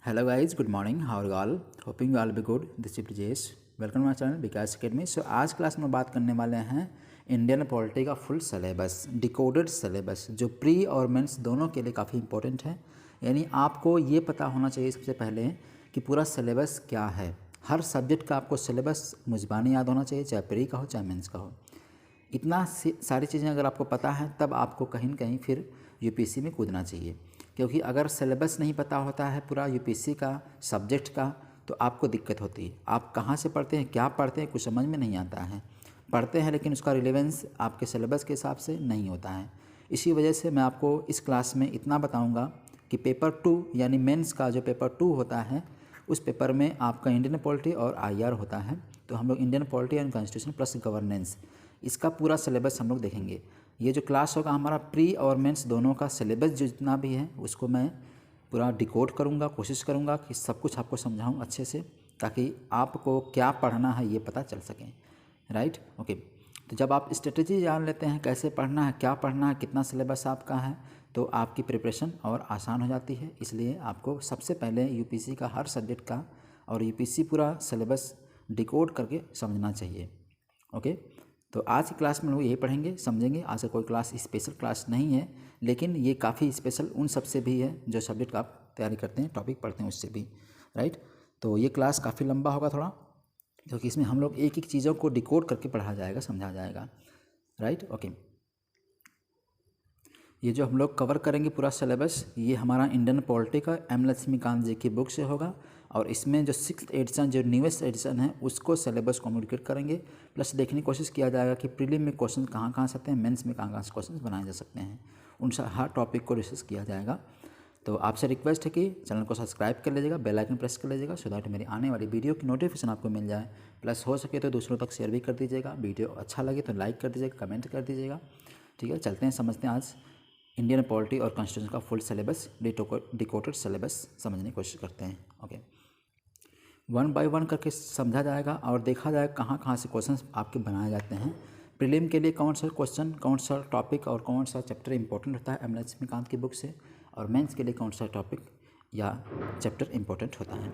Hello guys, good morning. How are you all? Hoping you all be good. This is Brijesh. Welcome to my channel Vikas academy. So आज क्लास में बात करने वाले हैं Indian polity का फुल सिलेबस, डिकोडेड सिलेबस, जो pre और मेंस दोनों के लिए काफ़ी इंपॉर्टेंट है. यानी आपको ये पता होना चाहिए सबसे पहले कि पूरा सिलेबस क्या है. हर सब्जेक्ट का आपको सिलेबस मुज़बानी याद होना चाहिए, चाहे प्री का हो चाहे मेंस का हो. इतना सारी चीज़ें अगर आपको पता है तब आपको कहीं न कहीं फिर यूपीएससी में कूदना चाहिए. क्योंकि अगर सिलेबस नहीं पता होता है पूरा यूपीएससी का सब्जेक्ट का तो आपको दिक्कत होती है. आप कहाँ से पढ़ते हैं, क्या पढ़ते हैं, कुछ समझ में नहीं आता है. पढ़ते हैं लेकिन उसका रिलेवेंस आपके सिलेबस के हिसाब से नहीं होता है. इसी वजह से मैं आपको इस क्लास में इतना बताऊंगा कि पेपर 2 यानी मेंस का जो पेपर 2 होता है उस पेपर में आपका इंडियन पॉलिटी और आईआर होता है. तो हम लोग Indian polity and constitution plus governance इसका पूरा सिलेबस हम लोग देखेंगे. ये जो क्लास होगा हमारा प्री और मेंस दोनों का सिलेबस जो जितना भी है उसको मैं पूरा डिकोड करूँगा, कोशिश करूँगा कि सब कुछ आपको समझाऊँ अच्छे से ताकि आपको क्या पढ़ना है ये पता चल सके. Right, okay. तो जब आप स्ट्रेटजी जान लेते हैं कैसे पढ़ना है, क्या पढ़ना है, कितना सिलेबस आपका है, तो आपकी प्रिपरेशन और आसान हो जाती है. इसलिए आपको सबसे पहले यूपीएससी का हर सब्जेक्ट का और यूपीएससी पूरा सिलेबस डिकोड करके समझना चाहिए. ओके. तो आज की क्लास में लोग यही पढ़ेंगे, समझेंगे. आज का कोई क्लास स्पेशल क्लास नहीं है, लेकिन ये काफ़ी स्पेशल उन सब से भी है जो सब्जेक्ट आप तैयारी करते हैं, टॉपिक पढ़ते हैं उससे भी. राइट. तो ये क्लास काफ़ी लंबा होगा थोड़ा, क्योंकि इसमें हम लोग एक एक चीज़ों को डिकोड करके पढ़ा जाएगा, समझा जाएगा. Right, okay. ये जो हम लोग कवर करेंगे पूरा सिलेबस ये हमारा इंडियन पॉलिटी का एम लक्ष्मीकांत जी की बुक से होगा. और इसमें जो 6th एडिशन जो न्यूएस्ट एडिशन है उसको सिलेबस कम्युनिकेट करेंगे. प्लस देखने की कोशिश किया जाएगा कि प्रीलिम में क्वेश्चन कहाँ कहाँ से आते हैं, मेंस में कहाँ कहाँ से क्वेश्चन बनाए जा सकते हैं. उन हर टॉपिक को डिस्कस किया जाएगा. तो आपसे रिक्वेस्ट है कि चैनल को सब्सक्राइब कर लीजिएगा, बेल आइकन प्रेस कर लीजिएगा सो दैट मेरी आने वाली वीडियो की नोटिफिकेशन आपको मिल जाए. प्लस हो सके तो दूसरों तक शेयर भी कर दीजिएगा. वीडियो अच्छा लगे तो लाइक कर दीजिएगा, कमेंट कर दीजिएगा. ठीक है, चलते हैं समझते हैं आज इंडियन पॉलिटी और कॉन्स्टिट्यूशन का फुल सिलेबस, डिकोडेड सिलेबस समझने की कोशिश करते हैं. ओके. 1 बाय 1 करके समझा जाएगा और देखा जाएगा कहाँ कहाँ से क्वेश्चंस आपके बनाए जाते हैं. प्रीलिम के लिए कौन सा क्वेश्चन, कौन सा टॉपिक और कौन सा चैप्टर इंपॉर्टेंट होता है एम लक्ष्मीकांत की बुक से, और मेंस के लिए कौन सा टॉपिक या चैप्टर इंपॉर्टेंट होता है.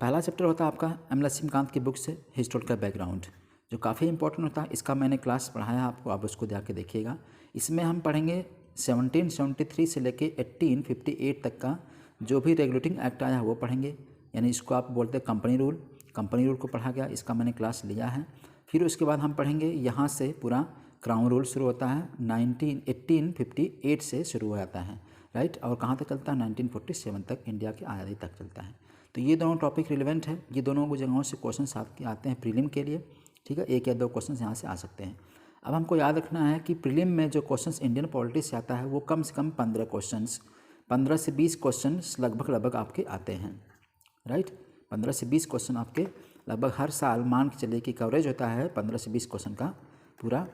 पहला चैप्टर होता है आपका एम लक्ष्मीकांत की बुक से हिस्टोरिकल बैकग्राउंड, जो काफ़ी इंपॉर्टेंट होता है. इसका मैंने क्लास पढ़ाया आपको, आप उसको जाके देखिएगा. इसमें हम पढ़ेंगे 1773 से लेके 1858 तक का जो भी रेगुलेटिंग एक्ट आया है वो पढ़ेंगे. यानी इसको आप बोलते हैं कंपनी रूल. कंपनी रूल को पढ़ा गया, इसका मैंने क्लास लिया है. फिर उसके बाद हम पढ़ेंगे यहाँ से पूरा क्राउन रूल शुरू होता है 1858 से शुरू हो जाता है. राइट, और कहाँ तक चलता है 1947 तक, इंडिया की आज़ादी तक चलता है. तो ये दोनों टॉपिक रिलेवेंट है. ये दोनों जगहों से क्वेश्चन आते हैं प्रीलिम के लिए. ठीक है, एक या दो क्वेश्चन यहाँ से आ सकते हैं. अब हमको याद रखना है कि प्रीलिम में जो क्वेश्चंस इंडियन पॉलिटी से आता है वो कम से कम 15 क्वेश्चंस, 15 से 20 क्वेश्चंस लगभग आपके आते हैं. राइट, 15 से 20 क्वेश्चन आपके लगभग हर साल मान के चलिए कि कवरेज होता है 15 से 20 क्वेश्चन का पूरा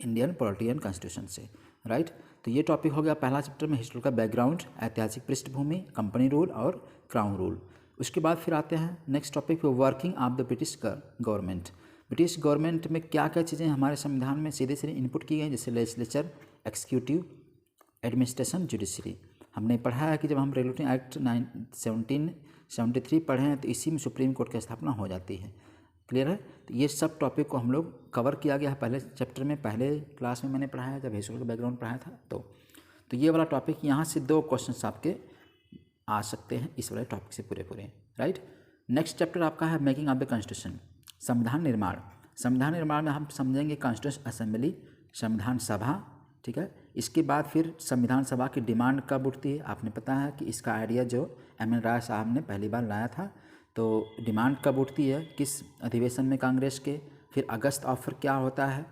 इंडियन पॉलिटी एंड कॉन्स्टिट्यूशन से. राइट, तो ये टॉपिक हो गया पहला चैप्टर में हिस्टोरिकल बैकग्राउंड, ऐतिहासिक पृष्ठभूमि, कंपनी रूल और क्राउन रूल. उसके बाद फिर आते हैं नेक्स्ट टॉपिक पे working of the British government. British government में क्या क्या चीज़ें हमारे संविधान में सीधे सीधे इनपुट की गई, जैसे लेजिस्लेचर, एक्सिक्यूटिव, एडमिनिस्ट्रेशन, जुडिशरी. हमने पढ़ा है कि जब हम रेगुलेटिंग एक्ट 1773 पढ़े हैं तो इसी में सुप्रीम कोर्ट की स्थापना हो जाती है. क्लियर है. तो ये सब टॉपिक को हम लोग कवर किया गया है पहले चैप्टर में, पहले क्लास में मैंने पढ़ाया जब हिस्टोरिकल बैकग्राउंड पढ़ाया था. तो ये वाला टॉपिक यहाँ से 2 क्वेश्चन आपके आ सकते हैं इस वाले टॉपिक से पूरे. राइट. नेक्स्ट चैप्टर आपका है मेकिंग ऑफ द कॉन्स्टिट्यूशन, संविधान निर्माण. संविधान निर्माण में हम समझेंगे कॉन्स्टिट्यूशन असेंबली, संविधान सभा. ठीक है. इसके बाद फिर संविधान सभा की डिमांड कब उठती है, आपने पता है कि इसका आइडिया जो एम.एन. राय साहब ने पहली बार लाया था. तो डिमांड कब उठती है, किस अधिवेशन में कांग्रेस के. फिर अगस्त ऑफर क्या होता है,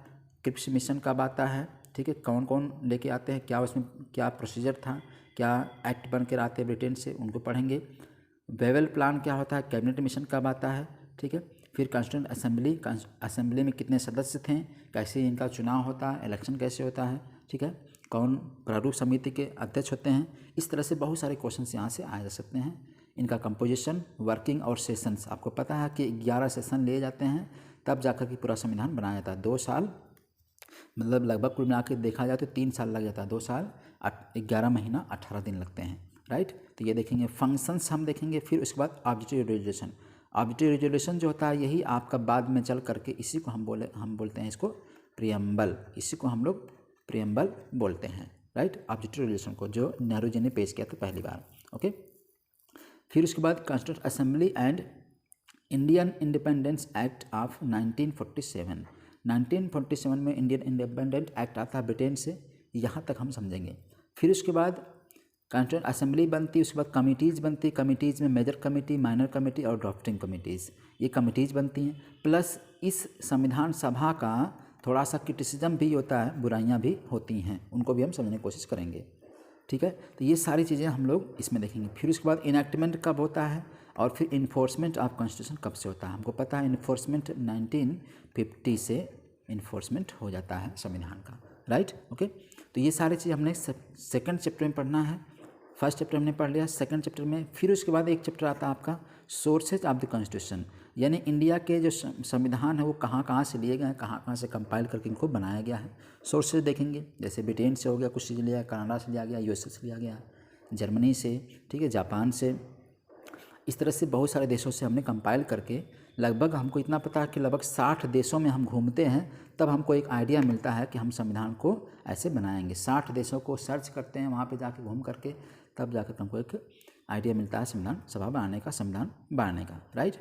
क्रिप्स मिशन कब आता है. ठीक है, कौन कौन लेके आते हैं, क्या उसमें क्या प्रोसीजर था, क्या एक्ट बन कर आते हैं ब्रिटेन से, उनको पढ़ेंगे. वेवेल प्लान क्या होता है, कैबिनेट मिशन कब आता है. ठीक है. फिर कॉन्स्टिट्यूंट असेंबली में कितने सदस्य थे, कैसे इनका चुनाव होता है, इलेक्शन कैसे होता है. ठीक है. कौन प्रारूप समिति के अध्यक्ष होते हैं. इस तरह से बहुत सारे क्वेश्चंस यहाँ से आ जा सकते हैं. इनका कंपोजिशन, वर्किंग और सेशंस. आपको पता है कि 11 सेशन लिए जाते हैं तब जाकर के पूरा संविधान बनाया जाता है. 2 साल मतलब लगभग कुल मिला के देखा जाए तो 3 साल लग जाता है. 2 साल 11 महीना 18 दिन लगते हैं. राइट। तो ये देखेंगे फंक्शंस हम देखेंगे, फिर उसके बाद ऑब्जेक्टिव रेजोल्यूशन। ऑब्जेक्टिव रेजोल्यूशन जो होता है यही आपका बाद में चल करके इसी को हम बोलते हैं इसको प्रियम्बल, इसी को हम लोग प्रियम्बल बोलते हैं, राइट। ऑब्जेक्टिव रेजोल्यूशन को जो नेहरू जी ने पेश किया था पहली बार, ओके। फिर उसके बाद constituent assembly and Indian independence act of 1947। 1947 में इंडियन इंडिपेंडेंट एक्ट आता है ब्रिटेन से, यहाँ तक हम समझेंगे। फिर उसके बाद कॉन्स्टिट्यूंट असेंबली बनती है, उसके बाद कमिटीज़ बनती है। कमिटीज़ में मेजर कमेटी, माइनर कमेटी और ड्राफ्टिंग कमिटीज़, ये कमिटीज़ बनती हैं। प्लस इस संविधान सभा का थोड़ा सा क्रिटिसिज्म भी होता है, बुराइयां भी होती हैं, उनको भी हम समझने की कोशिश करेंगे, ठीक है। तो ये सारी चीज़ें हम लोग इसमें देखेंगे। फिर उसके बाद इनैक्टमेंट कब होता है और फिर इन्फोर्समेंट ऑफ कॉन्स्टिट्यूशन कब से होता है। हमको पता है इन्फोर्समेंट 1950 से इन्फोर्समेंट हो जाता है संविधान का, राइट, ओके। तो ये सारी चीज़ हमने सेकंड चैप्टर में पढ़ना है। फर्स्ट चैप्टर हमने पढ़ लिया, सेकंड चैप्टर में फिर उसके बाद एक चैप्टर आता है आपका सोर्सेज ऑफ द कॉन्स्टिट्यूशन, यानी इंडिया के जो संविधान है वो कहाँ कहाँ से लिए गए हैं, कहाँ कहाँ से कंपाइल करके इनको बनाया गया है। सोर्सेज देखेंगे, जैसे ब्रिटेन से हो गया, कुछ चीज़ लिया, कनाडा से लिया गया, यूएसए से लिया गया, जर्मनी से, ठीक है, जापान से, इस तरह से बहुत सारे देशों से हमने कंपाइल करके लगभग हमको इतना पता है कि लगभग 60 देशों में हम घूमते हैं, तब हमको एक आइडिया मिलता है कि हम संविधान को ऐसे बनाएंगे। 60 देशों को सर्च करते हैं, वहाँ पे जाके घूम करके तब जाकर हमको एक आइडिया मिलता है संविधान सभा बनाने का, संविधान बनाने का, राइट।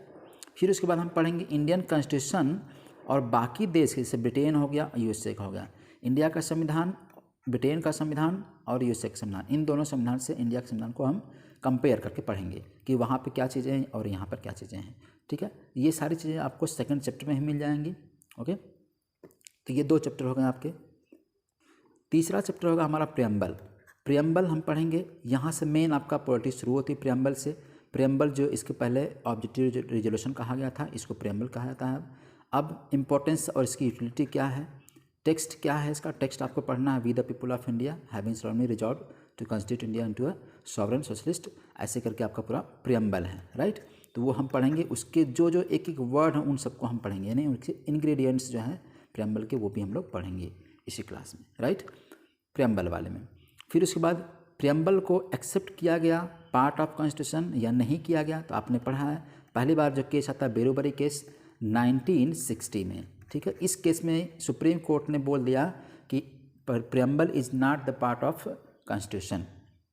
फिर उसके बाद हम पढ़ेंगे इंडियन कॉन्स्टिट्यूशन और बाकी देश जैसे ब्रिटेन हो गया, यूएसए का हो गया। इंडिया का संविधान, ब्रिटेन का संविधान और यूएसए का संविधान, इन दोनों संविधान से इंडिया के संविधान को हम कंपेयर करके पढ़ेंगे कि वहाँ पे क्या चीज़ें हैं और यहाँ पर क्या चीज़ें हैं, ठीक है। ये सारी चीज़ें आपको सेकंड चैप्टर में ही मिल जाएंगी, ओके। तो ये 2 चैप्टर हो गए आपके। तीसरा चैप्टर होगा हमारा प्रियम्बल। प्रियम्बल हम पढ़ेंगे, यहाँ से मेन आपका पॉलिटिक्स शुरू होती है प्रियम्बल से। प्रियम्बल जो इसके पहले ऑब्जेक्टिव रेजोल्यूशन कहा गया था, इसको प्रियम्बल कहा जाता है। अब इम्पोर्टेंस और इसकी यूटिलिटी क्या है, टेक्स्ट क्या है इसका, टेक्स्ट आपको पढ़ना है, we the people of India having solemnly resolved to constitute India into a sovereign socialist, ऐसे करके आपका पूरा प्रियम्बल है, राइट। तो वो हम पढ़ेंगे, उसके जो जो एक एक वर्ड हैं उन सबको हम पढ़ेंगे, यानी उनके इंग्रेडिएंट्स जो हैं प्रियम्बल के वो भी हम लोग पढ़ेंगे इसी क्लास में, राइट, प्रियम्बल वाले में। फिर उसके बाद प्रियम्बल को एक्सेप्ट किया गया पार्ट ऑफ कॉन्स्टिट्यूशन या नहीं किया गया, तो आपने पढ़ा है पहली बार जो केस आता है बेरोबरी केस 1960 में, ठीक है। इस केस में सुप्रीम कोर्ट ने बोल दिया कि preamble is not the part of constitution,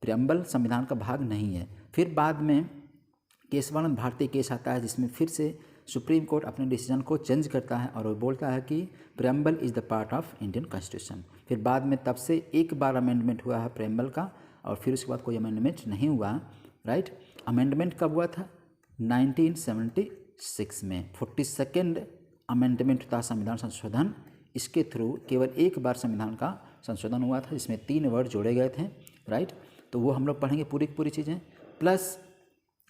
preamble संविधान का भाग नहीं है। फिर बाद में केशवानंद भारती केस आता है जिसमें फिर से सुप्रीम कोर्ट अपने डिसीजन को चेंज करता है और वो बोलता है कि preamble is the part of Indian constitution. फिर बाद में तब से एक बार अमेंडमेंट हुआ है प्रियम्बल का और फिर उसके बाद कोई अमेंडमेंट नहीं हुआ, राइट। अमेंडमेंट कब हुआ था, 1976 में 42nd अमेंडमेंट था संविधान संशोधन, इसके थ्रू केवल एक बार संविधान का संशोधन हुआ था जिसमें 3 वर्ड जोड़े गए थे, राइट। तो वो हम लोग पढ़ेंगे पूरी की पूरी चीज़ें, प्लस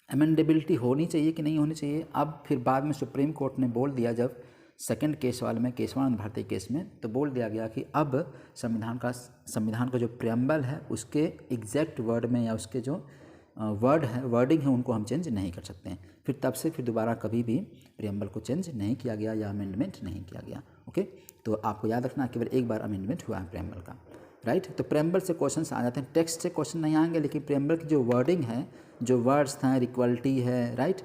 अमेंडेबिलिटी होनी चाहिए कि नहीं होनी चाहिए। अब फिर बाद में सुप्रीम कोर्ट ने बोल दिया जब सेकंड केस वाले में, केशवानंद भारती केस में, तो बोल दिया गया कि अब संविधान का जो प्रियम्बल है उसके एग्जैक्ट वर्ड में या उसके जो वर्डिंग है उनको हम चेंज नहीं कर सकते हैं। फिर तब से फिर दोबारा कभी भी प्रियम्बल को चेंज नहीं किया गया या अमेंडमेंट नहीं किया गया, ओके। तो आपको याद रखना केवल एक बार अमेंडमेंट हुआ है प्रियम्बल का, राइट। तो प्रियम्बल से क्वेश्चंस आ जाते हैं, टेक्स्ट से क्वेश्चन नहीं आएंगे, लेकिन प्रियम्बल की जो वर्डिंग है, जो वर्ड्स हैं, इक्वलिटी है, राइट,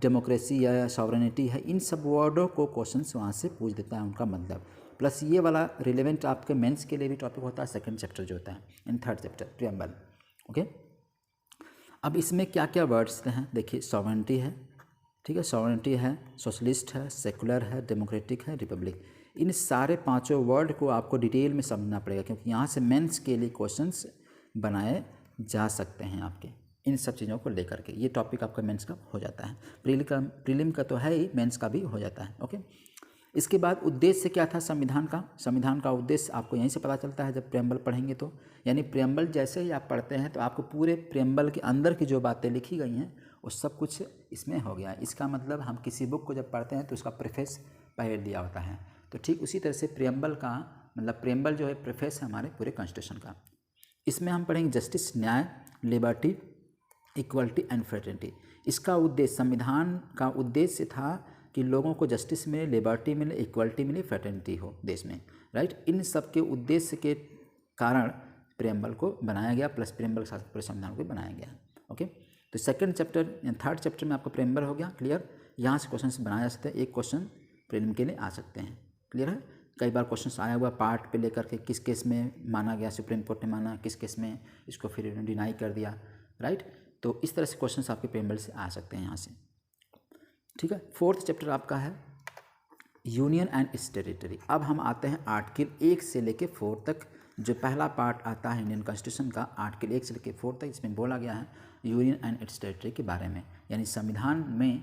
डेमोक्रेसी है, सॉवरेनिटी है, इन सब वर्डों को क्वेश्चंस वहाँ से पूछ देता है उनका मतलब। प्लस ये वाला रिलेवेंट आपके मेंस के लिए भी टॉपिक होता है, सेकंड चैप्टर जो होता है in third chapter preamble, okay. अब इसमें क्या क्या वर्ड्स हैं देखिए, सॉवरेनिटी है, ठीक है, सॉवरेनिटी है, सोशलिस्ट है, सेकुलर है, डेमोक्रेटिक है, रिपब्लिक। इन सारे 5 वर्ड को आपको डिटेल में समझना पड़ेगा क्योंकि यहाँ से मेंस के लिए क्वेश्चंस बनाए जा सकते हैं आपके इन सब चीज़ों को लेकर के। ये टॉपिक आपका मेंस का हो जाता है, प्रीलिम का तो है ही, मेंस का भी हो जाता है, ओके। इसके बाद उद्देश्य क्या था संविधान का, संविधान का उद्देश्य आपको यहीं से पता चलता है जब प्रियम्बल पढ़ेंगे तो, यानी प्रियम्बल जैसे ही आप पढ़ते हैं तो आपको पूरे प्रियम्बल के अंदर की जो बातें लिखी गई हैं वो सब कुछ इसमें हो गया है। इसका मतलब हम किसी बुक को जब पढ़ते हैं तो उसका प्रेफेस पहले दिया होता है, तो ठीक उसी तरह से प्रियम्बल का मतलब प्रियम्बल जो है प्रेफेस है हमारे पूरे कॉन्स्टिट्यूशन का। इसमें हम पढ़ेंगे जस्टिस, न्याय, लिबर्टी, इक्वलिटी एंड फ्रेटर्निटी। इसका उद्देश्य, संविधान का उद्देश्य था कि लोगों को जस्टिस मिले, लिबर्टी मिले, इक्वलिटी मिले, फ्रेटर्निटी हो देश में, राइट। इन सब के उद्देश्य के कारण प्रेम्बल को बनाया गया, प्लस प्रेम्बल के साथ पूरे संविधान को बनाया गया। ओके, तो सेकंड चैप्टर या थर्ड चैप्टर में आपका प्रेम्बल हो गया क्लियर। यहाँ से क्वेश्चन बनाए जा सकते हैं, एक क्वेश्चन प्रीलिम के लिए आ सकते हैं, क्लियर है। कई बार क्वेश्चन आया हुआ पार्ट पे लेकर के, किस केस में माना गया, सुप्रीम कोर्ट ने माना, किस केस में इसको फिर डिनाई कर दिया, राइट। तो इस तरह से क्वेश्चन आपके प्रेम्बल से आ सकते हैं यहाँ से, ठीक है। फोर्थ चैप्टर आपका है यूनियन एंड इट्स टेरिटरी। अब हम आते हैं आर्टिकल 1 से लेके 4 तक। जो पहला पार्ट आता है इंडियन कॉन्स्टिट्यूशन का, आर्टिकल 1 से लेके 4 तक, इसमें बोला गया है यूनियन एंड इट्स टेरिटरी के बारे में, यानी संविधान में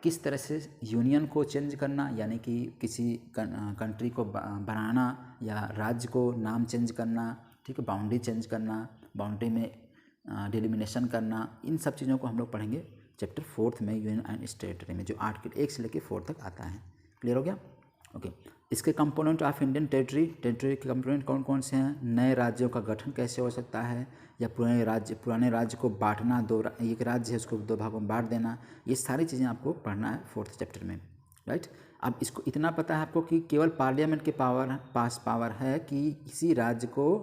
किस तरह से यूनियन को चेंज करना, यानी कि किसी कंट्री को बनाना या राज्य को नाम चेंज करना, ठीक है, बाउंड्री चेंज करना, बाउंड्री में डिलिमिनेशन करना, इन सब चीज़ों को हम लोग पढ़ेंगे चैप्टर 4 में यूनियन एंड इट्स टेरिटरी में, जो आर्टिकल 1 से लेके 4 तक आता है। क्लियर हो गया। ओके, इसके कंपोनेंट ऑफ इंडियन टेरिटरी के कंपोनेंट कौन कौन से हैं, नए राज्यों का गठन कैसे हो सकता है, या पुराने राज्य को बांटना, एक राज्य है उसको 2 भागों में बांट देना, ये सारी चीज़ें आपको पढ़ना है 4th चैप्टर में, राइट। अब इसको इतना पता है आपको कि केवल पार्लियामेंट के पास पावर है कि किसी राज्य को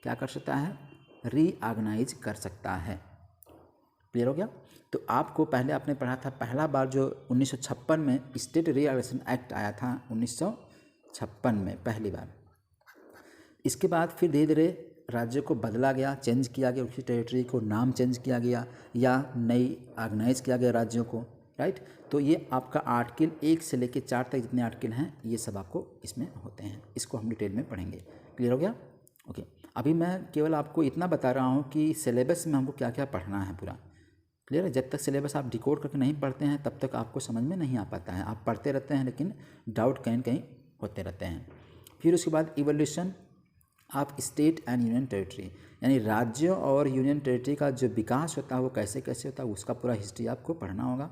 क्या कर सकता है, रीऑर्गेनाइज कर सकता है। क्लियर हो गया। तो आपको पहले आपने पढ़ा था, पहला बार जो 1956 में स्टेट रीऑर्गेनाइजेशन एक्ट आया था 1956 में पहली बार। इसके बाद फिर धीरे धीरे राज्यों को बदला गया, चेंज किया गया, उसकी टेरिटरी को नाम चेंज किया गया या नई ऑर्गेनाइज किया गया राज्यों को, राइट। तो ये आपका आर्टिकल 1 से लेकर 4 तक जितने आर्टिकल हैं ये सब आपको इसमें होते हैं, इसको हम डिटेल में पढ़ेंगे। क्लियर हो गया। ओके, अभी मैं केवल आपको इतना बता रहा हूँ कि सिलेबस में हमको क्या क्या पढ़ना है पूरा। क्लियर है। जब तक सिलेबस आप डिकोड करके नहीं पढ़ते हैं तब तक आपको समझ में नहीं आ पाता है, आप पढ़ते रहते हैं लेकिन डाउट कहीं कहीं होते रहते हैं। फिर उसके बाद evolution of state and union territory, यानी राज्यों और यूनियन टेरिटरी का जो विकास होता है वो कैसे कैसे होता है, उसका पूरा हिस्ट्री आपको पढ़ना होगा।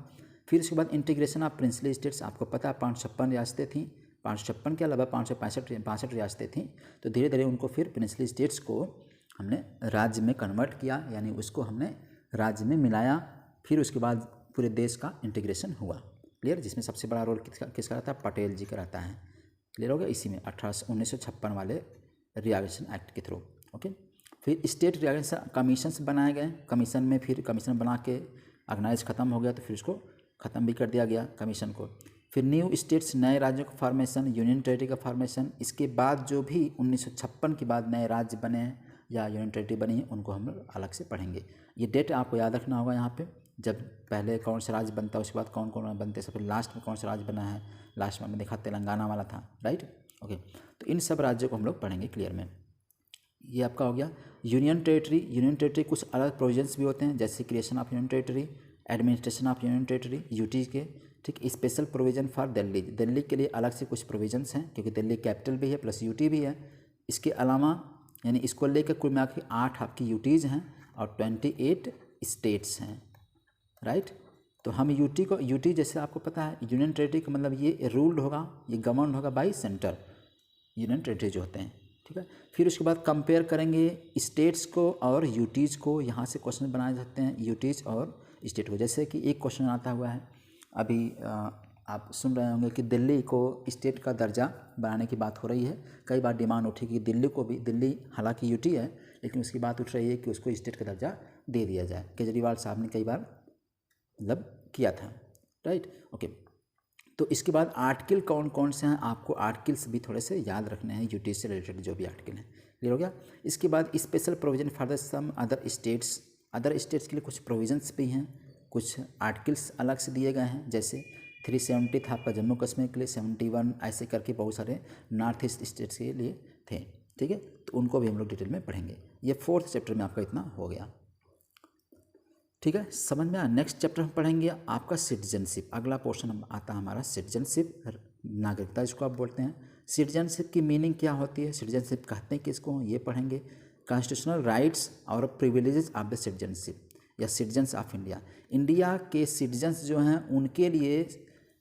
फिर उसके बाद इंटीग्रेशन ऑफ प्रिंसली स्टेट्स, आपको पता है 556 रियासतें थीं, 556 के अलावा 565 रियासतें थीं, तो धीरे धीरे उनको फिर प्रिंसली स्टेट्स को हमने राज्य में कन्वर्ट किया, यानी उसको हमने राज्य में मिलाया। फिर उसके बाद पूरे देश का इंटीग्रेशन हुआ। क्लियर, जिसमें सबसे बड़ा रोल किसका रहता है, पटेल जी का रहता है। क्लियर हो गया, इसी में 1956 वाले रीऑर्गेनाइजेशन एक्ट के थ्रू। ओके, फिर स्टेट रीऑर्गेनाइजेशन कमीशंस बनाए गए, कमीशन में फिर कमीशन बना के ऑर्गेनाइज ख़त्म हो गया तो फिर उसको ख़त्म भी कर दिया गया कमीशन को। फिर न्यू स्टेट्स, नए राज्यों का फॉर्मेशन, यूनियन टेरिटरी का फॉर्मेशन। इसके बाद जो भी 1956 के बाद नए राज्य बने हैं या यूनियन टेरिटरी बनी है उनको हम लोग अलग से पढ़ेंगे। ये डेट आपको याद रखना होगा यहाँ पे, जब पहले कौन सा राज्य बनता है उसके बाद कौन कौन बनते हैं, सबसे लास्ट में कौन सा राज्य बना है, लास्ट में हमने देखा तेलंगाना वाला था, राइट। ओके, तो इन सब राज्यों को हम लोग पढ़ेंगे क्लियर में। ये आपका हो गया यूनियन टेरिटरी। यूनियन टेरिटरी कुछ अलग प्रोविजंस भी होते हैं, जैसे creation of union territory, administration of union territory, UT के, ठीक। Special provision for Delhi, Delhi के लिए अलग से कुछ प्रोविजंस हैं क्योंकि दिल्ली कैपिटल भी है प्लस यूटी भी है। इसके अलावा यानी इसको लेकर कुल मिला के 8 आपकी यूटीज़ हैं और 28 स्टेट्स हैं, राइट। तो हम यूटी जैसे आपको पता है यूनियन टेरिटरी का मतलब ये रूल्ड होगा, ये गवर्न होगा बाई सेंटर, यूनियन टेरिटरी जो होते हैं, ठीक है। फिर उसके बाद कंपेयर करेंगे स्टेट्स को और यूटीज़ को, यहाँ से क्वेश्चन बनाए जाते हैं यूटीज़ और स्टेट को। जैसे कि एक क्वेश्चन आता हुआ है अभी आप सुन रहे होंगे कि दिल्ली को स्टेट का दर्जा बनाने की बात हो रही है। कई बार डिमांड उठी कि दिल्ली को भी, दिल्ली हालांकि यूटी है लेकिन उसकी बात उठ रही है कि उसको स्टेट का दर्जा दे दिया जाए। केजरीवाल साहब ने कई बार मतलब किया था, राइट। ओके, तो इसके बाद आर्टिकल कौन कौन से हैं, आपको आर्टिकल्स भी थोड़े से याद रखने हैं, यूटी से रिलेटेड जो भी आर्टिकल हैं। क्लियर हो गया। इसके बाद special provision for the some other states, other states के लिए कुछ प्रोविजंस भी हैं, कुछ आर्टिकल्स अलग से दिए गए हैं, जैसे 370 था आपका जम्मू कश्मीर के लिए, 71 ऐसे करके बहुत सारे नॉर्थ ईस्ट स्टेट्स के लिए थे, ठीक है। तो उनको भी हम लोग डिटेल में पढ़ेंगे। ये 4th चैप्टर में आपका इतना हो गया, ठीक है, समझ में आया। नेक्स्ट चैप्टर हम पढ़ेंगे आपका सिटीजनशिप। अगला पोर्शन आता है हमारा सिटीजनशिप, नागरिकता जिसको आप बोलते हैं। सिटीजनशिप की मीनिंग क्या होती है, सिटीजनशिप कहते हैं किसको, ये पढ़ेंगे। कॉन्स्टिट्यूशनल राइट्स और प्रिविलेजेस ऑफ द सिटीजनशिप या सिटीजन्स ऑफ इंडिया, इंडिया के सिटीजन्स जो हैं उनके लिए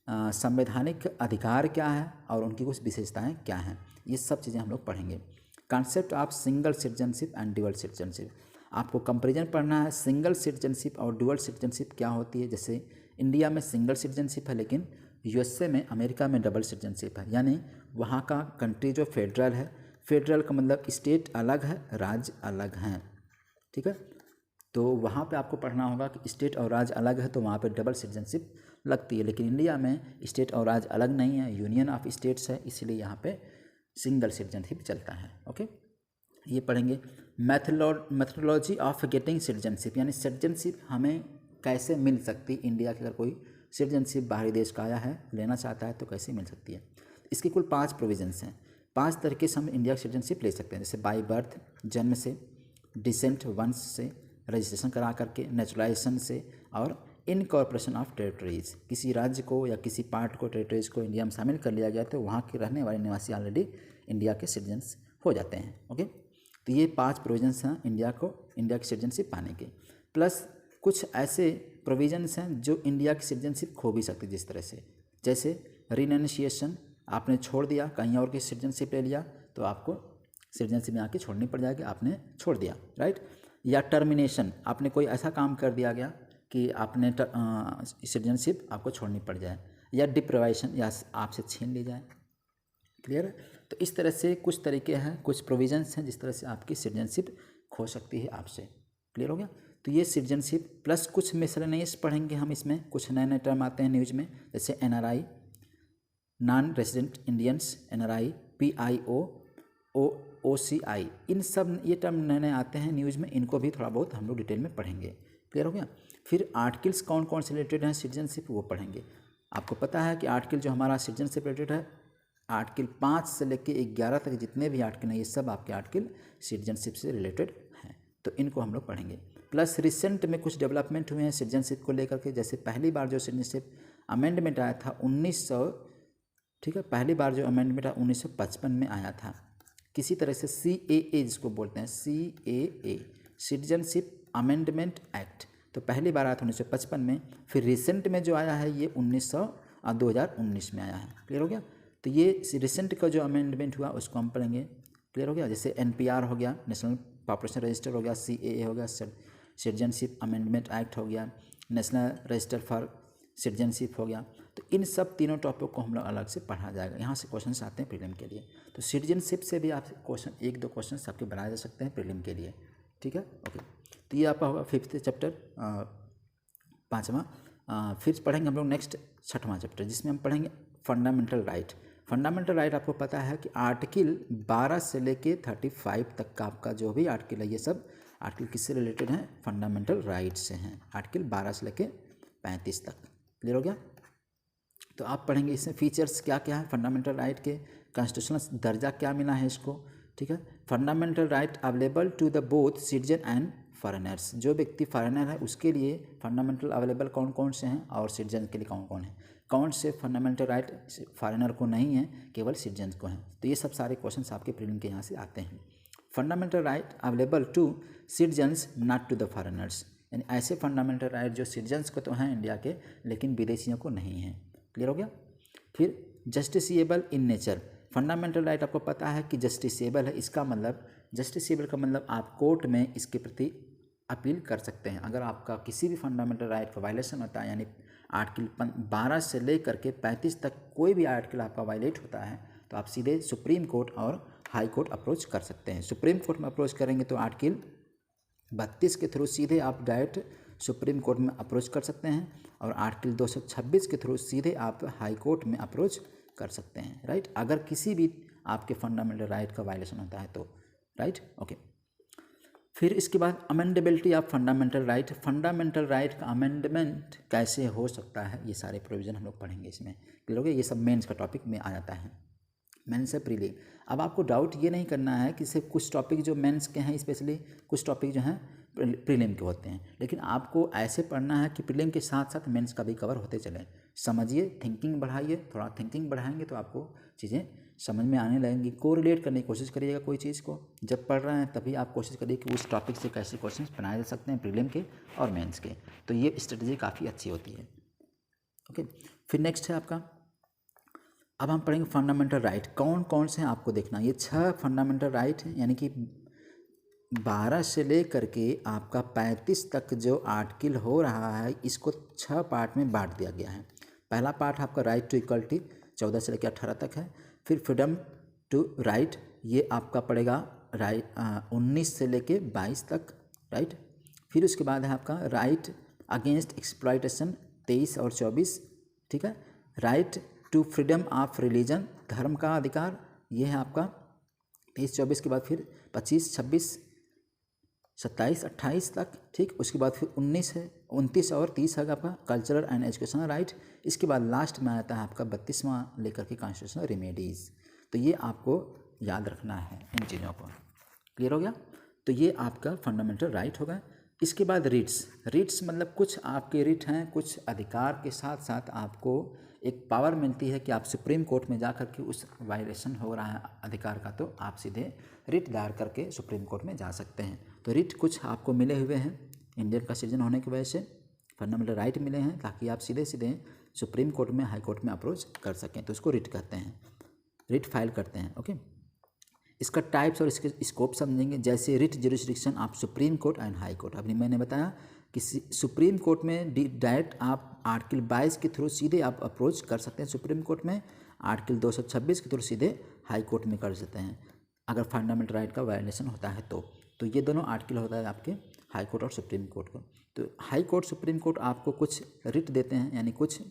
संवैधानिक अधिकार क्या है और उनकी कुछ विशेषताएं क्या हैं, ये सब चीज़ें हम लोग पढ़ेंगे। Concept of single citizenship and dual citizenship, आपको कंपैरिजन पढ़ना है सिंगल सिटीजनशिप और ड्यूअल सिटीजनशिप क्या होती है। जैसे इंडिया में सिंगल सिटीजनशिप है लेकिन यूएसए में, अमेरिका में डबल सिटीजनशिप है, यानी वहाँ का कंट्री जो फेडरल है, फेडरल का मतलब स्टेट अलग है, राज्य अलग हैं, ठीक है। तो वहाँ पे आपको पढ़ना होगा कि स्टेट और राज्य अलग है तो वहाँ पे डबल सिटीजनशिप लगती है, लेकिन इंडिया में स्टेट और राज्य अलग नहीं है, यूनियन ऑफ स्टेट्स है, इसलिए यहाँ पे सिंगल सिटीजनशिप चलता है। ओके, ये पढ़ेंगे। मैथडोलॉजी ऑफ गेटिंग सिटीजनशिप, यानी सिटीजनशिप हमें कैसे मिल सकती, इंडिया की अगर कोई सिटीजनशिप बाहरी देश का आया है लेना चाहता है तो कैसे मिल सकती है। इसकी कुल 5 प्रोविजंस हैं, 5 तरीके से हम इंडिया की सिटीजनशिप ले सकते हैं, जैसे बाय बर्थ जन्म से, डिसेंट वंश से, रजिस्ट्रेशन करा करके, नेचुरलाइजेशन से, और इनकॉर्पोरेशन ऑफ टेरिटरीज, किसी राज्य को या किसी पार्ट को, टेरिटरीज को इंडिया में शामिल कर लिया गया तो वहाँ के रहने वाले निवासी ऑलरेडी इंडिया के सिटीजन्स हो जाते हैं। ओके, तो ये 5 प्रोविजंस हैं इंडिया की सिटीजनशिप पाने के। प्लस कुछ ऐसे प्रोविजंस हैं जो इंडिया की सिटीजनशिप खो भी सकती है, जिस तरह से, जैसे रिनन्शिएशन, आपने छोड़ दिया, कहीं और की सिटीजनशिप ले लिया तो आपको सिटीजनशिप यहाँ की छोड़नी पड़ जाएगी, आपने छोड़ दिया, राइट। या टर्मिनेशन, आपने कोई ऐसा काम कर दिया गया कि आपने सिटीजनशिप आपको छोड़नी पड़ जाए, या डिप्राइवेशन, या आपसे छीन ली जाए। क्लियर है। तो इस तरह से कुछ तरीके हैं, कुछ प्रोविजंस हैं जिस तरह से आपकी सिटीजनशिप खो सकती है आपसे। क्लियर हो गया। तो ये सिटीजनशिप प्लस कुछ मिसलेनियस पढ़ेंगे हम, इसमें कुछ नए नए टर्म आते हैं न्यूज़ में, जैसे NRI, non resident Indians, NRI, PIO, OCI, इन सब ये टर्म नए नए आते हैं न्यूज़ में, इनको भी थोड़ा बहुत हम लोग डिटेल में पढ़ेंगे। क्लियर हो गया। फिर आर्टिकल्स कौन कौन से रिलेटेड हैं सिटीजनशिप वो पढ़ेंगे। आपको पता है कि आर्टिकल जो हमारा सिटीजनशिप रिलेटेड है, आर्टिकल 5 से लेकर 11 तक जितने भी आर्टिकल हैं ये सब आपके आर्टिकल सिटीजनशिप से रिलेटेड हैं, तो इनको हम लोग पढ़ेंगे। प्लस रिसेंट में कुछ डेवलपमेंट हुए हैं सिटीजनशिप को लेकर के, जैसे पहली बार जो सिटीजनशिप अमेंडमेंट आया था 1900, ठीक है, पहली बार जो अमेंडमेंट आया 1955 में आया था, किसी तरह से CAA जिसको बोलते हैं, CAA सिटीजनशिप अमेंडमेंट एक्ट, तो पहली बार आया था 1955 में। फिर रिसेंट में जो आया है ये 2019 में आया है। क्लियर हो गया। तो ये रिसेंट का जो अमेंडमेंट हुआ उसको हम पढ़ेंगे। क्लियर हो गया। जैसे NPR हो गया, नेशनल पॉपुलेशन रजिस्टर हो गया, CAA हो गया, सिटीजनशिप अमेंडमेंट एक्ट हो गया, नेशनल रजिस्टर फॉर सिटीजनशिप हो गया। तो इन सब तीनों टॉपिक को हम लोग अलग से पढ़ा जाएगा। यहाँ से क्वेश्चन आते हैं प्रीलिम के लिए, तो सिटीजनशिप से भी आप क्वेश्चन 1-2 क्वेश्चन आपके बनाए जा सकते हैं प्रीलिम के लिए। ठीक है, ओके। तो ये आपका होगा 5th चैप्टर, 5वां। फिर पढ़ेंगे हम लोग नेक्स्ट 6वां चैप्टर, जिसमें हम पढ़ेंगे फंडामेंटल राइट। फंडामेंटल राइट आपको पता है कि आर्टिकल 12 से लेके 35 तक का आपका जो भी आर्टिकल है, ये सब आर्टिकल किससे रिलेटेड हैं, फंडामेंटल राइट से हैं, आर्टिकल 12 से लेके 35 तक। क्लियर हो गया। तो आप पढ़ेंगे इसमें फीचर्स क्या क्या है फंडामेंटल राइट के, कॉन्स्टिट्यूशनल दर्जा क्या मिला है इसको, ठीक है। Fundamental right available to the both citizen and foreigners, जो व्यक्ति फॉरेनर है उसके लिए फंडामेंटल अवेलेबल कौन कौन से हैं और सिटीजन के लिए कौन कौन है, कौन से फंडामेंटल राइट फॉरेनर को नहीं है, केवल सिटीजन को हैं। तो ये सब सारे क्वेश्चंस आपके प्रीलिम के यहाँ से आते हैं। Fundamental right available to citizens not to the foreigners, यानी ऐसे फंडामेंटल राइट जो सिटीजन्स को तो हैं इंडिया के, लेकिन विदेशियों को नहीं हैं। क्लियर हो गया। फिर justiciable in nature, fundamental right आपको पता है कि जस्टिसिएबल है, इसका मतलब जस्टिसिएबल का मतलब आप कोर्ट में इसके प्रति अपील कर सकते हैं। अगर आपका किसी भी फंडामेंटल राइट का वायलेशन होता है, यानी आर्टिकल 12 से लेकर के 35 तक कोई भी आर्टिकल आपका वायलेट होता है, तो आप सीधे सुप्रीम कोर्ट और हाई कोर्ट अप्रोच कर सकते हैं। सुप्रीम कोर्ट में अप्रोच करेंगे तो आर्टिकल 32 के थ्रू सीधे आप डायरेक्ट सुप्रीम कोर्ट में अप्रोच कर सकते हैं, और आर्टिकल 226 के थ्रू सीधे आप हाई कोर्ट में अप्रोच कर सकते हैं, राइट, अगर किसी भी आपके फंडामेंटल राइट का वायलेशन होता है तो, राइट, ओके। फिर इसके बाद amendability of fundamental right, fundamental right का अमेंडमेंट कैसे हो सकता है, ये सारे प्रोविज़न हम लोग पढ़ेंगे इसमें। क्लियर हो गया। ये सब मेंस का टॉपिक में आ जाता है, मेंस से प्रीलिम। अब आपको डाउट ये नहीं करना है कि सिर्फ कुछ टॉपिक जो मेंस के हैं, स्पेशली कुछ टॉपिक जो हैं प्रीलिम के होते हैं, लेकिन आपको ऐसे पढ़ना है कि प्रीलिम के साथ साथ मेंस का भी कवर होते चलें। समझिए, थिंकिंग बढ़ाइए, थोड़ा थिंकिंग बढ़ाएंगे तो आपको चीज़ें समझ में आने लगेंगी। कोरिलेट करने की कोशिश करिएगा कोई चीज़ को, जब पढ़ रहे हैं तभी आप कोशिश करिए कि उस टॉपिक से कैसे क्वेश्चंस बनाए जा सकते हैं प्रीलिम के और मेंस के, तो ये स्ट्रेटजी काफ़ी अच्छी होती है। ओके, फिर नेक्स्ट है आपका, अब हम पढ़ेंगे फंडामेंटल राइट कौन कौन से हैं आपको देखना। ये 6 फंडामेंटल राइट हैं, यानी कि 12 से लेकर के आपका 35 तक जो आर्टिकल हो रहा है, इसको 6 पार्ट में बांट दिया गया है। पहला पार्ट आपका राइट टू इक्वलिटी 14 से लेकर 18 तक है। फिर फ्रीडम टू राइट, ये आपका पड़ेगा राइट 19 से लेके 22 तक, राइट। फिर उसके बाद है आपका राइट अगेंस्ट एक्सप्लॉयटेशन 23 और 24, ठीक है। Right to freedom of religion, धर्म का अधिकार, ये है आपका 23-24 के बाद फिर 25, 26, 27, 28 तक, ठीक। उसके बाद फिर 19 है, 29 और 30 है आपका कल्चरल एंड एजुकेशनल राइट। इसके बाद लास्ट में आता है आपका 32वां लेकर के कॉन्स्टिट्यूशनल रेमेडीज़। तो ये आपको याद रखना है इन चीज़ों को। क्लियर हो गया? तो ये आपका फंडामेंटल राइट होगा। इसके बाद रिट्स मतलब कुछ आपके रिट हैं, कुछ अधिकार के साथ साथ आपको एक पावर मिलती है कि आप सुप्रीम कोर्ट में जा कर के उस वायलेशन हो रहा है अधिकार का, तो आप सीधे रिट दायर करके सुप्रीम कोर्ट में जा सकते हैं। तो रिट कुछ आपको मिले हुए हैं इंडियन का सिटीजन होने की वजह से, फंडामेंटल राइट मिले हैं ताकि आप सीधे सीधे सुप्रीम कोर्ट में, हाई कोर्ट में अप्रोच कर सकें, तो उसको रिट कहते हैं, रिट फाइल करते हैं। ओके, इसका टाइप्स और इसके स्कोप समझेंगे। जैसे रिट जुरिस्डिक्शन आप supreme court and high court, अभी मैंने बताया कि सुप्रीम कोर्ट में डायरेक्ट आप आर्टिकल 22 के थ्रू सीधे आप अप्रोच कर सकते हैं सुप्रीम कोर्ट में, आर्टिकल 226 के थ्रू सीधे हाई कोर्ट में कर सकते हैं अगर फंडामेंटल राइट का वायलेशन होता है तो ये दोनों आर्टिकल होता है आपके हाई कोर्ट और सुप्रीम कोर्ट को। तो हाई कोर्ट सुप्रीम कोर्ट आपको कुछ रिट देते हैं, यानी कुछ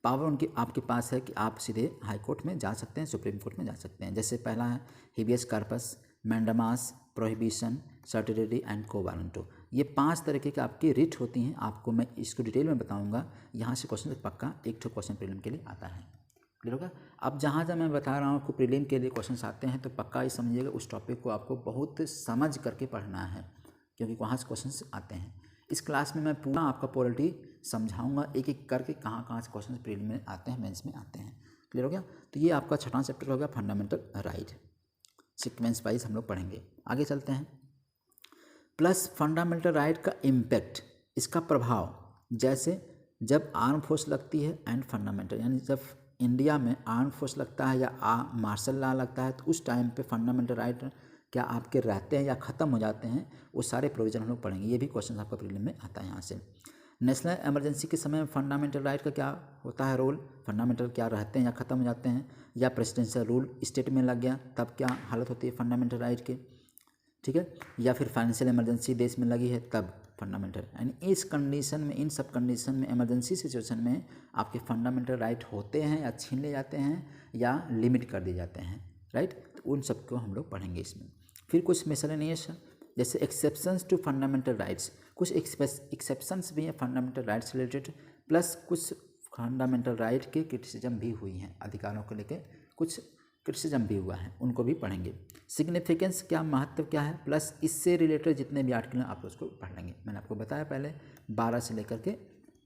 पावर उनकी आपके पास है कि आप सीधे हाई कोर्ट में जा सकते हैं, सुप्रीम कोर्ट में जा सकते हैं। जैसे पहला है habeas corpus, mandamus, prohibition, certiorari and quo warranto. ये 5 तरीके की आपकी रिट होती हैं। आपको मैं इसको डिटेल में बताऊंगा। यहाँ से क्वेश्चन पक्का एक ठो क्वेश्चन प्रीलिम के लिए आता है। क्लियर होगा? अब जहाँ मैं बता रहा हूँ आपको प्रीलिम के लिए क्वेश्चन आते हैं, तो पक्का ही समझिएगा उस टॉपिक को आपको बहुत समझ करके पढ़ना है, क्योंकि वहाँ से क्वेश्चन आते हैं। इस क्लास में मैं पूरा आपका पॉलिटी समझाऊंगा, एक एक करके कहाँ कहाँ से क्वेश्चन प्रीलिम में आते हैं, मेंस में आते हैं। क्लियर हो गया? तो ये आपका 6वां चैप्टर हो गया फंडामेंटल राइट। सीक्वेंस वाइज हम लोग पढ़ेंगे। आगे चलते हैं। प्लस फंडामेंटल राइट का इम्पैक्ट, इसका प्रभाव, जैसे जब आर्म फोर्स लगती है एंड फंडामेंटल, यानी जब इंडिया में आर्म फोर्स लगता है या मार्शल लॉ लगता है, तो उस टाइम पे फंडामेंटल राइट क्या आपके रहते हैं या ख़त्म हो जाते हैं, वो सारे प्रोविज़न हम लोग पढ़ेंगे। ये भी क्वेश्चन आपका प्रीलिम में आता है यहाँ से। नेशनल इमरजेंसी के समय में फंडामेंटल राइट का क्या होता है रोल, फंडामेंटल क्या रहते हैं या ख़त्म हो जाते हैं, या प्रेसिडेंशियल रूल स्टेट में लग गया तब क्या हालत होती है फंडामेंटल राइट के, ठीक है, या फिर फाइनेंशियल इमरजेंसी देश में लगी है तब फंडामेंटल, यानी इस कंडीशन में, इन सब कंडीशन में, इमरजेंसी सिचुएशन में आपके फंडामेंटल राइट होते हैं या छीन ले जाते हैं या लिमिट कर दिए जाते हैं, राइट। तो उन सबको हम लोग पढ़ेंगे इसमें। फिर कुछ मिसलेनियस जैसे एक्सेप्शंस टू फंडामेंटल राइट्स, कुछ एक्सेप्शंस भी हैं फंडामेंटल राइट्स रिलेटेड, प्लस कुछ फंडामेंटल राइट के क्रिटिसिज्म भी हुई हैं, अधिकारों को लेकर कुछ क्रिटिसिज्म भी हुआ है, उनको भी पढ़ेंगे। सिग्निफिकेंस क्या, महत्व क्या है, प्लस इससे रिलेटेड जितने भी आर्टिकल हैं आप उसको पढ़ लेंगे। मैंने आपको बताया पहले 12 से लेकर के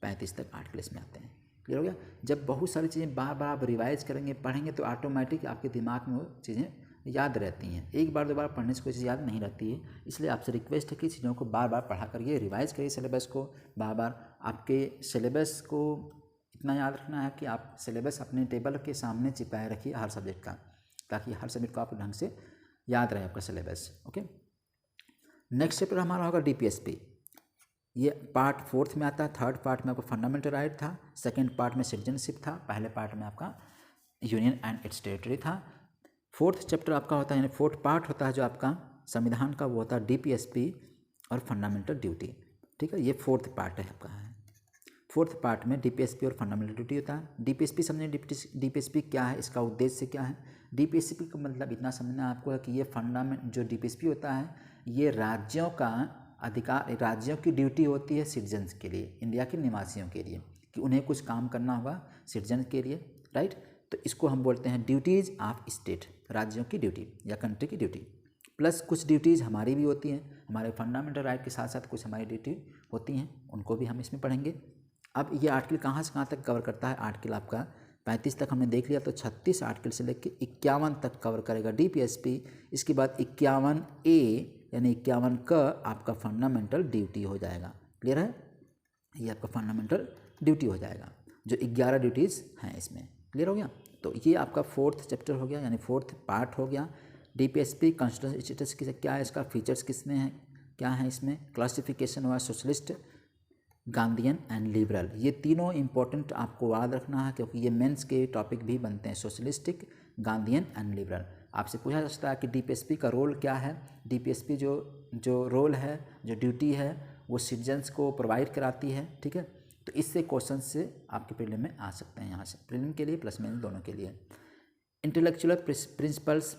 35 तक आर्टिकल इसमें आते हैं। क्लियर हो गया? जब बहुत सारी चीज़ें बार बार आप रिवाइज करेंगे, पढ़ेंगे, तो ऑटोमेटिक आपके दिमाग में वो चीज़ें याद रहती हैं। एक बार 2 बार पढ़ने से कोई चीज़ याद नहीं रहती है, इसलिए आपसे रिक्वेस्ट है कि चीज़ों को बार बार पढ़ा करिए, रिवाइज करिए सिलेबस को बार बार। आपके सिलेबस को इतना याद रखना है कि आप सिलेबस अपने टेबल के सामने चिपकाए रखिए हर सब्जेक्ट का, ताकि हर सब्जेक्ट को आप ढंग से याद रहे आपका सिलेबस। ओके, नेक्स्ट चैप्टर हमारा होगा डीपीएसपी। ये पार्ट 4th में आता है। 3rd पार्ट में आपका फंडामेंटल राइट था, 2nd पार्ट में सिटीजनशिप था, पहले पार्ट में आपका यूनियन एंड इट्स टेरिटरी था। 4th चैप्टर आपका होता है, यानी 4th पार्ट होता है जो आपका संविधान का, वो होता है डीपीएसपी और फंडामेंटल ड्यूटी, ठीक है। ये 4th पार्ट है आपका। 4th पार्ट में डीपीएसपी और फंडामेंटल ड्यूटी होता है। डीपीएसपी समझें, डीपीएसपी क्या है, इसका उद्देश्य क्या है। डीपीएसपी का मतलब इतना समझना आपको है कि ये जो डीपीएसपी होता है, ये राज्यों का अधिकार, राज्यों की ड्यूटी होती है सिटीजन्स के लिए, इंडिया के निवासियों के लिए, कि उन्हें कुछ काम करना होगा सिटीजन के लिए, राइट। तो इसको हम बोलते हैं ड्यूटीज़ ऑफ स्टेट, राज्यों की ड्यूटी या कंट्री की ड्यूटी। प्लस कुछ ड्यूटीज़ हमारी भी होती हैं, हमारे फंडामेंटल राइट के साथ साथ कुछ हमारी ड्यूटी होती हैं, उनको भी हम इसमें पढ़ेंगे। अब ये आर्टिकल कहाँ से कहाँ तक कवर करता है, आर्टिकल आपका 35 तक हमने देख लिया, तो 36 आर्टिकल से लेकर 51 तक कवर करेगा डीपीएसपी। इसके बाद 51A यानी 51 का आपका फंडामेंटल ड्यूटी हो जाएगा। क्लियर है? ये आपका फंडामेंटल ड्यूटी हो जाएगा, जो 11 ड्यूटीज़ हैं इसमें। क्लियर हो गया? तो ये आपका 4th चैप्टर हो गया, यानी 4th पार्ट हो गया। डीपीएसपी कॉन्स्टिट्यूशनल स्टेटस क्या है, इसका फीचर्स किसमें है, क्या है इसमें, क्लासिफिकेशन हुआ सोशलिस्ट, गांधीयन एंड लिबरल। ये तीनों इंपॉर्टेंट आपको याद रखना है, क्योंकि ये मेंस के टॉपिक भी बनते हैं। Socialistic, Gandhian and liberal. आपसे पूछा जा सकता है कि डीपीएसपी का रोल क्या है। डीपीएसपी जो रोल है, जो ड्यूटी है, वो सिटीजन्स को प्रोवाइड कराती है, ठीक है। तो इससे क्वेश्चन से आपके प्रीलिम में आ सकते हैं, यहाँ से प्रीलिम के लिए प्लस मेन दोनों के लिए। Intellectual principles,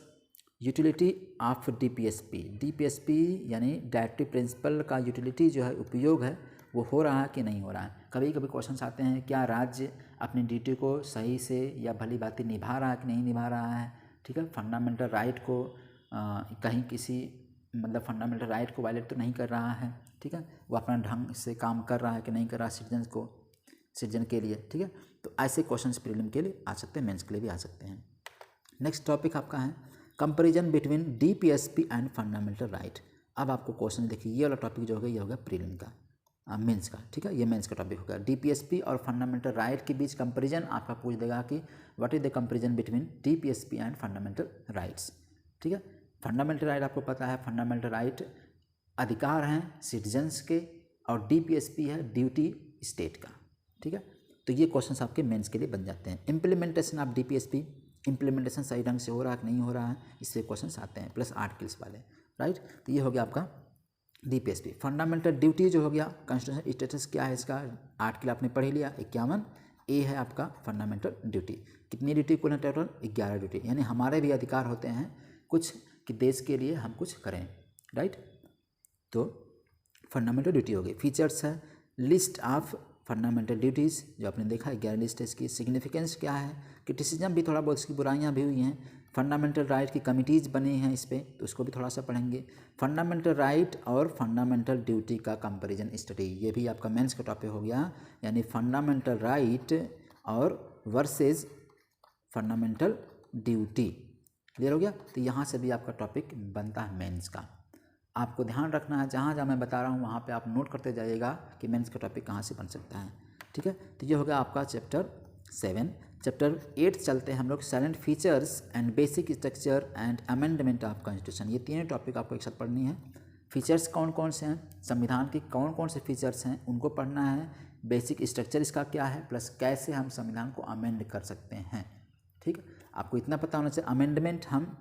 utility of DPSP. DPSP यानी डायरेक्टिव प्रिंसिपल का यूटिलिटी जो है, उपयोग है, वो हो रहा है कि नहीं हो रहा है। कभी कभी क्वेश्चंस आते हैं, क्या राज्य अपनी ड्यूटी को सही से या भली भांति निभा रहा है कि नहीं निभा रहा है, ठीक है। फंडामेंटल राइट को कहीं किसी मतलब फंडामेंटल राइट को वायलेट तो नहीं कर रहा है, ठीक है। वो अपना ढंग से काम कर रहा है कि नहीं कर रहा है सिटीजन के लिए, ठीक है। तो ऐसे क्वेश्चंस प्रीलिम के लिए आ सकते हैं, मेंस के लिए भी आ सकते हैं। नेक्स्ट टॉपिक आपका है comparison between DPSP and fundamental right. अब आपको क्वेश्चन देखिए, ये वाला टॉपिक जो होगा ये होगा प्रीलिम का, मेंस का, ठीक है। ये मेंस का टॉपिक होगा। डीपीएसपी और फंडामेंटल राइट के बीच कंपैरिजन आपका पूछ देगा कि what is the comparison between DPSP and fundamental rights, ठीक है। फंडामेंटल राइट आपको पता है, फंडामेंटल राइट अधिकार हैं सिटीजन्स के, और डीपीएसपी है ड्यूटी स्टेट का, ठीक है। तो ये क्वेश्चंस आपके मेंस के लिए बन जाते हैं। इम्प्लीमेंटेशन ऑफ डीपीएसपी, इम्प्लीमेंटेशन सही ढंग से हो रहा है कि नहीं हो रहा है, इससे क्वेश्चंस आते हैं, प्लस आर्टिकल्स वाले, राइट। तो ये हो गया आपका डीपीएसपी। फंडामेंटल ड्यूटी जो हो गया, कॉन्स्टिट्यूशनल स्टेटस क्या है इसका, आर्टिकल आपने पढ़ लिया 51 ए है आपका फंडामेंटल ड्यूटी। कितनी ड्यूटी कुल टोटल 11 ड्यूटी, यानी हमारे भी अधिकार होते हैं कुछ कि देश के लिए हम कुछ करें, राइट। तो फंडामेंटल ड्यूटी हो गई। फीचर्स है लिस्ट ऑफ फंडामेंटल ड्यूटीज़, जो आपने देखा है 11 लिस्ट है इसकी। सिग्निफिकेंस क्या है, क्रिटिसिज्म भी थोड़ा बहुत इसकी बुराइयाँ भी हुई हैं। फंडामेंटल राइट की कमिटीज़ बनी हैं इस पर, तो उसको भी थोड़ा सा पढ़ेंगे। फंडामेंटल राइट और फंडामेंटल ड्यूटी का कंपैरिजन स्टडी, ये भी आपका मेंस का टॉपिक हो गया, यानी फंडामेंटल राइट और वर्सेस फंडामेंटल ड्यूटी। क्लियर हो गया। तो यहाँ से भी आपका टॉपिक बनता है मेंस का। आपको ध्यान रखना है, जहाँ जहाँ मैं बता रहा हूँ वहाँ पे आप नोट करते जाइएगा कि मेंस का टॉपिक कहाँ से बन सकता है, ठीक है। तो ये हो गया आपका चैप्टर 7। चैप्टर 8 चलते हैं हम लोग, salient features and basic structure and amendment of constitution. ये तीनों टॉपिक आपको एक साथ पढ़नी है। फीचर्स कौन कौन से हैं, संविधान के कौन कौन से फीचर्स हैं उनको पढ़ना है, बेसिक स्ट्रक्चर इसका क्या है, प्लस कैसे हम संविधान को अमेंड कर सकते हैं, ठीक है। आपको इतना पता होना चाहिए, अमेंडमेंट हम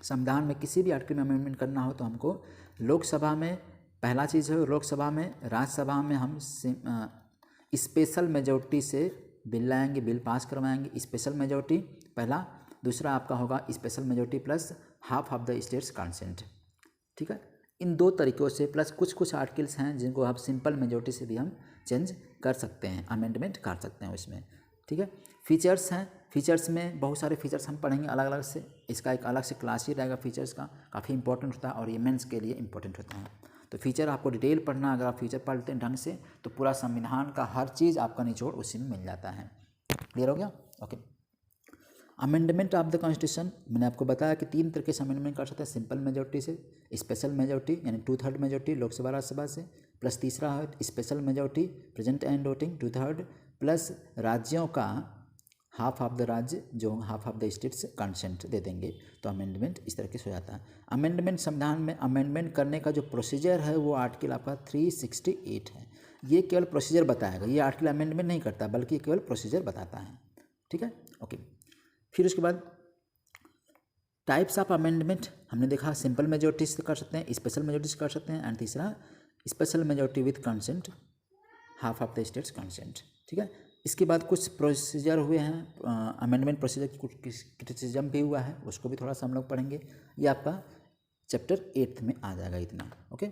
संविधान में किसी भी आर्टिकल में अमेंडमेंट करना हो तो हमको लोकसभा में, पहला चीज़ है लोकसभा में, राज्यसभा में हम स्पेशल मेजॉरिटी से बिल लाएंगे, बिल पास करवाएंगे, स्पेशल मेजॉरिटी पहला। दूसरा आपका होगा special majority plus half of the states consent, ठीक है। इन दो तरीक़ों से, प्लस कुछ कुछ आर्टिकल्स हैं जिनको आप सिंपल मेजॉरिटी से भी हम चेंज कर सकते हैं, अमेंडमेंट कर सकते हैं उसमें, ठीक है। फीचर्स हैं, फीचर्स में बहुत सारे फीचर्स हम पढ़ेंगे अलग अलग से, इसका एक अलग से क्लास ही रहेगा फीचर्स का, काफ़ी इंपॉर्टेंट होता है और ये मेंस के लिए इंपॉर्टेंट होता है। तो फीचर आपको डिटेल पढ़ना, अगर आप फीचर पढ़ते हैं ढंग से तो पूरा संविधान का हर चीज़ आपका निचोड़ उसी में मिल जाता है। क्लियर हो गया, okay. Amendment of the constitution, मैंने आपको बताया कि 3 तरीके से अमेंडमेंट कर सकते हैं, सिंपल मेजॉरिटी से, स्पेशल मेजॉरिटी यानी 2/3 मेजॉरिटी लोकसभा राज्यसभा से, प्लस तीसरा है special majority present and voting 2/3, plus राज्यों का हाफ ऑफ द राज्य जो half of the states consent दे देंगे, तो अमेंडमेंट इस तरह से हो जाता है। अमेंडमेंट संविधान में अमेंडमेंट करने का जो प्रोसीजर है वो आर्टिकल आपका 368 है। ये केवल प्रोसीजर बताएगा, ये आर्टिकल अमेंडमेंट नहीं करता बल्कि केवल प्रोसीजर बताता है, ठीक है, ओके। फिर उसके बाद टाइप्स ऑफ अमेंडमेंट हमने देखा, सिंपल मेजॉरिटी से कर सकते हैं, स्पेशल मेजॉरिटी से कर सकते हैं, एंड तीसरा special majority with consent, half of the states consent, ठीक है। इसके बाद कुछ प्रोसीजर हुए हैं, अमेंडमेंट प्रोसीजर की कुछ क्रिटिसिज्म भी हुआ है, उसको भी थोड़ा सा हम लोग पढ़ेंगे। ये आपका चैप्टर 8 में आ जाएगा इतना, ओके।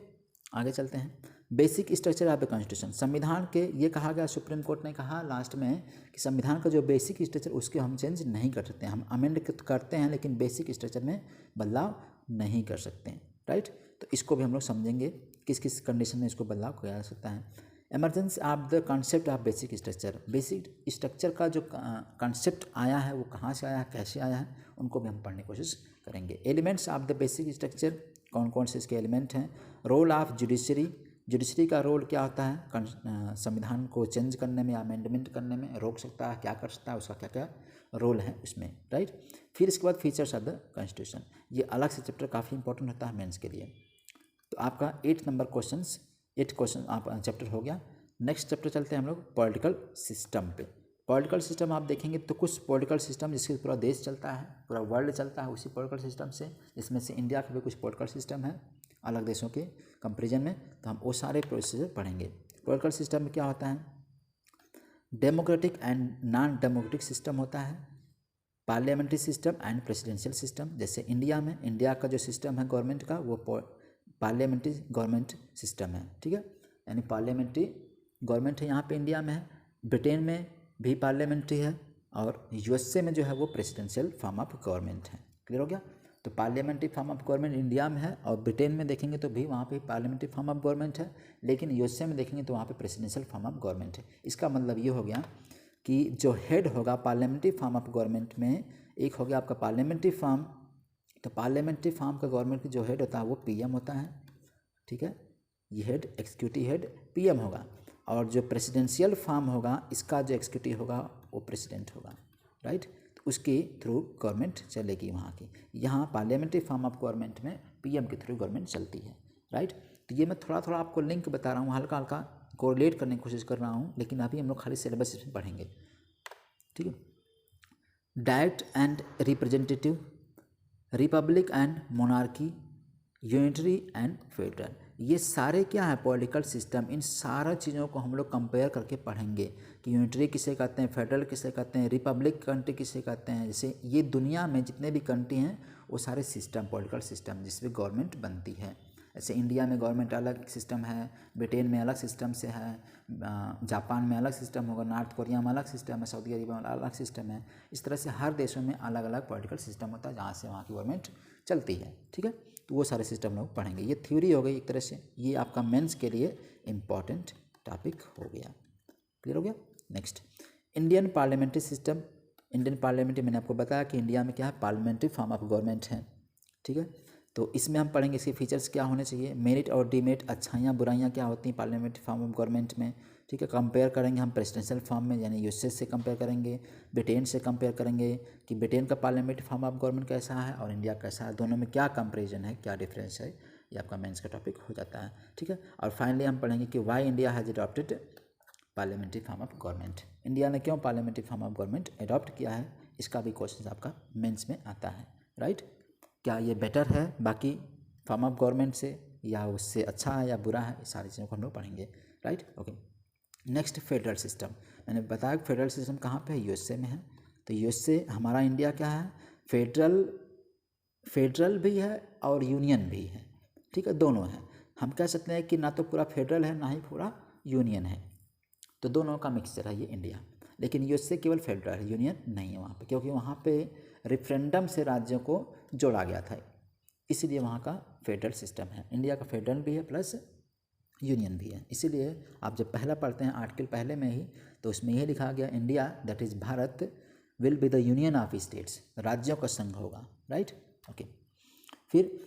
आगे चलते हैं, basic structure of the constitution. संविधान के ये कहा गया, सुप्रीम कोर्ट ने कहा लास्ट में कि संविधान का जो बेसिक स्ट्रक्चर उसको हम चेंज नहीं कर सकते, हम अमेंड करते हैं लेकिन बेसिक स्ट्रक्चर में बदलाव नहीं कर सकते, राइट। तो इसको भी हम लोग समझेंगे किस किस कंडीशन में इसको बदलाव किया जा सकता है। Emergence of the concept of basic structure, basic structure का जो कॉन्सेप्ट आया है वो कहाँ से आया है, कैसे आया है, उनको भी हम पढ़ने की कोशिश करेंगे। Elements of the basic structure, कौन कौन से इसके एलिमेंट हैं। रोल ऑफ जुडिशरी, जुडिशरी का रोल क्या होता है, संविधान को चेंज करने में, अमेंडमेंट करने में, रोक सकता है, क्या कर सकता है, उसका क्या क्या रोल है उसमें, राइट। फिर इसके बाद फीचर्स ऑफ द कॉन्स्टिट्यूशन, ये अलग से चैप्टर काफ़ी इंपॉर्टेंट होता है मेंस के लिए। तो आपका 8 नंबर क्वेश्चन आप चैप्टर हो गया। नेक्स्ट चैप्टर चलते हैं हम लोग पॉलिटिकल सिस्टम पे। पॉलिटिकल सिस्टम आप देखेंगे तो कुछ पॉलिटिकल सिस्टम जिससे पूरा देश चलता है, पूरा वर्ल्ड चलता है उसी पॉलिटिकल सिस्टम से, जिसमें से इंडिया का भी कुछ पॉलिटिकल सिस्टम है अलग देशों के कंपेरिजन में, तो हम वो सारे प्रोसेस पढ़ेंगे। पॉलिटिकल सिस्टम में क्या होता है, democratic and non democratic system होता है, parliamentary system and presidential system. जैसे इंडिया में, इंडिया का जो सिस्टम है गवर्नमेंट का वो पार्लियामेंट्री गवर्नमेंट सिस्टम है, ठीक है, यानी पार्लियामेंट्री गवर्नमेंट है यहाँ पे इंडिया में है। ब्रिटेन में भी पार्लियामेंट्री है और यूएसए में जो है वो प्रेसिडेंशियल फॉर्म ऑफ गवर्नमेंट है। क्लियर हो गया। तो parliamentary form of government India में है और ब्रिटेन में देखेंगे तो भी वहाँ पे पार्लियामेंट्री फॉर्म ऑफ गवर्नमेंट है, लेकिन यूएसए में देखेंगे तो वहाँ पे प्रेसिडेंशियल फॉर्म ऑफ गवर्नमेंट है। इसका मतलब ये हो गया कि जो हेड होगा पार्लियामेंट्री फॉर्म ऑफ गवर्नमेंट में, एक हो गया आपका पार्लियामेंट्री फॉर्म, तो पार्लियामेंट्री फॉर्म का गवर्नमेंट की जो हेड होता है वो पीएम होता है, ठीक है, ये हेड एक्सिक्यूटिव हेड पीएम होगा। और जो प्रेसिडेंशियल फॉर्म होगा इसका जो एक्सिक्यूटिव होगा वो प्रेसिडेंट होगा, राइट। तो उसके थ्रू गवर्नमेंट चलेगी वहाँ की। यहाँ पार्लियामेंट्री फॉर्म ऑफ गवर्नमेंट में पीएम के थ्रू गवर्नमेंट चलती है, राइट। तो ये मैं थोड़ा थोड़ा आपको लिंक बता रहा हूँ, हल्का हल्का कोरिलेट करने की कोशिश कर रहा हूँ, लेकिन अभी हम लोग खाली सिलेबस इसमें पढ़ेंगे, ठीक है। Direct and representative, Republic and monarchy, unitary and federal, ये सारे क्या है पॉलिटिकल सिस्टम। इन सारा चीज़ों को हम लोग कंपेयर करके पढ़ेंगे कि यूनिटरी किसे कहते हैं, फेडरल किसे कहते हैं, रिपब्लिक कंट्री किसे कहते हैं। जैसे ये दुनिया में जितने भी कंट्री हैं वो सारे सिस्टम पॉलिटिकल सिस्टम जिसमें गवर्नमेंट बनती है। ऐसे इंडिया में गवर्नमेंट अलग सिस्टम है, ब्रिटेन में अलग सिस्टम से है, जापान में अलग सिस्टम होगा, नॉर्थ कोरिया में अलग सिस्टम है, सऊदी अरब में अलग सिस्टम है। इस तरह से हर देशों में अलग अलग पॉलिटिकल सिस्टम होता है जहाँ से वहाँ की गवर्नमेंट चलती है, ठीक है। तो वो सारे सिस्टम लोग पढ़ेंगे। ये थ्योरी हो गई एक तरह से, ये आपका मेंस के लिए इम्पॉर्टेंट टॉपिक हो गया। क्लियर हो गया। Next, Indian parliamentary system. Indian parliamentary मैंने आपको बताया कि इंडिया में क्या है, पार्लियामेंट्री फॉर्म ऑफ गवर्नमेंट है, ठीक है। तो इसमें हम पढ़ेंगे इसके फीचर्स क्या होने चाहिए, मेरिट और डीमेरिट, अच्छाइयाँ बुराइयाँ क्या होती हैं पार्लियामेंट्री फॉर्म ऑफ गवर्नमेंट में, ठीक है। कंपेयर करेंगे हम प्रेसिडेंशियल फॉर्म में, यानी यूएसए से कंपेयर करेंगे, ब्रिटेन से कंपेयर करेंगे कि ब्रिटेन का पार्लियामेंट्री फॉर्म ऑफ गवर्नमेंट कैसा है और इंडिया कैसा है, दोनों में क्या कंपेरिजन है, क्या डिफरेंस है, ये आपका मेंस का टॉपिक हो जाता है, ठीक है। और फाइनली हम पढ़ेंगे कि why India has adopted parliamentary form of government, India ने क्यों parliamentary form of government adopt किया है, इसका भी क्वेश्चन आपका मेंस में आता है, राइट। क्या ये बेटर है बाकी फॉर्म ऑफ गवर्नमेंट से, या उससे अच्छा है या बुरा है, इस सारी चीज़ों को हम लोग पढ़ेंगे, right. Okay, next federal system. मैंने बताया कि फेडरल सिस्टम कहाँ पे है, यूएसए में है। तो यूएसए, हमारा इंडिया क्या है, फेडरल भी है और यूनियन भी है, ठीक है, दोनों है। हम कह सकते हैं कि ना तो पूरा फेडरल है ना ही पूरा यूनियन है, तो दोनों का मिक्सचर है ये इंडिया। लेकिन यूएसए केवल फेडरल है, यूनियन नहीं है वहाँ पे, क्योंकि वहाँ पे रेफरेंडम से राज्यों को जोड़ा गया था, इसीलिए वहाँ का फेडरल सिस्टम है। इंडिया का फेडरल भी है प्लस यूनियन भी है। इसीलिए आप जब पहला पढ़ते हैं आर्टिकल पहले में ही, तो उसमें यह लिखा गया India that is Bharat will be the union of states, राज्यों का संघ होगा, राइट। ओके, फिर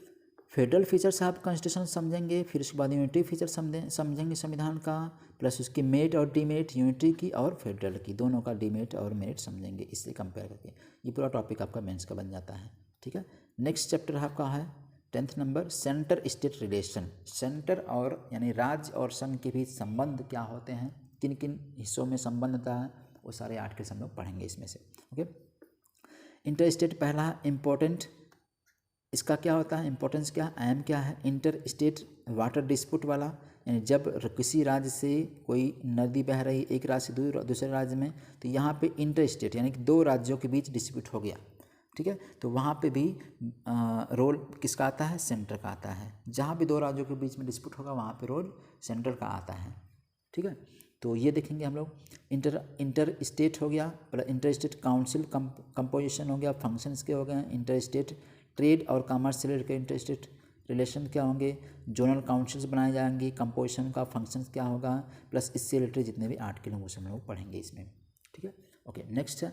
फेडरल फीचर्स आप कॉन्स्टिट्यूशन समझेंगे, फिर उसके बाद यूनिटरी फीचर समझेंगे संविधान का, प्लस उसकी मेरिट और डीमेरिट, यूनिटरी की और फेडरल की, दोनों का डीमेरिट और मेरिट समझेंगे, इससे कंपेयर करके। ये पूरा टॉपिक आपका मेंस का बन जाता है, ठीक है। नेक्स्ट चैप्टर आपका है 10th number, centre state relation. Centre और यानी राज्य और संघ के बीच संबंध क्या होते हैं, किन किन हिस्सों में संबंध होता है, वो सारे आर्टिकल्स हम लोग पढ़ेंगे इसमें से, ओके। इंटर स्टेट पहला इम्पोर्टेंट, इसका क्या होता है, इंपॉर्टेंस क्या है, एम क्या है, इंटर स्टेट वाटर डिस्प्यूट वाला, यानी जब किसी राज्य से कोई नदी बह रही एक राज्य से दूसरे राज्य में, तो यहाँ पे इंटर स्टेट यानी कि दो राज्यों के बीच डिस्प्यूट हो गया, ठीक है। तो वहाँ पे भी रोल किसका आता है, सेंटर का आता है। जहाँ भी दो राज्यों के बीच में डिस्प्यूट होगा वहाँ पे रोल सेंटर का आता है, ठीक है। तो ये देखेंगे हम लोग। इंटर स्टेट हो गया, इंटर स्टेट काउंसिल कंपोजिशन हो गया, फंक्शंस के हो गए। इंटर स्टेट ट्रेड और कॉमर्स से रिलेटेड इंटर स्टेट रिलेशन क्या होंगे, जोनल काउंसिल्स बनाए जाएंगे, कंपोजिशन का फंक्शंस क्या होगा, प्लस इससे रिलेटेड जितने भी आर्टिकल होंगे हम लोग पढ़ेंगे इसमें, ठीक है। ओके, नेक्स्ट है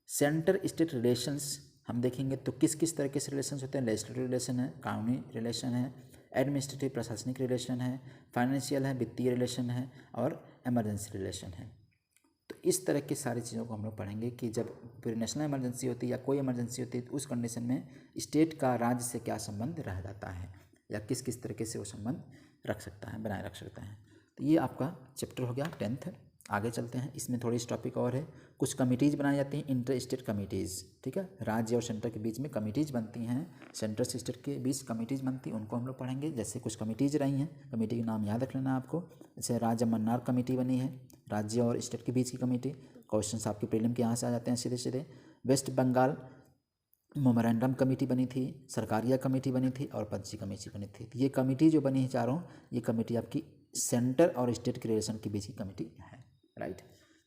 सेंटर स्टेट रिलेशंस। हम देखेंगे तो किस किस तरीके से रिलेशंस होते हैं, लेजिस्लेटिव रिलेशन है, कानूनी रिलेशन है, एडमिनिस्ट्रेटिव प्रशासनिक रिलेशन है, फाइनेंशियल है, वित्तीय रिलेशन है, और इमरजेंसी रिलेशन है। तो इस तरह की सारी चीज़ों को हम लोग पढ़ेंगे कि जब पूरी नेशनल इमरजेंसी होती है या कोई इमरजेंसी होती है तो उस कंडीशन में स्टेट का राज्य से क्या संबंध रह जाता है, या किस किस तरीके से वो संबंध रख सकता है, बनाए रख सकता है। तो ये आपका चैप्टर हो गया 10th आगे चलते हैं, इसमें थोड़ी इस टॉपिक और है। कुछ कमिटीज़ बनाई जाती हैं, इंटर स्टेट कमिटीज़, ठीक है। राज्य और सेंटर के बीच में कमिटीज़ बनती हैं, सेंटर से स्टेट के बीच कमिटीज़ बनती हैं, उनको हम लोग पढ़ेंगे। जैसे कुछ कमिटीज़ रही हैं, कमेटी के नाम याद रख लेना आपको। जैसे राज्य मन्नार कमेटी बनी है, राज्य और स्टेट के बीच की कमेटी। क्वेश्चन आपके प्रीलिम के यहाँ से आ जाते हैं सीधे सीधे। वेस्ट बंगाल मोमेरेंडम कमेटी बनी थी, सरकारिया कमेटी बनी थी और पंची कमेटी बनी थी। ये कमेटी जो बनी है चारों, ये कमेटी आपकी सेंटर और स्टेट के रिलेशन के बीच की कमेटी है, राइट।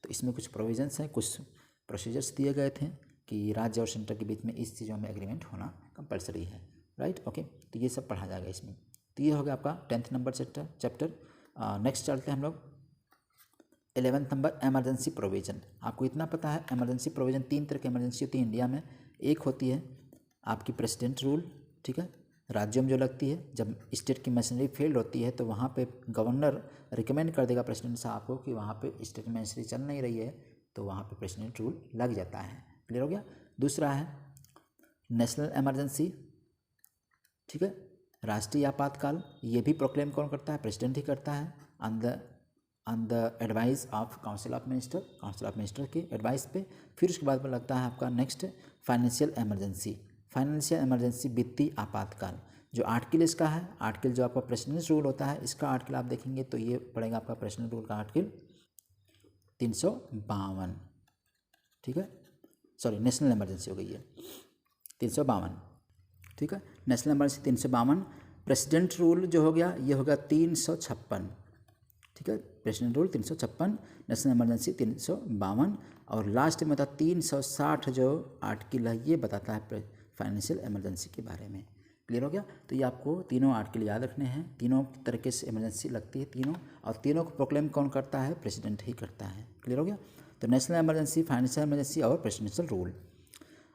तो इसमें कुछ प्रोविजंस हैं, कुछ प्रोसीजर्स दिए गए थे कि राज्य और सेंटर के बीच में इस चीज़ों में एग्रीमेंट होना कंपलसरी है, राइट। ओके, तो ये सब पढ़ा जाएगा इसमें। तो ये हो गया आपका 10th नंबर चैप्टर। नेक्स्ट चलते हैं हम लोग 11th नंबर इमरजेंसी प्रोविज़न। आपको इतना पता है, इमरजेंसी प्रोविज़न 3 तरह की इमरजेंसी होती है इंडिया में। एक होती है आपकी प्रेसिडेंट रूल, ठीक है, राज्यों में जो लगती है। जब स्टेट की मशीनरी फेल्ड होती है तो वहाँ पे गवर्नर रिकमेंड कर देगा प्रेसिडेंट साहब को कि वहाँ पे स्टेट में मशीनरी चल नहीं रही है, तो वहाँ पे प्रेसिडेंट रूल लग जाता है। क्लियर हो गया। दूसरा है नेशनल इमरजेंसी, ठीक है, राष्ट्रीय आपातकाल। ये भी प्रोक्लेम कौन करता है? प्रेसिडेंट ही करता है, on the advice of council of minister के एडवाइस पे। फिर उसके बाद में लगता है आपका नेक्स्ट फाइनेंशियल इमरजेंसी वित्तीय आपातकाल। जो आर्टिकल इसका है, आर्टिकल जो आपका प्रेसिडेंट रूल होता है, इसका आर्टिकल आप देखेंगे तो ये पड़ेगा आपका प्रेसिडेंट रूल का आर्टिकल 352, ठीक है। सॉरी, नेशनल इमरजेंसी हो गई है 352, ठीक है। National emergency 352। प्रेसिडेंट रूल जो हो गया ये होगा 356, ठीक है। प्रेसिडेंट रूल 356, नेशनल इमरजेंसी 352 और लास्ट में था 360 जो आर्टिकल है ये बताता है फाइनेंशियल इमरजेंसी के बारे में। क्लियर हो गया। तो ये आपको तीनों आर्टिकल याद रखने हैं। तीनों तरीके से इमरजेंसी लगती है तीनों, और तीनों को प्रोक्लेम कौन करता है? प्रेसिडेंट ही करता है। क्लियर हो गया। तो नेशनल इमरजेंसी, फाइनेंशियल इमरजेंसी और प्रेसिडेंशियल रूल।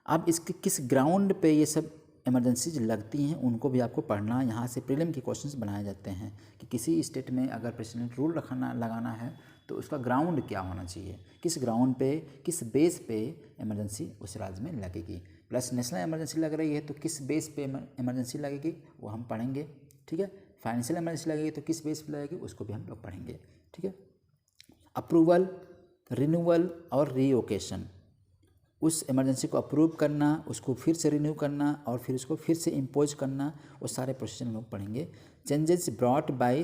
अब इसके किस ग्राउंड पे ये सब इमरजेंसीज लगती हैं उनको भी आपको पढ़ना। यहाँ से प्रीलिम के क्वेश्चंस बनाए जाते हैं कि किसी स्टेट में अगर प्रेसिडेंट रूल लगाना है तो उसका ग्राउंड क्या होना चाहिए, किस ग्राउंड पे, किस बेस पे इमरजेंसी उस राज्य में लगेगी। प्लस नेशनल इमरजेंसी लग रही है तो किस बेस पे इमरजेंसी लगेगी वो हम पढ़ेंगे, ठीक है। फाइनेंशियल इमरजेंसी लगेगी तो किस बेस पे लगेगी उसको भी हम लोग पढ़ेंगे, ठीक है। अप्रूवल, रिन्यूअल और रीओकेशन, उस इमरजेंसी को अप्रूव करना, उसको फिर से रिन्यू करना और फिर उसको फिर से इम्पोज करना, वो सारे प्रोसीजर हम लोग पढ़ेंगे। Changes brought by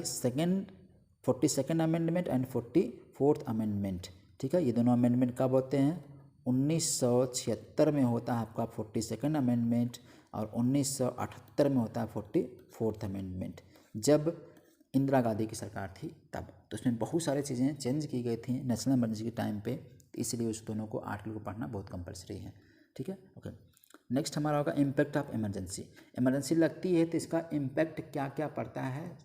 42nd amendment and 44th amendment, ठीक है। ये दोनों अमेंडमेंट कब होते हैं? 1976 में होता है आपका 42nd अमेंडमेंट और 1978 में होता है 44th अमेंडमेंट, जब इंदिरा गांधी की सरकार थी तब। तो उसमें बहुत सारी चीज़ें चेंज की गई थी नेशनल इमरजेंसी के टाइम पे, इसलिए उस दोनों को आर्टिकल को पढ़ना बहुत कंपलसरी है, ठीक है। ओके, नेक्स्ट हमारा होगा इम्पैक्ट ऑफ इमरजेंसी। इमरजेंसी लगती है तो इसका इम्पैक्ट क्या क्या पड़ता है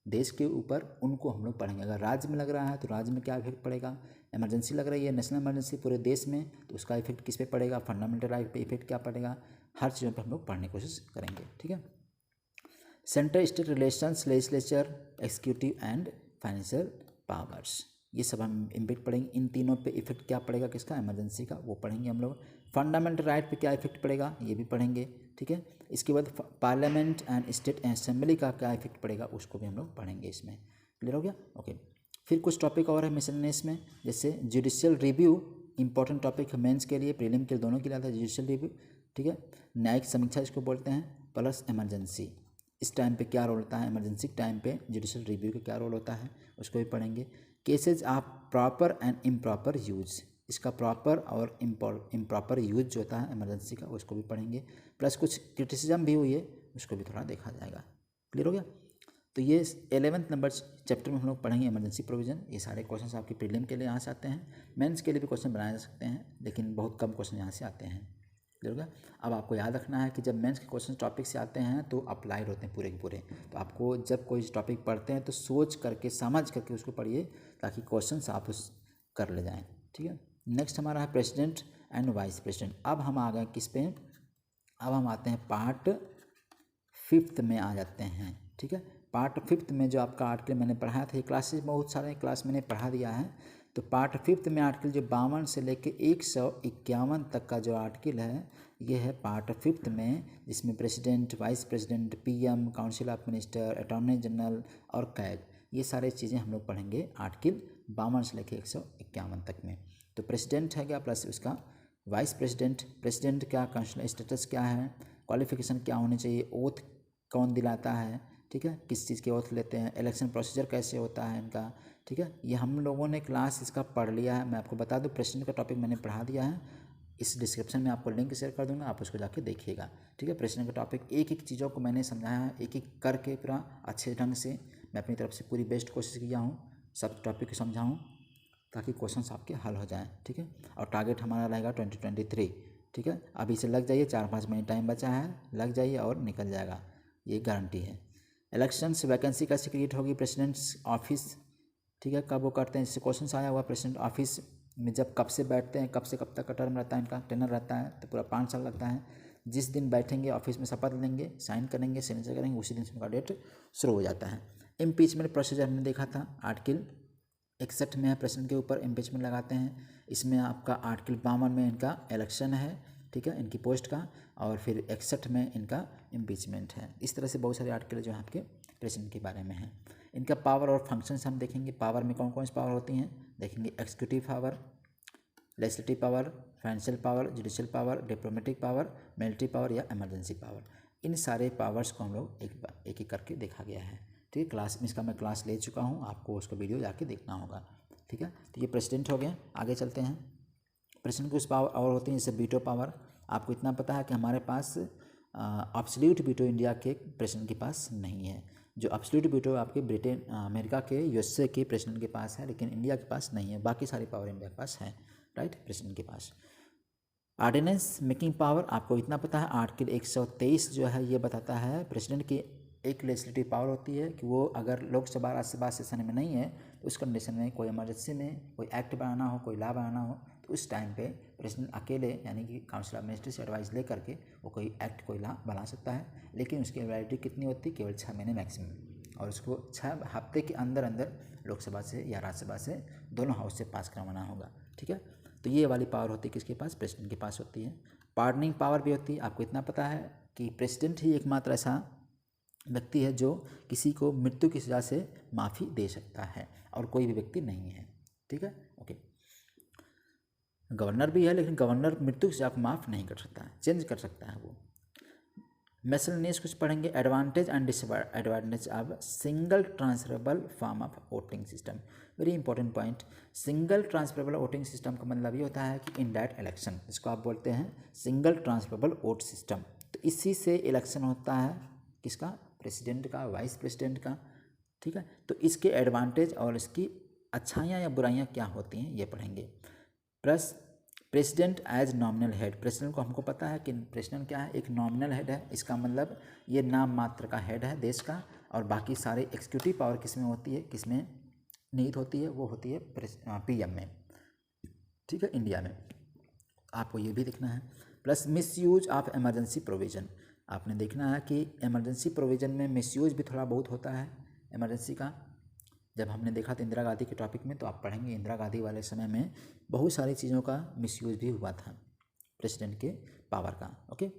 देश के ऊपर, उनको हम लोग पढ़ेंगे। अगर राज्य में लग रहा है तो राज्य में क्या इफेक्ट पड़ेगा, इमरजेंसी लग रही है नेशनल इमरजेंसी पूरे देश में तो उसका इफेक्ट किस पे पड़ेगा, फंडामेंटल राइट पे इफेक्ट क्या पड़ेगा, हर चीज़ों पर हम लोग पढ़ने की कोशिश करेंगे, ठीक है। Centre state relations, legislature, executive and financial powers, ये सब हम इम्पैक्ट पढ़ेंगे। इन तीनों पे इफेक्ट क्या पड़ेगा किसका, इमरजेंसी का, वो पढ़ेंगे हम लोग। फंडामेंटल राइट पे क्या इफेक्ट पड़ेगा ये भी पढ़ेंगे, ठीक है। इसके बाद पार्लियामेंट एंड स्टेट असेंबली का क्या इफेक्ट पड़ेगा उसको भी हम लोग पढ़ेंगे इसमें। क्लियर हो गया। ओके, फिर कुछ टॉपिक और है मिसलेनियस में, जैसे जुडिशियल रिव्यू, इंपॉर्टेंट टॉपिक है मेंस के लिए, प्रीलिम के दोनों के लिए आता है जुडिशियल रिव्यू, ठीक है। न्यायिक समीक्षा इसको बोलते हैं, प्लस इमरजेंसी, इस टाइम पे क्या रोल होता है, इमरजेंसी टाइम पे जुडिशियल रिव्यू का क्या रोल होता है उसको भी पढ़ेंगे। Cases of proper and improper use, इसका प्रॉपर और इम्प्रॉपर यूज जो होता है इमरजेंसी का उसको भी पढ़ेंगे। प्लस कुछ क्रिटिसिज्म भी हुई है उसको भी थोड़ा देखा जाएगा। क्लियर हो गया। तो ये 11th नंबर चैप्टर में हम लोग पढ़ेंगे इमरजेंसी प्रोविजन। ये सारे क्वेश्चंस आपके प्रीलिम के लिए यहाँ से आते हैं, मेंस के लिए भी क्वेश्चन बनाए जा सकते हैं लेकिन बहुत कम क्वेश्चन यहाँ से आते हैं। क्लियर हो गया। अब आपको याद रखना है कि जब मेंस के क्वेश्चन टॉपिक से आते हैं तो अप्लाइड होते हैं पूरे के पूरे, तो आपको जब कोई टॉपिक पढ़ते हैं तो सोच करके समझ करके उसको पढ़िए ताकि क्वेश्चन आप उस कर ले जाएँ, ठीक है। नेक्स्ट हमारा है प्रेसिडेंट एंड वाइस प्रेसिडेंट। अब हम आ गए किस पे, अब हम आते हैं पार्ट 5th में आ जाते हैं, ठीक है। पार्ट 5th में जो आपका आर्टिकल मैंने पढ़ाया था, ये क्लासेस बहुत सारे क्लास मैंने पढ़ा दिया है। तो पार्ट 5th में आर्टिकल जो 52 से लेके 151 तक का जो आर्टिकल है ये है पार्ट 5th में, जिसमें president, vice president, PM, council of minister, attorney general और कैग, ये सारे चीज़ें हम लोग पढ़ेंगे आर्टिकल 52 से लेकर 151 तक में। तो प्रेसिडेंट है क्या प्लस उसका वाइस प्रेसिडेंट, प्रेसिडेंट क्या कॉन्स्टिट्यूशनल स्टेटस क्या है, क्वालिफिकेशन क्या होनी चाहिए, ओथ कौन दिलाता है, ठीक है, किस चीज़ के ओथ लेते हैं, इलेक्शन प्रोसीजर कैसे होता है इनका, ठीक है, ये हम लोगों ने क्लास इसका पढ़ लिया है। मैं आपको बता दूं प्रेसिडेंट का टॉपिक मैंने पढ़ा दिया है, इस डिस्क्रिप्शन में आपको लिंक शेयर कर दूंगा, आप उसको जाके देखिएगा, ठीक है। प्रेसिडेंट का टॉपिक एक एक चीज़ों को मैंने समझाया है, एक एक करके पूरा अच्छे ढंग से मैं अपनी तरफ से पूरी बेस्ट कोशिश किया हूँ सब टॉपिक को समझाऊँ ताकि क्वेश्चंस आपके हल हो जाएं, ठीक है। और टारगेट हमारा रहेगा 2023, ठीक है। अभी से लग जाइए, 4-5 महीने टाइम बचा है, लग जाइए और निकल जाएगा, ये गारंटी है। इलेक्शंस वैकेंसी कैसे क्रिएट होगी, प्रेसिडेंट्स ऑफिस, ठीक है, कब वो करते हैं, जैसे क्वेश्चन आया हुआ प्रेसिडेंट ऑफिस में जब कब से बैठते हैं, कब से कब तक का टर्म रहता है इनका, टेनर रहता है, तो पूरा 5 साल लगता है। जिस दिन बैठेंगे ऑफिस में शपथ लेंगे, साइन करेंगे, सिग्नेचर करेंगे, उसी दिन से उनका डेट शुरू हो जाता है। इम्पीचमेंट प्रोसीजर हमने देखा था, आर्टिकल 61 में है, प्रेसिडेंट के ऊपर इम्पीचमेंट लगाते हैं। इसमें आपका आर्टिकल 52 में इनका इलेक्शन है, ठीक है, इनकी पोस्ट का, और फिर 61 में इनका इम्पीचमेंट है। इस तरह से बहुत सारे आर्टिकल जो है आपके प्रेसिडेंट के बारे में हैं। इनका पावर और फंक्शंस हम देखेंगे, पावर में कौन कौन सी पावर होती हैं देखेंगे, executive power, legislative power, financial power, judicial power, diplomatic power, military power या इमरजेंसी पावर। इन सारे पावर्स को हम लोग एक एक करके देखा गया है, ठीक है। क्लास में इसका मैं क्लास ले चुका हूँ, आपको उसका वीडियो जाके देखना होगा, ठीक है। तो ये प्रेसिडेंट हो गए, आगे चलते हैं। प्रेसिडेंट की कुछ पावर और होती हैं, जैसे वीटो पावर। आपको इतना पता है कि हमारे पास एब्सोल्यूट वीटो इंडिया के प्रेसिडेंट के पास नहीं है। जो एब्सोल्यूट वीटो आपके ब्रिटेन, अमेरिका के, यूएसए के प्रेसिडेंट के पास है, लेकिन इंडिया के पास नहीं है। बाकी सारी पावर इंडिया के पास है, राइट, प्रेसिडेंट के पास। ऑर्डिनेंस मेकिंग पावर, आपको इतना पता है, आर्टिकल 123 जो है ये बताता है प्रेसिडेंट की एक लेजिस्लेटिव पावर होती है कि वो अगर लोकसभा राज्यसभा सेशन में नहीं है तो उस कंडीशन में, कोई इमरजेंसी में कोई एक्ट बनाना हो, कोई लॉ बनाना हो, तो उस टाइम पे प्रेसिडेंट अकेले यानी कि काउंसिल ऑफ मिनिस्ट्री से एडवाइस ले करके वो कोई एक्ट, कोई लॉ बना सकता है। लेकिन उसकी वैलिडिटी कितनी होती है, केवल 6 महीने मैक्सिमम, और उसको 6 हफ्ते के अंदर अंदर लोकसभा से या राज्यसभा से दोनों हाउस से पास करवाना होगा, ठीक है। तो ये वाली पावर होती है किसके पास, प्रेसिडेंट के पास होती है। पार्डनिंग पावर भी होती है। आपको इतना पता है कि प्रेसिडेंट ही एकमात्र ऐसा व्यक्ति है जो किसी को मृत्यु की सज़ा से माफ़ी दे सकता है, और कोई भी व्यक्ति नहीं है, ठीक है, ओके। गवर्नर भी है, लेकिन गवर्नर मृत्यु की सज़ा को माफ़ नहीं कर सकता है, चेंज कर सकता है वो। मिसलेनियस कुछ पढ़ेंगे, advantage and disadvantage of single transferable form of voting system. Very important point. Single transferable voting system का मतलब ये होता है कि इनडायरेक्ट इलेक्शन, इसको आप बोलते हैं सिंगल ट्रांसफरेबल वोट सिस्टम। तो इसी से इलेक्शन होता है किसका, प्रेसिडेंट का, वाइस प्रेसिडेंट का, ठीक है। तो इसके एडवांटेज और इसकी अच्छाइयाँ या बुराइयाँ क्या होती हैं ये पढ़ेंगे। Plus president as nominal head, president को हमको पता है कि प्रेसिडेंट क्या है, एक नॉमिनल हेड है। इसका मतलब ये नाम मात्र का हेड है देश का, और बाकी सारे एक्सिक्यूटिव पावर किस में होती है, किस में निहित होती है, वो होती है पीएम में, ठीक है, इंडिया में। आपको ये भी देखना है। Plus misuse of emergency provision, आपने देखना है कि इमरजेंसी प्रोविज़न में मिसयूज भी थोड़ा बहुत होता है इमरजेंसी का। जब हमने देखा था इंदिरा गांधी के टॉपिक में, तो आप पढ़ेंगे इंदिरा गांधी वाले समय में बहुत सारी चीज़ों का मिसयूज भी हुआ था प्रेसिडेंट के पावर का, ओके।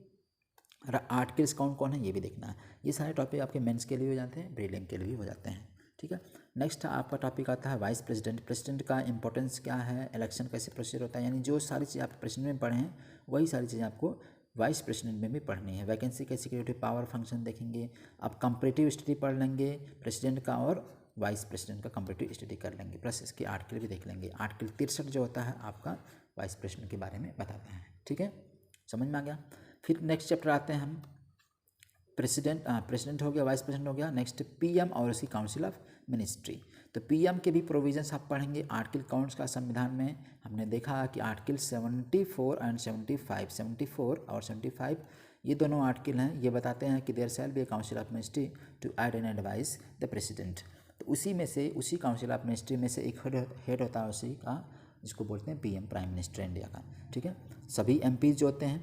आर्टिकल्स कौन कौन है ये भी देखना है। ये सारे टॉपिक आपके मेंस के लिए हो जाते हैं, प्रीलिम के लिए भी हो जाते हैं, ठीक है। नेक्स्ट आपका टॉपिक आता है वाइस प्रेसिडेंट। प्रेसिडेंट का इंपॉर्टेंस क्या है, इलेक्शन कैसे प्रोसीजर होता है, यानी जो सारी चीज़ें आप प्रेसिडेंट में पढ़े हैं वही सारी चीज़ें आपको वाइस प्रेसिडेंट में भी पढ़नी है। वैकेंसी के सिक्योरिटी पावर फंक्शन देखेंगे, आप कंपैरेटिव स्टडी पढ़ लेंगे प्रेसिडेंट का, और वाइस प्रेसिडेंट का कंपैरेटिव स्टडी कर लेंगे, प्लस इसके आर्टिकल भी देख लेंगे। आर्टिकल 63 जो होता है आपका वाइस प्रेसिडेंट के बारे में बताता है, ठीक है, समझ में आ गया। फिर नेक्स्ट चैप्टर आते हैं हम, प्रेसिडेंट हो गया, वाइस प्रेसिडेंट हो गया। नेक्स्ट पीएम और उसकी काउंसिल ऑफ मिनिस्ट्री। तो पीएम के भी प्रोविजंस आप पढ़ेंगे। आर्टिकल कौन का संविधान में हमने देखा कि आर्टिकल 74 एंड 75, 74 और 75 ये दोनों आर्टिकल हैं, ये बताते हैं कि there shall be a council of ministry to guide and advise the president. तो उसी में से, उसी काउंसिल ऑफ मिनिस्ट्री में से एक हेड होता है उसी का, जिसको बोलते हैं पीएम, प्राइम मिनिस्टर इंडिया का, ठीक है। सभी एमपी जो होते हैं,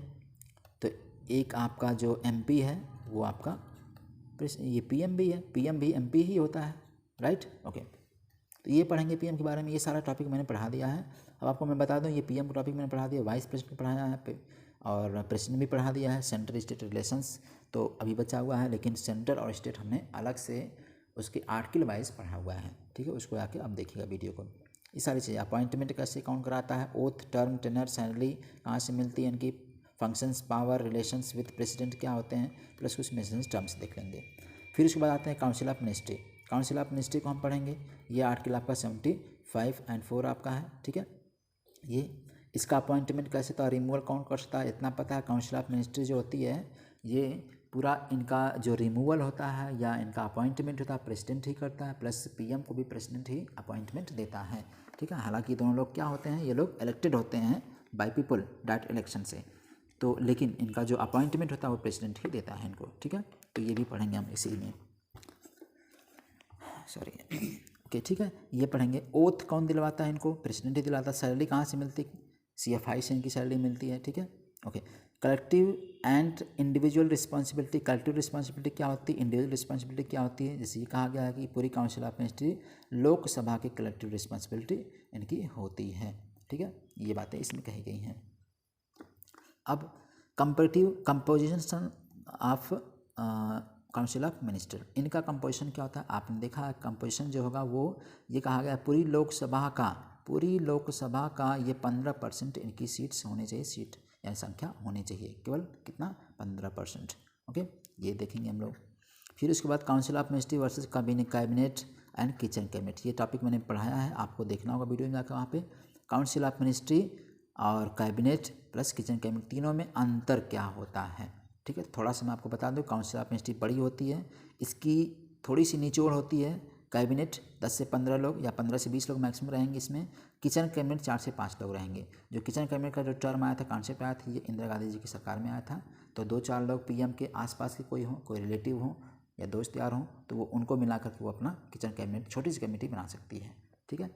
तो एक आपका जो एमपी है वो आपका ये पीएम भी है, पीएम भी एमपी ही होता है, राइट, ओके। तो ये पढ़ेंगे पीएम के बारे में। ये सारा टॉपिक मैंने पढ़ा दिया है। अब आपको मैं बता दूं, ये पीएम का टॉपिक मैंने पढ़ा दिया, वाइस प्रेसिडेंट पढ़ाया है, और प्रेसिडेंट भी पढ़ा दिया है, सेंट्रल स्टेट रिलेशंस तो अभी बचा हुआ है, लेकिन सेंट्रल और स्टेट हमने अलग से उसके आर्टिकल वाइज पढ़ा हुआ है, ठीक है। उसको आके आप देखिएगा वीडियो को। ये सारी चीज़ें। अपॉइंटमेंट कैसे काउंट कराता है, ओथ, टर्म, टेनर, सैलरी कहाँ से मिलती है, इनकी functions, power, relations with president क्या होते हैं, प्लस कुछ मिशंस टर्म्स देख लेंगे। फिर उसके बाद आते हैं council of ministry. Council of ministry को हम पढ़ेंगे। ये आर्टिकल आपका 75 एंड 4 आपका है, ठीक है। ये इसका अपॉइंटमेंट कैसे था, रिमूवल कौन कर सकता है, इतना पता है। काउंसिल ऑफ मिनिस्ट्री जो होती है ये पूरा इनका जो रिमूवल होता है या इनका अपॉइंटमेंट होता है प्रेसिडेंट ही करता है, प्लस पीएम को भी प्रेसिडेंट ही अपॉइंटमेंट देता है, ठीक है। हालांकि दोनों लोग क्या होते हैं, ये लोग इलेक्टेड होते हैं बाय पीपल डायरेक्ट इलेक्शन से, तो लेकिन इनका जो अपॉइंटमेंट होता है वो प्रेसिडेंट ही देता है इनको, ठीक है। तो ये भी पढ़ेंगे हम इसी में, सॉरी ओके, ठीक है। ये पढ़ेंगे। ओथ कौन दिलवाता है इनको, प्रेसिडेंट ही दिलाता है। सैलरी कहाँ से मिलती है, CFI से इनकी सैलरी मिलती है, ठीक है, okay. Collective and individual responsibility. Collective responsibility क्या होती है, इंडिविजुअल रिस्पॉन्सिबिलिटी क्या होती है। जैसे ये कहा गया है कि पूरी काउंसिल ऑफ मिनिस्ट्री लोकसभा की कलेक्टिव रिस्पॉन्सिबिलिटी इनकी होती है, ठीक है। ये बातें इसमें कही गई हैं। अब comparative composition of council of minister, इनका कंपोजिशन क्या होता है, आपने देखा कंपोजिशन जो होगा वो ये कहा गया पूरी लोकसभा का ये 15% इनकी सीट्स होनी चाहिए, सीट यानी संख्या होनी चाहिए, केवल कितना 15%, ओके। ये देखेंगे हम लोग। फिर उसके बाद council of ministry versus cabinet and kitchen cabinet, ये टॉपिक मैंने पढ़ाया है, आपको देखना होगा वीडियो में जाकर वहाँ पे। काउंसिल ऑफ मिनिस्ट्री और कैबिनेट प्लस किचन कैबिनेट तीनों में अंतर क्या होता है, ठीक है। थोड़ा सा मैं आपको बता दूं, काउंसिल ऑफ मिनिस्ट्री बड़ी होती है, इसकी थोड़ी सी निचोड़ होती है। कैबिनेट 10 से 15 लोग या 15 से 20 लोग मैक्सिमम रहेंगे इसमें। किचन कैबिनेट 4 से 5 लोग रहेंगे। जो किचन कैबिनेट का जो टर्म आया था, कॉन्सेप्ट आया था, ये इंदिरा गांधी जी की सरकार में आया था। तो 2-4 लोग पीएम के आसपास के कोई हों, कोई रिलेटिव हों या दोस्त यार हों, तो वो उनको मिलाकर के वो अपना किचन कैबिनेट छोटी सी कमेटी बना सकती है, ठीक है,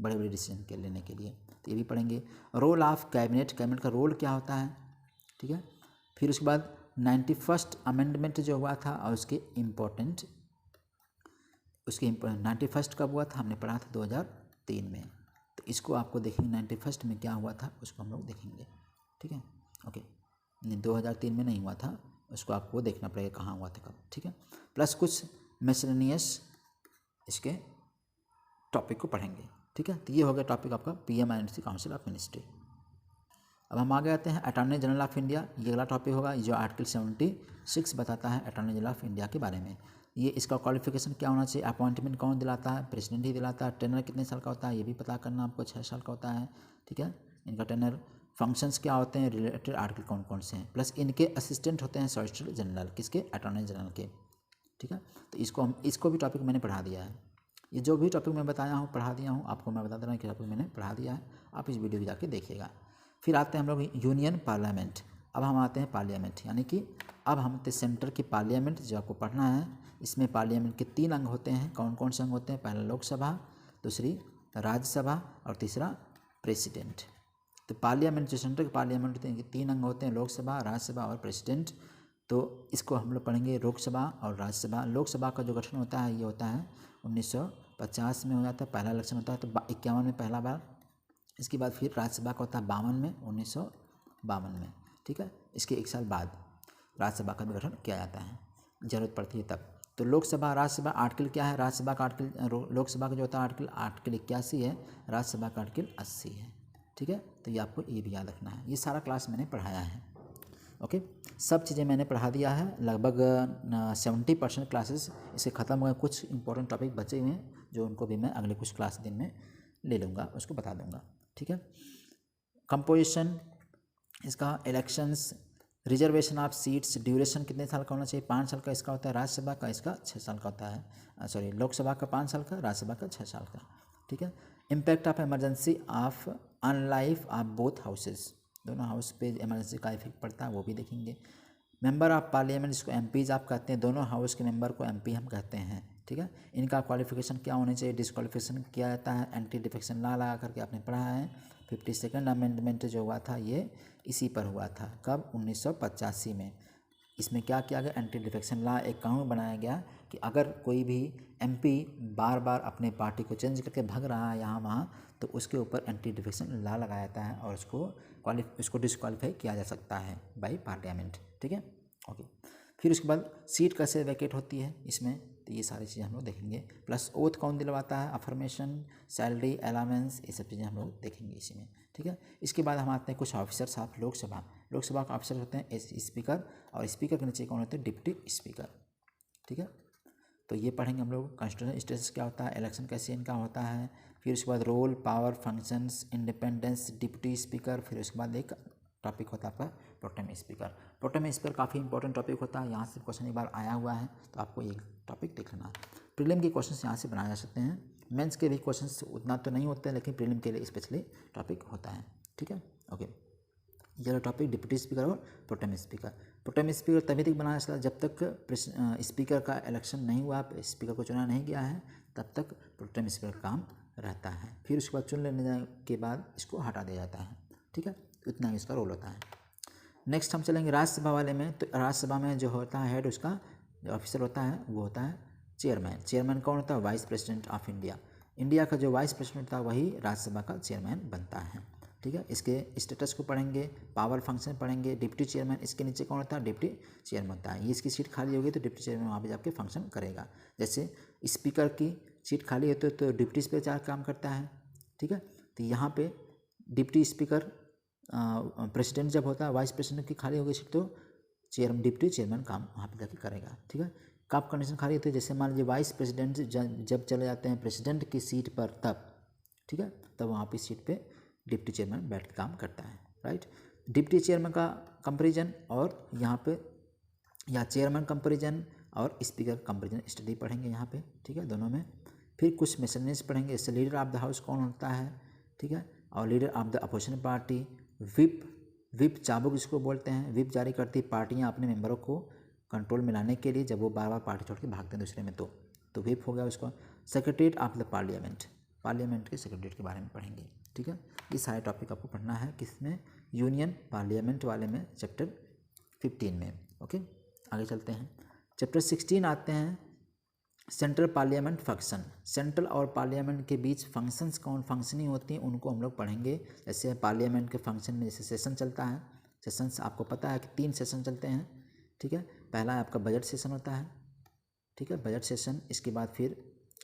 बड़े बड़े डिसीजन के लेने के लिए। तो ये भी पढ़ेंगे। रोल ऑफ कैबिनेट, कैबिनेट का रोल क्या होता है, ठीक है। फिर उसके बाद 91st अमेंडमेंट जो हुआ था और उसके इम्पोर्टेंट, उसके 91st कब हुआ था, हमने पढ़ा था 2003 में। तो इसको आपको देखेंगे 91st में क्या हुआ था उसको हम लोग देखेंगे, ठीक है, ओके। नहीं 2003 में नहीं हुआ था, उसको आपको देखना पड़ेगा कहाँ हुआ था कब, ठीक है। प्लस कुछ मिसलेनियस इसके टॉपिक को पढ़ेंगे, ठीक है। तो ये हो गया टॉपिक आपका PM&C काउंसिल ऑफ मिनिस्ट्री। अब हम आगे आते हैं अटॉर्नी जनरल ऑफ इंडिया, ये अगला टॉपिक होगा जो आर्टिकल 76 बताता है अटॉर्नी जनरल ऑफ इंडिया के बारे में। ये इसका क्वालिफिकेशन क्या होना चाहिए, अपॉइंटमेंट कौन दिलाता है, प्रेसिडेंट ही दिलाता है। टेनर कितने साल का होता है ये भी पता करना आपको, 6 साल का होता है, ठीक है। इनका टेनर, फंक्शंस क्या होते हैं, रिलेटेड आर्टिकल कौन कौन से हैं, प्लस इनके असिस्टेंट होते हैं सॉलिसिटर जनरल, किसके, अटॉर्नी जनरल के, ठीक है। तो इसको भी टॉपिक मैंने पढ़ा दिया है। ये जो भी टॉपिक मैं बताया हूँ पढ़ा दिया हूँ आपको, मैं बता दे रहा हूँ कि टॉपिक मैंने पढ़ा दिया है, आप इस वीडियो को जाके देखिएगा। फिर आते हैं हम लोग यूनियन पार्लियामेंट। अब हम आते हैं पार्लियामेंट, यानी कि अब हम सेंटर की पार्लियामेंट जो आपको पढ़ना है। इसमें पार्लियामेंट के 3 अंग होते हैं, कौन कौन से अंग होते हैं, पहला लोकसभा, दूसरी राज्यसभा और तीसरा प्रेसिडेंट। तो पार्लियामेंट जो सेंटर की पार्लियामेंट होते हैं 3 अंग होते हैं, लोकसभा, राज्यसभा और प्रेसिडेंट। तो इसको हम लोग पढ़ेंगे लोकसभा और राज्यसभा। लोकसभा का जो गठन होता है ये होता है 1950 में हो जाता है, पहला इलेक्शन होता है, तो 51 में पहला बार। इसके बाद फिर राज्यसभा का होता है 52 में, 1952 में, ठीक है। इसके 1 साल बाद राज्यसभा का भी गठन किया जाता है, जरूरत पड़ती है तब। तो लोकसभा राज्यसभा आर्टिकल क्या है, राज्यसभा का आर्टिकल, लोकसभा का जो होता है आर्टिकल 81 है, राज्यसभा का आर्टिकल 80 है, ठीक है। तो ये आपको ये भी याद रखना है। ये सारा क्लास मैंने पढ़ाया है, ओके। सब चीज़ें मैंने पढ़ा दिया है, लगभग 70% क्लासेस इसे ख़त्म हुए। कुछ इंपॉर्टेंट टॉपिक बचे हुए हैं जो उनको भी मैं अगले कुछ क्लास दिन में ले लूँगा, उसको बता दूँगा, ठीक है। कंपोजिशन इसका, elections, reservation of seats, duration कितने साल का होना चाहिए, 5 साल का इसका होता है, राज्यसभा का इसका 6 साल का होता है, सॉरी लोकसभा का 5 साल का, राज्यसभा का 6 साल का, ठीक है। Impact of emergency of on life of both houses, दोनों हाउस पे इमरजेंसी का इफेक्ट पड़ता है वो भी देखेंगे। मेंबर ऑफ पार्लियामेंट, जिसको MPs आप कहते हैं, दोनों हाउस के मेंबर को MP हम कहते हैं, ठीक है। इनका क्वालिफिकेशन क्या होना चाहिए, डिस्क्वालिफिकेशन किया जाता है एंटी डिफेक्शन लॉ लगा करके आपने पढ़ा है। 52nd अमेंडमेंट जो हुआ था ये इसी पर हुआ था, कब, 1985 में। इसमें क्या किया गया, एंटी डिफेक्शन लॉ, एक कानून बनाया गया कि अगर कोई भी MP बार बार अपने पार्टी को चेंज करके भाग रहा है यहाँ वहाँ, तो उसके ऊपर एंटी डिफेक्शन लॉ लगाया जाता है और उसको डिस्क्वालीफाई किया जा सकता है बाय पार्लियामेंट, ठीक है, ओके। फिर उसके बाद सीट कैसे वैकेट होती है, इसमें तो ये सारी चीज़ें हम लोग देखेंगे। प्लस ओथ कौन दिलवाता है, अफर्मेशन, सैलरी, अलावेंस, ये सब चीज़ें हम लोग देखेंगे इसी में, ठीक है। इसके बाद हम आते हैं कुछ ऑफिसर साहब। लोकसभा के ऑफिसर होते हैं स्पीकर, और स्पीकर के नीचे कौन होते हैं, डिप्टी स्पीकर, ठीक है। तो ये पढ़ेंगे हम लोग। कॉन्स्टिट्यूशनल स्टेटस क्या होता है, इलेक्शन कैसे इनका होता है, फिर उसके बाद role, power, functions, independence, deputy speaker, फिर उसके बाद एक टॉपिक होता है आपका प्रोटेम स्पीकर। प्रोटेम स्पीकर काफ़ी इंपॉर्टेंट टॉपिक होता है, यहाँ से क्वेश्चन एक बार आया हुआ है, तो आपको ये टॉपिक देख लेना। प्रीलिम के क्वेश्चन यहाँ से बनाए जा सकते हैं, मेंस के भी क्वेश्चन उतना तो नहीं होते हैं, लेकिन प्रीलिम के लिए स्पेशली टॉपिक होता है, ठीक है। ओके, ये टॉपिक डिप्टी स्पीकर और प्रोटेम स्पीकर। प्रोटेम स्पीकर तभी तक बनाया जाता है जब तक स्पीकर का इलेक्शन नहीं हुआ, स्पीकर को चुना नहीं गया है, तब तक प्रोटेम स्पीकर काम रहता है। फिर उसके बाद चुन लेने के बाद इसको हटा दिया जाता है, ठीक है। इतना ही इसका रोल होता है। नेक्स्ट हम चलेंगे राज्यसभा वाले में। तो राज्यसभा में जो होता है हेड, उसका जो ऑफिसर होता है वो होता है चेयरमैन। चेयरमैन कौन होता है, vice president of India. India का जो वाइस प्रेसिडेंट होता है वही राज्यसभा का चेयरमैन बनता है, ठीक है। इसके स्टेटस को पढ़ेंगे, पावर फंक्शन पढ़ेंगे, डिप्टी चेयरमैन इसके नीचे कौन होता है, डिप्टी चेयरमैन होता है। ये इसकी सीट खाली होगी तो डिप्टी चेयरमैन वहाँ पे जाके फंक्शन करेगा। जैसे स्पीकर की सीट खाली होती है तो डिप्टी स्पीकर काम करता है, ठीक है। तो यहाँ पे डिप्टी स्पीकर प्रेसिडेंट जब होता है, वाइस प्रेसिडेंट की खाली होगी सीट, तो डिप्टी चेयरमैन काम वहाँ पे जाके करेगा, ठीक है। कब कंडीशन खाली होती है, जैसे मान लीजिए वाइस प्रेसिडेंट जब चले जाते हैं प्रेसिडेंट की सीट पर, तब, ठीक है, तब वहाँ पे सीट पे डिप्टी चेयरमैन बैठ के काम करता है, राइट। डिप्टी चेयरमैन का कंपेरिजन और यहाँ पे या चेयरमैन कंपेरिजन और स्पीकर कंपेरिजन स्टडी पढ़ेंगे यहाँ पे, ठीक है, दोनों में। फिर कुछ मिसलेनियस पढ़ेंगे, जैसे लीडर ऑफ द हाउस कौन होता है, ठीक है, और leader of the opposition party. Whip चाबुक जिसको बोलते हैं, विप जारी करती पार्टियाँ अपने मेंबरों को कंट्रोल में लाने के लिए, जब वो बार बार पार्टी छोड़ के भागते हैं दूसरे में, तो विप हो गया उसको। सेक्रेटरीट ऑफ द पार्लियामेंट के सेक्रेटरीट के बारे में पढ़ेंगे, ठीक है। ये सारे टॉपिक आपको पढ़ना है किसमें, यूनियन पार्लियामेंट वाले में, चैप्टर 15 में। ओके, आगे चलते हैं। चैप्टर 16 आते हैं, सेंट्रल पार्लियामेंट फंक्शन। सेंट्रल और पार्लियामेंट के बीच फंक्शंस कौन फंक्शनिंग होती हैं उनको हम लोग पढ़ेंगे। जैसे पार्लियामेंट के फंक्शन में जैसे सेशन चलता है, सेशंस आपको पता है कि 3 सेशन चलते हैं, ठीक है। पहला आपका बजट सेशन होता है, ठीक है, बजट सेशन। इसके बाद फिर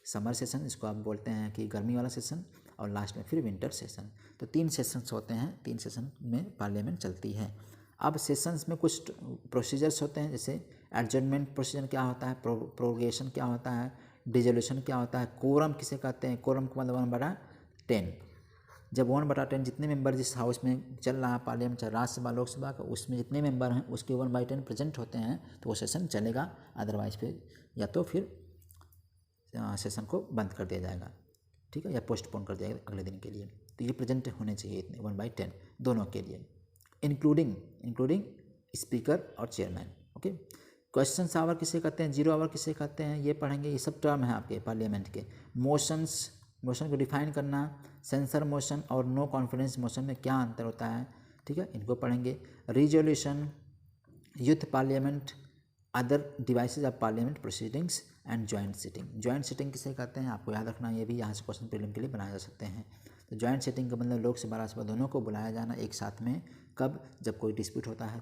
समर सेशन, इसको आप बोलते हैं कि गर्मी वाला सेशन, और लास्ट में फिर विंटर सेशन। तो 3 सेशंस होते हैं, 3 सेशन में पार्लियामेंट चलती है। अब सेशंस में कुछ प्रोसीजर्स होते हैं, जैसे एडजर्नमेंट प्रोसीजर क्या होता है, प्रोरोगेशन क्या होता है, डिसोल्यूशन क्या होता है, कोरम किसे कहते हैं, कोरम का मतलब 1/10। जब 1/10 जितने मेंबर जिस हाउस में चल रहा है पार्लियामेंट, चाहे राज्यसभा लोकसभा का, उसमें जितने मेंबर हैं उसके 1/10 प्रेजेंट होते हैं तो वो सेशन चलेगा, अदरवाइज फिर या तो फिर सेशन को बंद कर दिया जाएगा, ठीक है, या पोस्टपोन कर दिया जाएगा अगले दिन के लिए। तो ये प्रेजेंट होने चाहिए इतने 1/10 दोनों के लिए, इंक्लूडिंग स्पीकर और चेयरमैन। ओके, क्वेश्चन आवर किसे कहते हैं, 0 आवर किसे कहते हैं, ये पढ़ेंगे। ये सब टर्म है आपके पार्लियामेंट के। मोशन को डिफाइन करना, सेंसर मोशन और नो कॉन्फिडेंस मोशन में क्या अंतर होता है, ठीक है, इनको पढ़ेंगे। Resolution, youth parliament, other devices of parliament proceedings and joint sitting किसे कहते हैं, आपको याद रखना, ये भी यहाँ से क्वेश्चन प्रीलिम के लिए बनाए जा सकते हैं। तो जॉइंट सिटिंग का मतलब लोकसभा राज्यसभा दोनों को बुलाया जाना एक साथ में, कब, जब कोई डिस्प्यूट होता है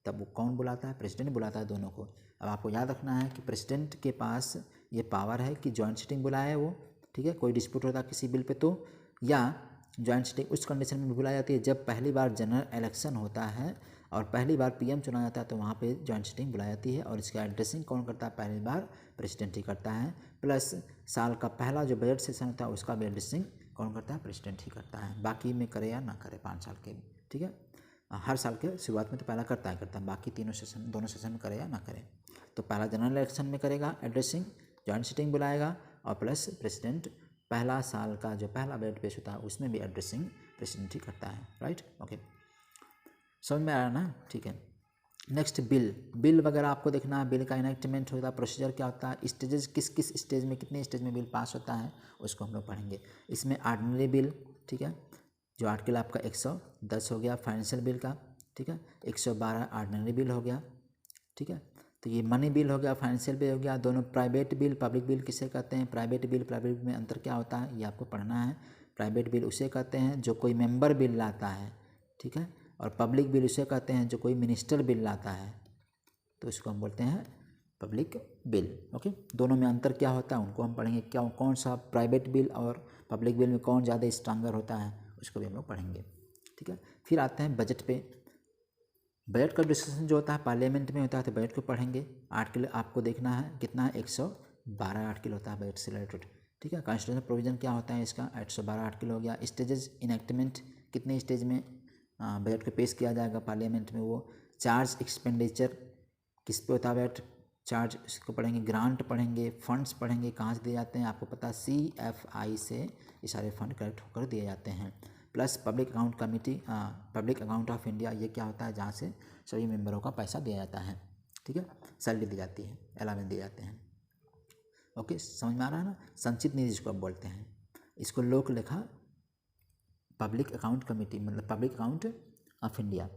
तब वो कौन बुलाता है, प्रेसिडेंट बुलाता है दोनों को। अब आपको याद रखना है कि प्रेसिडेंट के पास ये पावर है कि जॉइंट सिटिंग बुलाए वो, ठीक है, कोई डिस्प्यूट होता है किसी बिल पे तो, या जॉइंट सिटिंग उस कंडीशन में बुलाई जाती है जब पहली बार जनरल इलेक्शन होता है और पहली बार पीएम चुना जाता है, तो वहाँ पे जॉइंट सिटिंग बुलाई जाती है। और इसका एड्रेसिंग कौन करता है, पहली बार प्रेसिडेंट ही करता है। प्लस साल का पहला जो बजट सेशन होता है उसका भी एड्रेसिंग कौन करता है, प्रेसिडेंट ही करता है। बाकी में करे या ना करे 5 साल के, ठीक है, हर साल के शुरुआत में तो पहला करता है, बाकी दोनों सेशन में करे या ना करे। तो पहला जनरल इलेक्शन में करेगा एड्रेसिंग, जॉइंट सिटिंग बुलाएगा, और प्लस प्रेसिडेंट पहला साल का जो पहला बजट पेश होता है उसमें भी एड्रेसिंग प्रेसिडेंट ही करता है, राइट। ओके, समझ में आ रहा ना, ठीक है। नेक्स्ट बिल वगैरह आपको देखना है, बिल का इनेक्टमेंट होता है, प्रोसीजर क्या होता है, स्टेजेस किस स्टेज में, कितने स्टेज में बिल पास होता है उसको हम लोग पढ़ेंगे। इसमें ऑर्डिनरी बिल, ठीक है, जो आर्टिकल आपका 110 हो गया फाइनेंशियल बिल का, ठीक है, 112 ऑर्डिनरी बिल हो गया, ठीक है। तो ये मनी बिल हो गया, फाइनेंशियल बिल हो गया। दोनों प्राइवेट बिल, पब्लिक बिल किसे कहते हैं, प्राइवेट बिल में अंतर क्या होता है ये आपको पढ़ना है। प्राइवेट बिल उसे कहते हैं जो कोई मेंबर बिल लाता है, ठीक है, और पब्लिक बिल उसे कहते हैं जो कोई मिनिस्टर बिल लाता है, तो इसको हम बोलते हैं पब्लिक बिल। ओके, दोनों में अंतर क्या होता है उनको हम पढ़ेंगे, क्या कौन सा प्राइवेट बिल और पब्लिक बिल में कौन ज़्यादा स्ट्रांगर होता है उसको भी हम लोग पढ़ेंगे। ठीक है, फिर आते हैं बजट पे। बजट का डिस्कशन जो होता है पार्लियामेंट में होता है, तो बजट को पढ़ेंगे। आर्टिकल आपको देखना है कितना है, 112 आर्टिकल होता है बजट से रिलेटेड। ठीक है, कॉन्स्टिट्यूशनल प्रोविजन क्या होता है इसका, 812 आर्टिकल हो गया। स्टेजेस इनएक्टमेंट, कितने स्टेज में बजट को पेश किया जाएगा पार्लियामेंट में, वो चार्ज एक्सपेंडिचर किस पे होता है बजट चार्ज, इसको पढ़ेंगे। ग्रांट पढ़ेंगे, फंड्स पढ़ेंगे, कहाँ से दिए जाते हैं आपको पता है, CFI से ये सारे फंड कलेक्ट होकर दिए जाते हैं। Plus public account committee, public account of India, ये क्या होता है, जहाँ से सभी मेंबरों का पैसा दिया जाता है। ठीक है, सैलरी दी जाती है, अलावेंस दिए जाते हैं। ओके, समझ में आ रहा है ना। संचित निधि जिसको आप बोलते हैं, इसको लोक लेखा पब्लिक अकाउंट कमेटी, मतलब public account of India,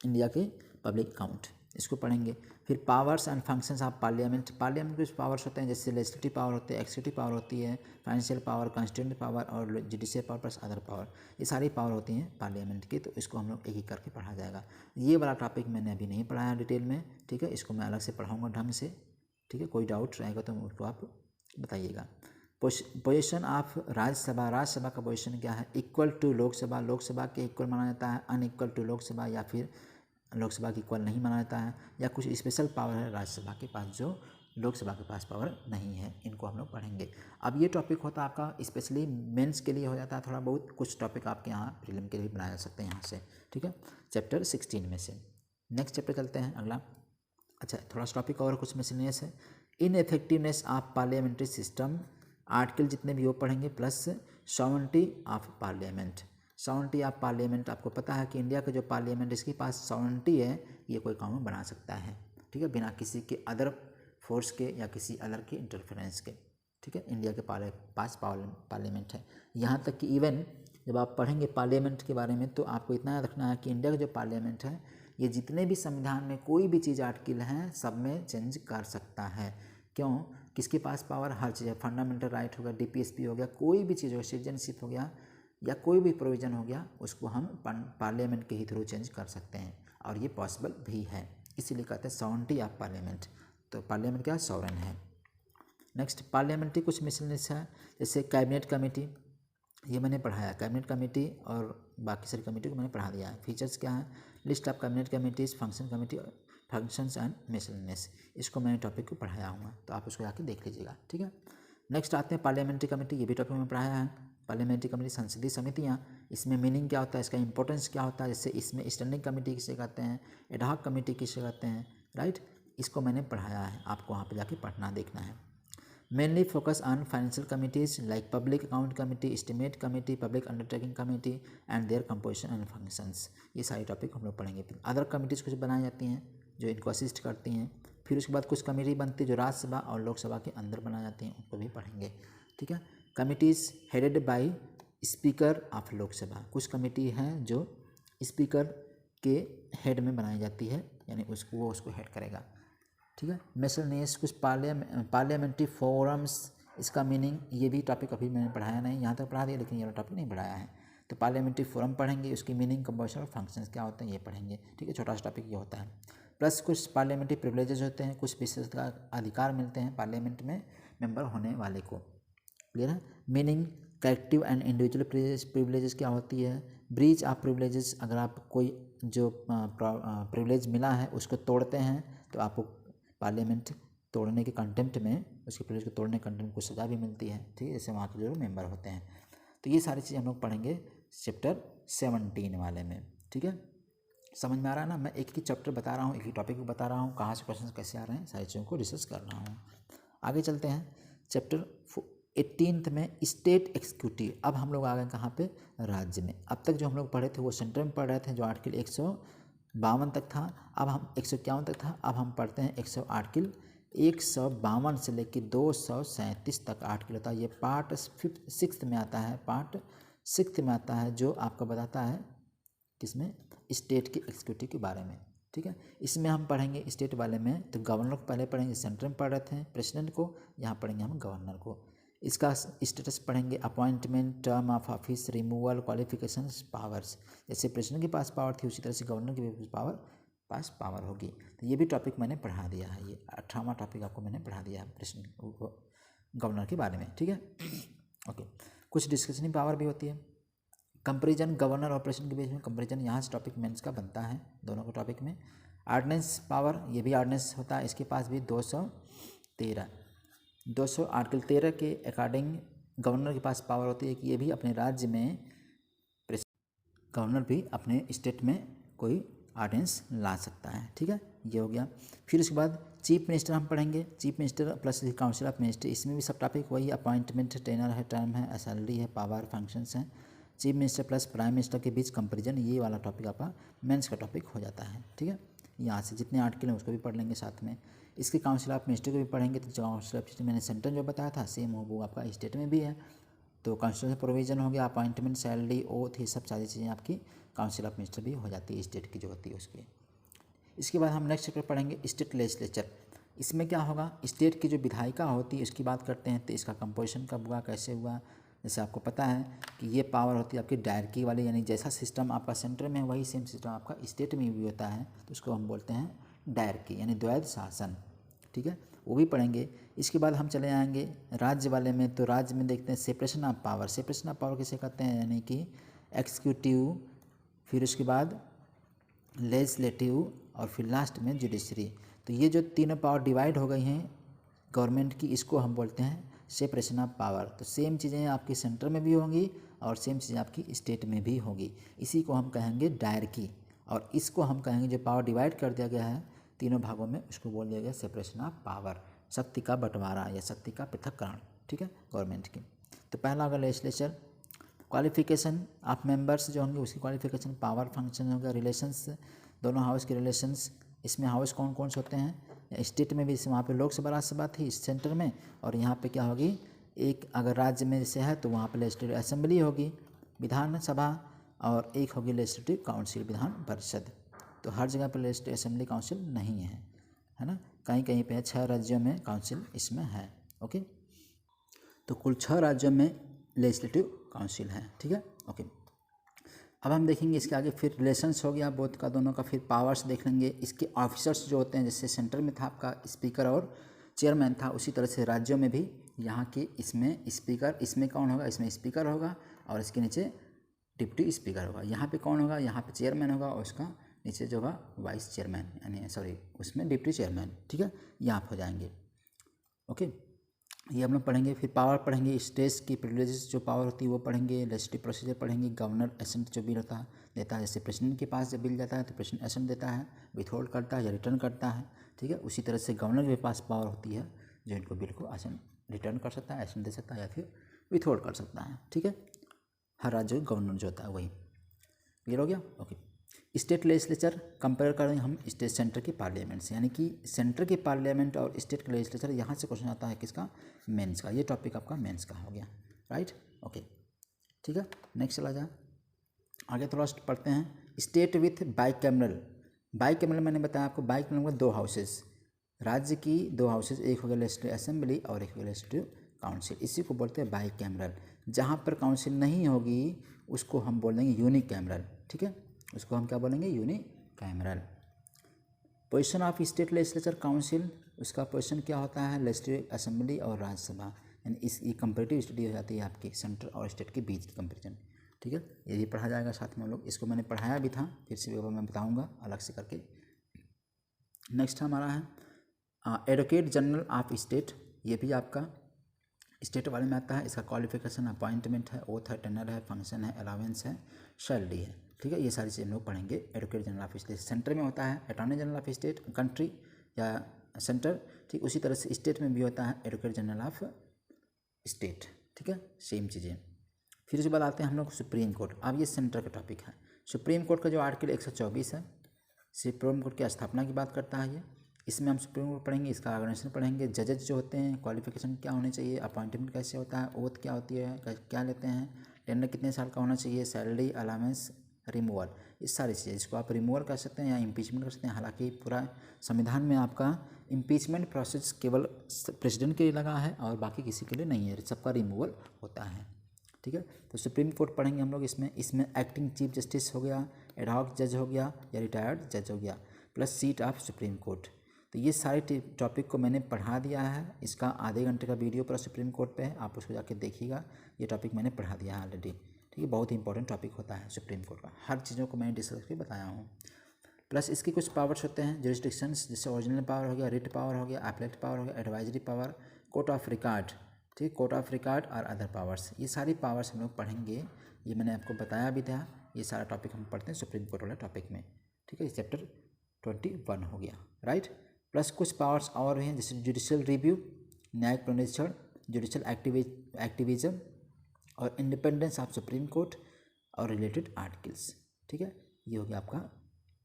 India के पब्लिक अकाउंट, इसको पढ़ेंगे। फिर powers and functions of parliament, parliament के कुछ पावर्स होते हैं, जैसे लेजिस्लेटिव पावर होते हैं, एक्सिक्यूटिव पावर होती है, फाइनेंशियल पावर, कॉन्स्टिट्यूएंट पावर और judicial power plus other power, ये सारी पावर होती हैं पार्लियामेंट की। तो इसको हम लोग एक एक करके पढ़ा जाएगा। ये वाला टॉपिक मैंने अभी नहीं पढ़ाया डिटेल में, ठीक है, इसको मैं अलग से पढ़ाऊँगा ढंग से। ठीक है, कोई डाउट रहेगा तो उसको आप बताइएगा। पोजीशन ऑफ राज्यसभा, राज्यसभा का पोजीशन क्या है, इक्वल टू लोकसभा, लोकसभा के इक्वल माना जाता है, अनइक्वल टू लोकसभा, या फिर लोकसभा के इक्वल नहीं माना जाता है, या कुछ स्पेशल पावर है राज्यसभा के पास जो लोकसभा के पास पावर नहीं है, इनको हम लोग पढ़ेंगे। अब ये टॉपिक होता है आपका स्पेशली मेंस के लिए हो जाता है थोड़ा बहुत, कुछ टॉपिक आपके यहाँ प्रीलिम के लिए बनाया जा सकते हैं यहाँ से। ठीक है, चैप्टर 16 में से। नेक्स्ट चैप्टर चलते हैं अगला। अच्छा, थोड़ा सा टॉपिक और कुछ मिसलेनियस है। इनइफेक्टिवनेस ऑफ पार्लियामेंट्री सिस्टम, आर्टिकल जितने भी वो पढ़ेंगे, plus sovereignty of parliament. Sovereignty of parliament, आपको पता है कि इंडिया का जो पार्लियामेंट इसके पास सॉवरेनिटी है, ये कोई कानून बना सकता है। ठीक है, बिना किसी के अदर फोर्स के या किसी अदर के इंटरफेरेंस के। ठीक है, इंडिया के पास पार्लियामेंट है। यहाँ तक कि इवन जब आप पढ़ेंगे पार्लियामेंट के बारे में, तो आपको इतना याद रखना है कि इंडिया का जो पार्लियामेंट है, ये जितने भी संविधान में कोई भी चीज़ आर्टिकल हैं, सब में चेंज कर सकता है। क्यों, किसके पास पावर, हर चीज़ है। फंडामेंटल राइट हो गया, DPSP हो गया, कोई भी चीज़ हो, सिटीजनशिप हो गया, या कोई भी प्रोविज़न हो गया, उसको हम पार्लियामेंट के ही थ्रू चेंज कर सकते हैं, और ये पॉसिबल भी है। इसीलिए कहते हैं सॉवरेनिटी ऑफ पार्लियामेंट। तो पार्लियामेंट क्या सॉवरेन है। नेक्स्ट, पार्लियामेंट्री कुछ मिसलेनियस है, जैसे कैबिनेट कमेटी, ये मैंने पढ़ाया, कैबिनेट कमेटी और बाकी सारी कमेटी को मैंने पढ़ा दिया है। फीचर्स क्या है, list of cabinet committees, function committee, functions and miscellaneous, इसको मैंने टॉपिक को पढ़ाया हूँ, तो आप उसको जाके देख लीजिएगा। ठीक है, नेक्स्ट आते हैं पार्लियामेंट्री कमेटी, ये भी टॉपिक में पढ़ाया है। पार्लियामेंट्री कमेटी संसदीय समितियाँ, इसमें मीनिंग क्या होता है, इसका इंपॉर्टेंस क्या होता है, जैसे इसमें स्टैंडिंग कमेटी किसे कहते हैं, एडहॉक कमेटी किसे कहते हैं, राइट, इसको मैंने पढ़ाया है, आपको वहाँ पे जाके पढ़ना देखना है। Mainly focus on financial committees like public account committee, estimate committee, public undertaking committee and their composition and functions, ये सारे टॉपिक हम लोग पढ़ेंगे। फिर अदर कमिटीज़ कुछ बनाई जाती हैं जो इनको असिस्ट करती हैं। फिर उसके बाद कुछ कमेटी बनती है जो राज्यसभा और लोकसभा के अंदर बनाई जाती हैं, उनको भी पढ़ेंगे। ठीक है, committees headed by speaker of Lok Sabha, कुछ कमेटी हैं जो स्पीकर के हेड में बनाई जाती है, यानी वो उसको हेड करेगा। ठीक है, मिसलेनियस कुछ पार्लियामेंट्री फोरम्स, इसका मीनिंग, ये भी टॉपिक अभी मैंने पढ़ाया नहीं, यहाँ तक पढ़ा दिया, लेकिन ये टॉपिक नहीं पढ़ाया है। तो पार्लियामेंट्री फोरम पढ़ेंगे, उसकी मीनिंग, कंपोजिशन और फंक्शंस क्या होते हैं, ये पढ़ेंगे। ठीक है, छोटा सा टॉपिक ये होता है। प्लस कुछ पार्लियामेंट्री प्रिविलेजेस होते हैं, कुछ विशेषाधिकार अधिकार मिलते हैं पार्लियामेंट में मेंबर होने वाले को। क्लियर है, meaning, collective and individual privileges क्या होती है, ब्रीच ऑफ प्रिविलेजेस, अगर आप कोई जो प्रिविलेज मिला है उसको तोड़ते हैं, तो आपको पार्लियामेंट तोड़ने के कंटेम्प्ट में, उसके प्रिविलेज को तोड़ने के कंटेम्प्ट को सज़ा भी मिलती है। ठीक है, जैसे वहाँ के जो मेंबर होते हैं। तो ये सारी चीज़ हम लोग पढ़ेंगे चैप्टर 17 वाले में। ठीक है, समझ में आ रहा है ना। मैं एक ही चैप्टर बता रहा हूँ, एक ही टॉपिक को बता रहा हूँ, कहाँ से क्वेश्चन कैसे आ रहे हैं, सारी चीज़ों को रिसर्च कर रहा हूँ। आगे चलते हैं चैप्टर 18 में, स्टेट एक्सिक्यूटिव। अब हम लोग आ गए कहाँ पे, राज्य में। अब तक जो हम लोग पढ़े थे वो सेंटर में पढ़ रहे थे, जो आर्टिकल 152 तक था, अब हम 151 तक था, अब हम पढ़ते हैं आर्टिकल 152 से लेकर 237 तक आर्टिकल होता है। ये पार्ट 6 में आता है, पार्ट 6 में आता है, जो आपको बताता है किसमें, स्टेट के एक्सिक्यूटिव के बारे में। ठीक है, इसमें हम पढ़ेंगे स्टेट वाले में, तो गवर्नर को पहले पढ़ेंगे, सेंटर में पढ़ रहे थे प्रेसिडेंट को, यहाँ पढ़ेंगे हम गवर्नर को। इसका स्टेटस पढ़ेंगे, appointment, term of office, removal, qualifications, powers. जैसे प्रेसिडेंट के पास पावर थी, उसी तरह से गवर्नर के भी पावर पास पावर होगी। तो ये भी टॉपिक मैंने पढ़ा दिया है, ये 18वां टॉपिक आपको मैंने पढ़ा दिया है प्रेसिडेंट गवर्नर के बारे में, ठीक है। ओके, कुछ डिस्कशनिंग पावर भी होती है। कंपेरिजन गवर्नर और प्रेसिडेंट के बीच में कंपेरिजन, यहाँ से टॉपिक मेंस का बनता है दोनों के टॉपिक में। ऑर्डिनेंस पावर, ये भी ऑर्डिनेंस होता है, इसके पास भी 213 आर्टिकल 13 के अकॉर्डिंग गवर्नर के पास पावर होती है कि ये भी अपने राज्य में, गवर्नर भी अपने स्टेट में कोई ऑर्डिनेंस ला सकता है, ठीक है। ये हो गया। फिर उसके बाद चीफ मिनिस्टर हम पढ़ेंगे, chief minister plus council of minister, इसमें भी सब टॉपिक वही अपॉइंटमेंट, टेनर है, टर्म है, सैलरी है, पावर, फंक्शंस हैं। Chief minister plus prime minister के बीच कंपेरिजन, ये वाला टॉपिक आपका मेंस का टॉपिक हो जाता है, ठीक है। यहाँ से जितने आर्टिकल हैं उसको भी पढ़ लेंगे साथ में। इसके काउंसिल ऑफ मिनिस्टर को भी पढ़ेंगे। तो काउंसिल ऑफ मिनिस्टर मैंने सेंटर जो बताया था सेम वो आपका स्टेट में भी है। तो कॉन्स्टिट्यूशन प्रोविजन हो गया, अपॉइंटमेंट, सैलरी, ओथ, ये सब सारी चीज़ें आपकी काउंसिल ऑफ मिनिस्टर भी हो जाती है स्टेट की जो होती है उसकी। इसके बाद हम नेक्स्ट चैप्टर पढ़ेंगे स्टेट लेजिस्लेचर। इसमें क्या होगा, स्टेट की जो विधायिका होती है उसकी बात करते हैं। तो इसका कंपोजिशन कब हुआ, कैसे हुआ। जैसे आपको पता है कि ये पावर होती है आपकी डायरकी वाली, यानी जैसा सिस्टम आपका सेंटर में है वही सेम सिस्टम आपका स्टेट में भी होता है, तो उसको हम बोलते हैं डायरकी यानी द्वैध शासन, ठीक है, वो भी पढ़ेंगे। इसके बाद हम चले आएंगे राज्य वाले में। तो राज्य में देखते हैं separation of power. Separation of power किसे कहते हैं, यानी कि एक्सिक्यूटिव, फिर उसके बाद लेजिस्लेटिव और फिर लास्ट में जुडिशरी। तो ये जो तीनों पावर डिवाइड हो गई हैं गवर्नमेंट की, इसको हम बोलते हैं सेपरेशन ऑफ पावर। तो सेम चीज़ें आपकी सेंटर में भी होंगी और सेम चीज़ें आपकी स्टेट में भी होंगी। इसी को हम कहेंगे डायरकी, और इसको हम कहेंगे जो पावर डिवाइड कर दिया गया है तीनों भागों में, उसको बोल दिया गया सेपरेशन ऑफ पावर, शक्ति का बंटवारा या शक्ति का पृथक्करण, ठीक है, गवर्नमेंट की। तो पहला होगा लेजिस्लेचर। क्वालिफिकेशन ऑफ मेंबर्स जो होंगे उसकी क्वालिफिकेशन, पावर, फंक्शन होगा, रिलेशंस, दोनों हाउस के रिलेशंस। इसमें हाउस कौन कौन से होते हैं, स्टेट में भी वहाँ पे लोकसभा राज्यसभा थी इस सेंटर में, और यहाँ पे क्या होगी, एक अगर राज्य में से है तो वहाँ पे लेजिस्लेटिव असेंबली होगी, विधानसभा, और एक होगी लेजिस्लेटिव काउंसिल, विधान परिषद। तो हर जगह पर लेजिस्लेटिव असेंबली काउंसिल नहीं है ना, कहीं कहीं पे 6 राज्यों में काउंसिल इसमें है। ओके, तो कुल 6 राज्यों में लेजिस्लेटिव काउंसिल है, ठीक है। ओके, अब हम देखेंगे इसके आगे, फिर रिलेशंस हो गया बोथ का, दोनों का। फिर पावर्स देख लेंगे, इसके ऑफिसर्स जो होते हैं, जैसे सेंटर में था आपका स्पीकर और चेयरमैन था, उसी तरह से राज्यों में भी यहाँ के इसमें स्पीकर, इसमें कौन होगा, इसमें स्पीकर होगा और इसके नीचे डिप्टी स्पीकर होगा। यहाँ पे कौन होगा, यहाँ पे चेयरमैन होगा और उसका नीचे जो होगा वाइस चेयरमैन, यानी सॉरी उसमें डिप्टी चेयरमैन, ठीक है, ये आप हो जाएंगे। ओके, ये हम लोग पढ़ेंगे। फिर पावर पढ़ेंगे, स्टेट्स की प्रिविलेजेस जो पावर होती है वो पढ़ेंगे, लेजिस्लेटिव प्रोसीजर पढ़ेंगे, गवर्नर एसेंट जो बिल होता है देता है, जैसे प्रेसिडेंट के पास जब बिल जाता है तो प्रेसिडेंट एसेंट देता है, विथहोल्ड करता है या रिटर्न करता है, ठीक है। उसी तरह से गवर्नर के पास पावर होती है जो इनको बिल को एसेंट रिटर्न कर सकता है, एसेंट दे सकता है या फिर विथहोल्ड कर सकता है, ठीक है। हर राज्य का गवर्नर जो होता है वही, क्लियर हो गया। ओके, स्टेट लेजिस्लेचर कंपेयर करें हम स्टेट सेंटर के पार्लियामेंट से, यानी कि सेंटर के पार्लियामेंट और स्टेट का लेजिस्लेचर, यहाँ से क्वेश्चन आता है किसका, मेंस का। ये टॉपिक आपका मेंस का हो गया, राइट। ओके, ठीक है, नेक्स्ट चला जाए आगे। थोड़ा पढ़ते हैं स्टेट विथ बाइकैमरल। बाइकैमरल मैंने बताया आपको, बाइकैमरल में 2 हाउसेस, राज्य की 2 हाउसेस, एक हो गया लेजिस्लेटिव असेंबली और एक हो गया लेजिस्लेटिव काउंसिल, इसी को बोलते हैं बाइकैमरल। जहाँ पर काउंसिल नहीं होगी उसको हम बोल देंगे यूनिकैमरल, ठीक है, उसको हम क्या बोलेंगे, unicameral. Position of state legislature council, उसका पोजीशन क्या होता है, लेजिस्लेटिव असेंबली और राज्यसभा, यानी इस ये कंपेरेटिव स्टडी हो जाती है आपकी सेंटर और स्टेट के बीच की कंपेरिजन, ठीक है। ये भी पढ़ा जाएगा साथ में हम लोग, इसको मैंने पढ़ाया भी था, फिर से मैं बताऊँगा अलग से करके। नेक्स्ट हमारा है एडवोकेट जनरल ऑफ स्टेट, ये भी आपका स्टेट वाले में आता है। इसका क्वालिफिकेशन, अपॉइंटमेंट है, ओथ है, टेनर है, फंक्शन है, अलावेंस है, सैलरी है, ठीक है। ये सारी चीज़ें हम लोग पढ़ेंगे। Advocate general of state centre में होता है, attorney general of state country या सेंटर, ठीक। उसी तरह से स्टेट में भी होता है एडवोकेट जनरल ऑफ स्टेट, ठीक है, सेम चीज़ें। फिर उसके बाद आते हैं हम लोग सुप्रीम कोर्ट। अब ये सेंटर का टॉपिक है। सुप्रीम कोर्ट का जो आर्टिकल 124 है, सुप्रीम कोर्ट की स्थापना की बात करता है ये। इसमें हम सुप्रीम कोर्ट पढ़ेंगे, इसका ऑर्गेनाइजेशन पढ़ेंगे, जजेस जो होते हैं क्वालिफिकेशन क्या होने चाहिए, अपॉइंटमेंट कैसे होता है, ओथ क्या होती है, क्या लेते हैं, टेंडर कितने साल का होना चाहिए, सैलरी, अलावेंस, रिमूवल, इस सारी चीज़ें, इसको आप रिमूवल कर सकते हैं या इम्पीचमेंट कर सकते हैं। हालांकि पूरा संविधान में आपका इम्पीचमेंट प्रोसेस केवल प्रेसिडेंट के लिए लगा है और बाकी किसी के लिए नहीं है, सबका रिमूवल होता है, ठीक है। तो सुप्रीम कोर्ट पढ़ेंगे हम लोग। इसमें एक्टिंग चीफ जस्टिस हो गया, एडहॉक जज हो गया या रिटायर्ड जज हो गया। Plus seat of supreme court. तो ये सारे टॉपिक को मैंने पढ़ा दिया है। इसका आधे घंटे का वीडियो पूरा सुप्रीम कोर्ट पे है, आप उसको जाके देखिएगा। ये टॉपिक मैंने पढ़ा दिया है ऑलरेडी, ठीक है। बहुत ही इंपॉर्टेंट टॉपिक होता है सुप्रीम कोर्ट का, हर चीज़ों को मैंने डिस्कस करके बताया हूँ। प्लस इसके कुछ पावर्स होते हैं, जुरिस्डिक्शंस, जैसे ओरिजिनल पावर हो गया, रिट पावर हो गया, अपीलेट पावर हो गया, advisory power, court of record, ठीक, कोर्ट ऑफ रिकॉर्ड और अदर पावर्स। ये सारी पावर्स हम लोग पढ़ेंगे, ये मैंने आपको बताया भी था। ये सारा टॉपिक हम पढ़ते हैं सुप्रीम कोर्ट वाले टॉपिक में, ठीक है। चैप्टर 21 हो गया, राइट। प्लस कुछ पावर्स और भी हैं, जैसे जुडिशियल रिव्यू, न्यायिक पुनरीक्षण, जुडिशियल एक्टिविज्म और इंडिपेंडेंस ऑफ सुप्रीम कोर्ट और रिलेटेड आर्टिकल्स, ठीक है। ये हो गया आपका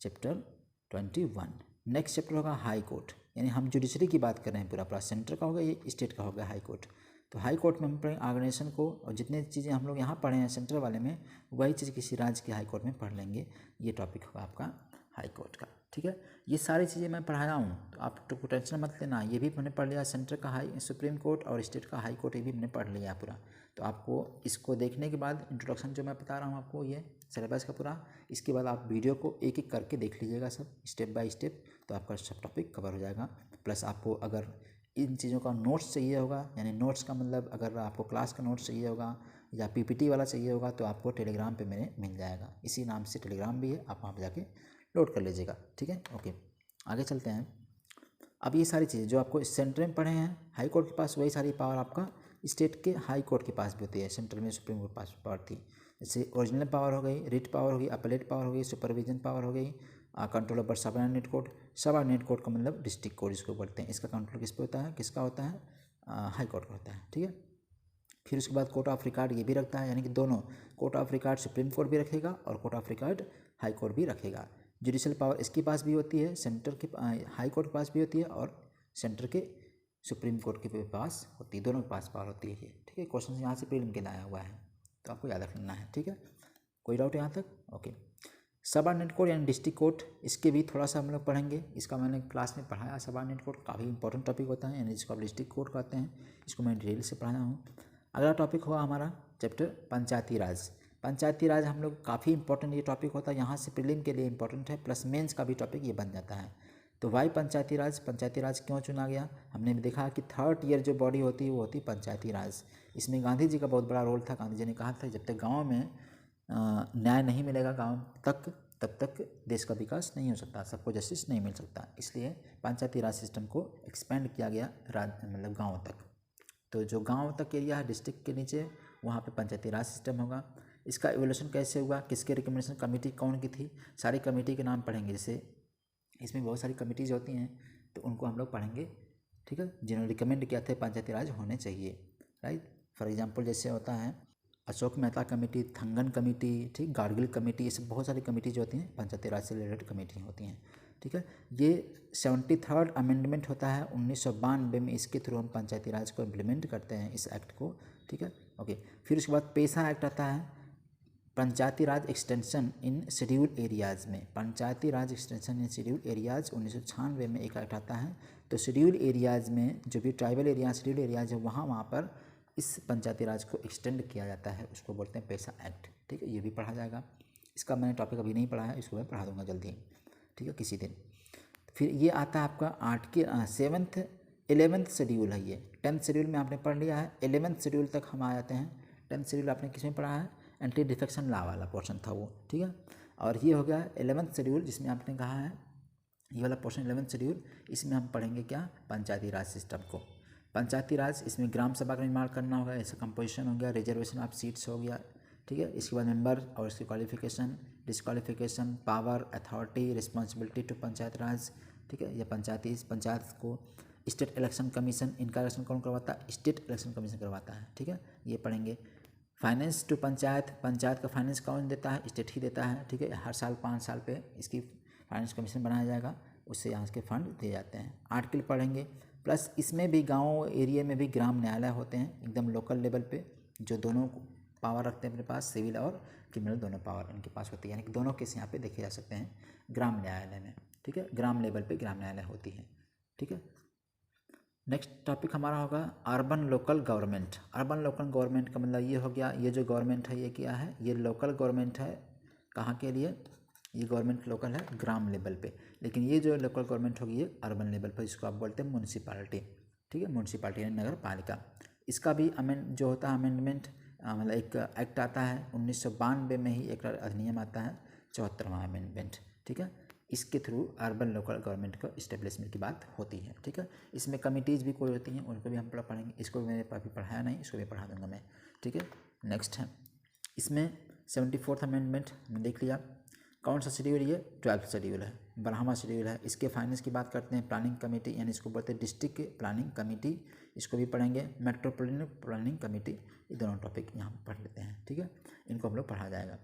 चैप्टर 21। नेक्स्ट चैप्टर होगा हाई कोर्ट, यानी हम जुडिशरी की बात कर रहे हैं, पूरा सेंटर का होगा, ये स्टेट का होगा हाई कोर्ट। तो हाई कोर्ट में हम पढ़ेंगे ऑर्गेनाइजेशन को, और जितने चीज़ें हम लोग यहाँ पढ़े हैं सेंट्रल वाले में, वही चीज़ किसी राज्य के हाई कोर्ट में पढ़ लेंगे। ये टॉपिक होगा आपका हाई कोर्ट का, ठीक है। ये सारी चीज़ें मैं पढ़ाया हूँ, तो आप तो टेंशन मत लेना। ये भी मैंने पढ़ लिया, सेंटर का हाई सुप्रीम कोर्ट और स्टेट का हाई कोर्ट, ये भी मैंने पढ़ लिया पूरा। तो आपको इसको देखने के बाद इंट्रोडक्शन जो मैं बता रहा हूँ आपको, ये सिलेबस का पूरा, इसके बाद आप वीडियो को एक एक करके देख लीजिएगा सब स्टेप बाय स्टेप, तो आपका सब टॉपिक कवर हो जाएगा। प्लस आपको अगर इन चीज़ों का नोट्स चाहिए होगा, यानी नोट्स का मतलब अगर आपको क्लास का नोट्स चाहिए होगा या पीपीटी वाला चाहिए होगा, तो आपको टेलीग्राम पे मेरे मिल जाएगा। इसी नाम से टेलीग्राम भी है, आप वहाँ पर जाके लोड कर लीजिएगा, ठीक है। ओके, आगे चलते हैं। अब ये सारी चीज़ें जो आपको सेंटर में पढ़े हैं हाई कोर्ट के पास, वही सारी पावर आपका स्टेट के हाई कोर्ट के पास भी होती है। सेंट्रल में सुप्रीम कोर्ट के पास पावर थी, जैसे ओरिजिनल पावर हो गई, रिट पावर हो गई, अपीलेट पावर हो गई, सुपरविजन पावर हो गई, control over subordinate court. Subordinate court का मतलब डिस्ट्रिक्ट कोर्ट जिसको बोलते हैं, इसका कंट्रोल किस पे होता है, किसका होता है, हाई कोर्ट का होता है, ठीक है। फिर उसके बाद कोर्ट ऑफ रिकॉर्ड ये भी रखता है, यानी कि दोनों court of record supreme court भी रखेगा और court of record high court भी रखेगा। जुडिशियल पावर इसके पास भी होती है, सेंटर के हाई कोर्ट के पास भी होती है और सेंटर के सुप्रीम कोर्ट के पास होती है, दोनों के पास पावर होती है ये, ठीक है। क्वेश्चन यहाँ से प्रीलिम के लाया हुआ है, तो आपको याद रखना है, ठीक है। कोई डाउट यहाँ तक? ओके। सबऑर्डिनेट कोर्ट यानी डिस्ट्रिक्ट कोर्ट, इसके भी थोड़ा सा हम लोग पढ़ेंगे, इसका मैंने क्लास में पढ़ाया। सबऑर्डिनेट कोर्ट काफ़ी इंपॉर्टेंट टॉपिक होता है, यानी जिसको आप डिस्ट्रिक्ट कोर्ट कहते हैं, इसको मैं डिटेल से पढ़ाया हूँ। अगला टॉपिक होगा हमारा चैप्टर पंचायती राज। पंचायती राज हम लोग काफ़ी इंपॉर्टेंट ये टॉपिक होता है, यहाँ से प्रीलिम के लिए इंपॉर्टेंट है, प्लस मेंस का भी टॉपिक ये बन जाता है। तो वाई पंचायती राज क्यों चुना गया, हमने भी देखा कि 3rd ईयर जो बॉडी होती है वो होती है पंचायती राज। इसमें गांधी जी का बहुत बड़ा रोल था। गांधी जी ने कहा था जब तक गाँव में न्याय नहीं मिलेगा गाँव तक, तब तक देश का विकास नहीं हो सकता, सबको जस्टिस नहीं मिल सकता। इसलिए पंचायती राज सिस्टम को एक्सपेंड किया गया मतलब गाँव तक। तो जो गांव तक एरिया है डिस्ट्रिक्ट के नीचे, वहाँ पे पंचायती राज सिस्टम होगा। इसका एवोल्यूशन कैसे हुआ, किसके रिकमेंडेशन, कमेटी कौन की थी, सारी कमेटी के नाम पढ़ेंगे। जैसे इसमें बहुत सारी कमेटीज होती हैं, तो उनको हम लोग पढ़ेंगे, ठीक है, जिन्होंने रिकमेंड किया था पंचायती राज होने चाहिए, राइट। फॉर एग्जांपल जैसे होता है अशोक मेहता कमेटी, थंगन कमेटी, ठीक, गाडगिल कमेटी, ये सब बहुत सारी कमेटी जो होती हैं पंचायती राज से रिलेटेड कमेटी होती हैं, ठीक है। ये 73rd अमेंडमेंट होता है 1992 में, इसके थ्रू हम पंचायती राज को इम्प्लीमेंट करते हैं इस एक्ट को, ठीक है। ओके, फिर उसके बाद पेशा एक्ट आता है, पंचायती राज एक्सटेंशन इन शेड्यूल एरियाज़ में, पंचायती राज एक्सटेंशन इन शेड्यूल एरियाज़ 1996 में एक एक्ट आता है। तो शेड्यूल एरियाज़ में जो भी ट्राइबल एरिया शेड्यूल एरियाज़ है, वहाँ पर इस पंचायती राज को एक्सटेंड किया जाता है, उसको बोलते हैं पेशा एक्ट, ठीक है। ये भी पढ़ा जाएगा, इसका मैंने टॉपिक अभी नहीं पढ़ा है, इसको मैं पढ़ा दूंगा जल्दी, ठीक है, किसी दिन। फिर ये आता है आपका 7th 11th शेड्यूल है, ये 10th शेड्यूल में आपने पढ़ लिया है, 11th शेड्यूल तक हम आ जाते हैं। 10th शेड्यूल आपने किस में पढ़ा है, एंटी डिफेक्शन लॉ वाला पोर्शन था वो, ठीक है। और ये हो गया 11th शेड्यूल, जिसमें आपने कहा है ये वाला पोर्शन 11th शेड्यूल, इसमें हम पढ़ेंगे क्या, पंचायती राज सिस्टम को। पंचायती राज, इसमें ग्राम सभा का निर्माण करना होगा, ऐसा कंपोजिशन हो गया, रिजर्वेशन ऑफ सीट्स हो गया, ठीक है। इसके बाद मेंबर और इसकी qualification, disqualification, power, authority, responsibility to panchayat raj, ठीक है। या पंचायत को स्टेट इलेक्शन कमीशन, इनका इलेक्शन कौन करवाता है, स्टेट इलेक्शन कमीशन करवाता है, ठीक है, ये पढ़ेंगे। फाइनेंस टू पंचायत का फाइनेंस कौन देता है, स्टेट ही देता है, ठीक है। हर साल 5 साल पे इसकी फाइनेंस कमीशन बनाया जाएगा, उससे यहाँ के फंड दिए जाते हैं। आर्टिकल पढ़ेंगे, प्लस इसमें भी गाँव एरिया में भी ग्राम न्यायालय होते हैं एकदम लोकल लेवल पे, जो दोनों पावर रखते हैं अपने पास, सिविल और क्रिमिनल दोनों पावर इनके पास होती है, यानी कि दोनों केस यहाँ पे देखे जा सकते हैं ग्राम न्यायालय में, ठीक है। ग्राम लेवल पे ग्राम न्यायालय होती है, ठीक है। नेक्स्ट टॉपिक हमारा होगा urban local government. Urban local government का मतलब ये हो गया, ये जो गवर्नमेंट है ये क्या है, ये लोकल गवर्नमेंट है, कहाँ के लिए, ये गवर्नमेंट लोकल है ग्राम लेवल पे, लेकिन ये जो लोकल गवर्नमेंट होगी ये अर्बन लेवल पर, जिसको आप बोलते हैं म्यूनसिपालिटी। ठीक है, म्यूनसिपालिटी यानी नगर पालिका। इसका भी जो होता है अमेंडमेंट, मतलब एक एक्ट आता है 1992 में ही एक अधिनियम आता है 74वां अमेंडमेंट। ठीक है, इसके थ्रू अर्बन लोकल गवर्नमेंट का इस्टेब्लिशमेंट की बात होती है। ठीक है, इसमें कमिटीज़ भी कोई होती हैं, उनको भी हम पढ़ेंगे। इसको मैंने अभी पढ़ाया नहीं, इसको भी पढ़ा दूंगा मैं। ठीक है, नेक्स्ट है इसमें 74th अमेंडमेंट में देख लिया। कौन सा शेड्यूल, ये 12th शेड्यूल है, 12वां शेड्यूल है। इसके फाइनेंस की बात करते हैं, प्लानिंग कमेटी यानी इसको बोलते हैं डिस्ट्रिक्ट प्लानिंग कमेटी, इसको भी पढ़ेंगे। मेट्रोपॉलिटन प्लानिंग कमेटी, ये दोनों टॉपिक यहाँ पढ़ लेते हैं। ठीक है, इनको हम लोग पढ़ा जाएगा।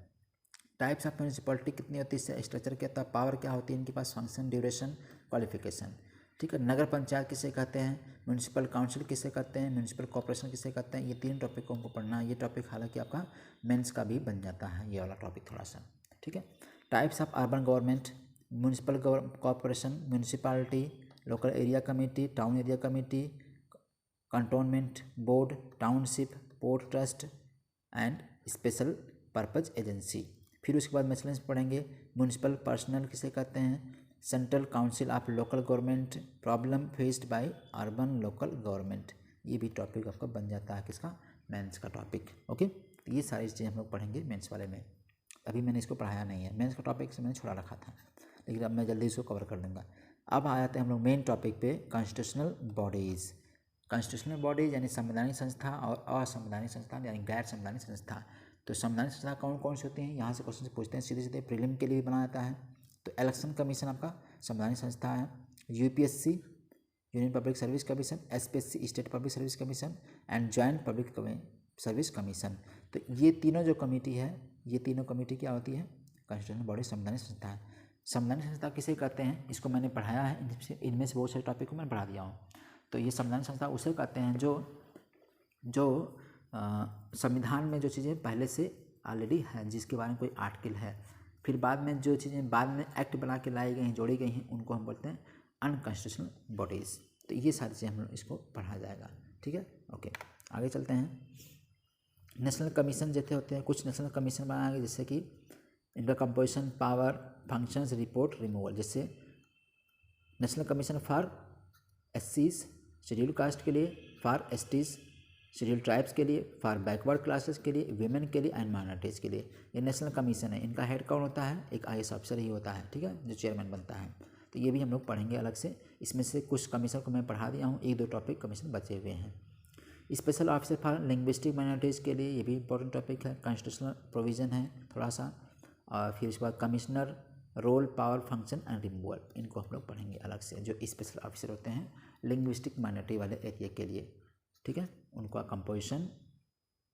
टाइप्स ऑफ म्यूनसिपलिटी कितनी होती है, इससे स्ट्रक्चर क्या होता है, पावर क्या होती है इनके पास, फंक्शन, ड्यूरेशन, क्वालिफिकेशन। ठीक है, नगर पंचायत किसे कहते हैं, म्यूनसिपल काउंसिल किसे कहते हैं, म्यूनसिपल कॉर्पोरेशन किसे कहते हैं, ये 3 टॉपिक को हमको पढ़ना है। ये टॉपिक हालांकि आपका मेंस का भी बन जाता है, ये वाला टॉपिक थोड़ा सा। ठीक है, types of urban government, municipal corporation, municipality, local area committee, town area committee, cantonment board, township, port trust and special purpose agency. फिर उसके बाद मिसलेनियस पढ़ेंगे, म्यूनसिपल पर्सनल किसे कहते हैं, central council of local government, problem faced by urban local government. ये भी topic आपका बन जाता है किसका, मेंस का टॉपिक। ओके, तो ये सारी चीज़ें हम लोग पढ़ेंगे मेंस वाले में। अभी मैंने इसको पढ़ाया नहीं है, मेंस का टॉपिक से मैंने छोड़ा रखा था, लेकिन अब मैं जल्दी इसको कवर कर दूँगा। अब आ जाते हैं हम लोग मेन टॉपिक पे, कॉन्स्टिट्यूशनल बॉडीज़। कॉन्स्टिट्यूशनल बॉडीज़ यानी संवैधानिक संस्था और असंवैधानिक संस्था यानी गैर संवैधानिक संस्था। तो संवैधानिक संस्था कौन कौन सी होती हैं, यहाँ से क्वेश्चन पूछते हैं सीधे सीधे, प्रीलिम के लिए भी बनाया जाता है। तो इलेक्शन कमीशन आपका संवैधानिक संस्था है, UPSC union public service commission, SPSC state public service commission and joint public service commission. तो ये तीनों जो कमेटी है, ये तीनों कमेटी क्या होती है, कॉन्स्टिट्यूशनल बॉडी संवैधानिक संस्था है। संवैधानिक संस्था किसे कहते हैं, इसको मैंने पढ़ाया है, इनमें से बहुत सारे टॉपिक को मैंने पढ़ा दिया हूँ। तो ये संवैधानिक संस्था उसे कहते हैं जो संविधान में जो चीज़ें पहले से ऑलरेडी हैं, जिसके बारे में कोई आर्टिकल है, फिर बाद में जो चीज़ें बाद में एक्ट बना के लाई गई हैं, जोड़ी गई हैं, उनको हम बोलते हैं अनकॉन्स्टिट्यूशनल बॉडीज़। तो ये सारी चीज़ें हम लोग इसको पढ़ा जाएगा। ठीक है, ओके, आगे चलते हैं। नेशनल कमीशन जैसे होते हैं, कुछ नेशनल कमीशन बनाए गए, जैसे कि इनका composition, power, functions, report, removal. जैसे नेशनल कमीशन फॉर एससीज शेड्यूल कास्ट के लिए, फॉर एसटीज शेड्यूल ट्राइब्स के लिए, फॉर बैकवर्ड क्लासेस के लिए, वीमेन के लिए एंड माइनॉरिटीज़ के लिए। ये नेशनल कमीशन है, इनका हेड कौन होता है, एक आईएएस ऑफिसर ही होता है। ठीक है, जो चेयरमैन बनता है। तो ये भी हम लोग पढ़ेंगे अलग से। इसमें से कुछ कमीशन को मैं पढ़ा दिया हूँ, 1-2 टॉपिक कमीशन बचे हुए हैं। Special officer for linguistic minorities के लिए, ये भी इंपॉर्टेंट टॉपिक है, कॉन्स्टिट्यूशनल प्रोविज़न है थोड़ा सा। और फिर उसके बाद commissioner, role, power, function and removal, इनको हम लोग पढ़ेंगे अलग से, जो स्पेशल ऑफिसर होते हैं लिंग्विस्टिक माइनॉरिटी वाले एरिया के लिए। ठीक है, उनका कंपोजिशन,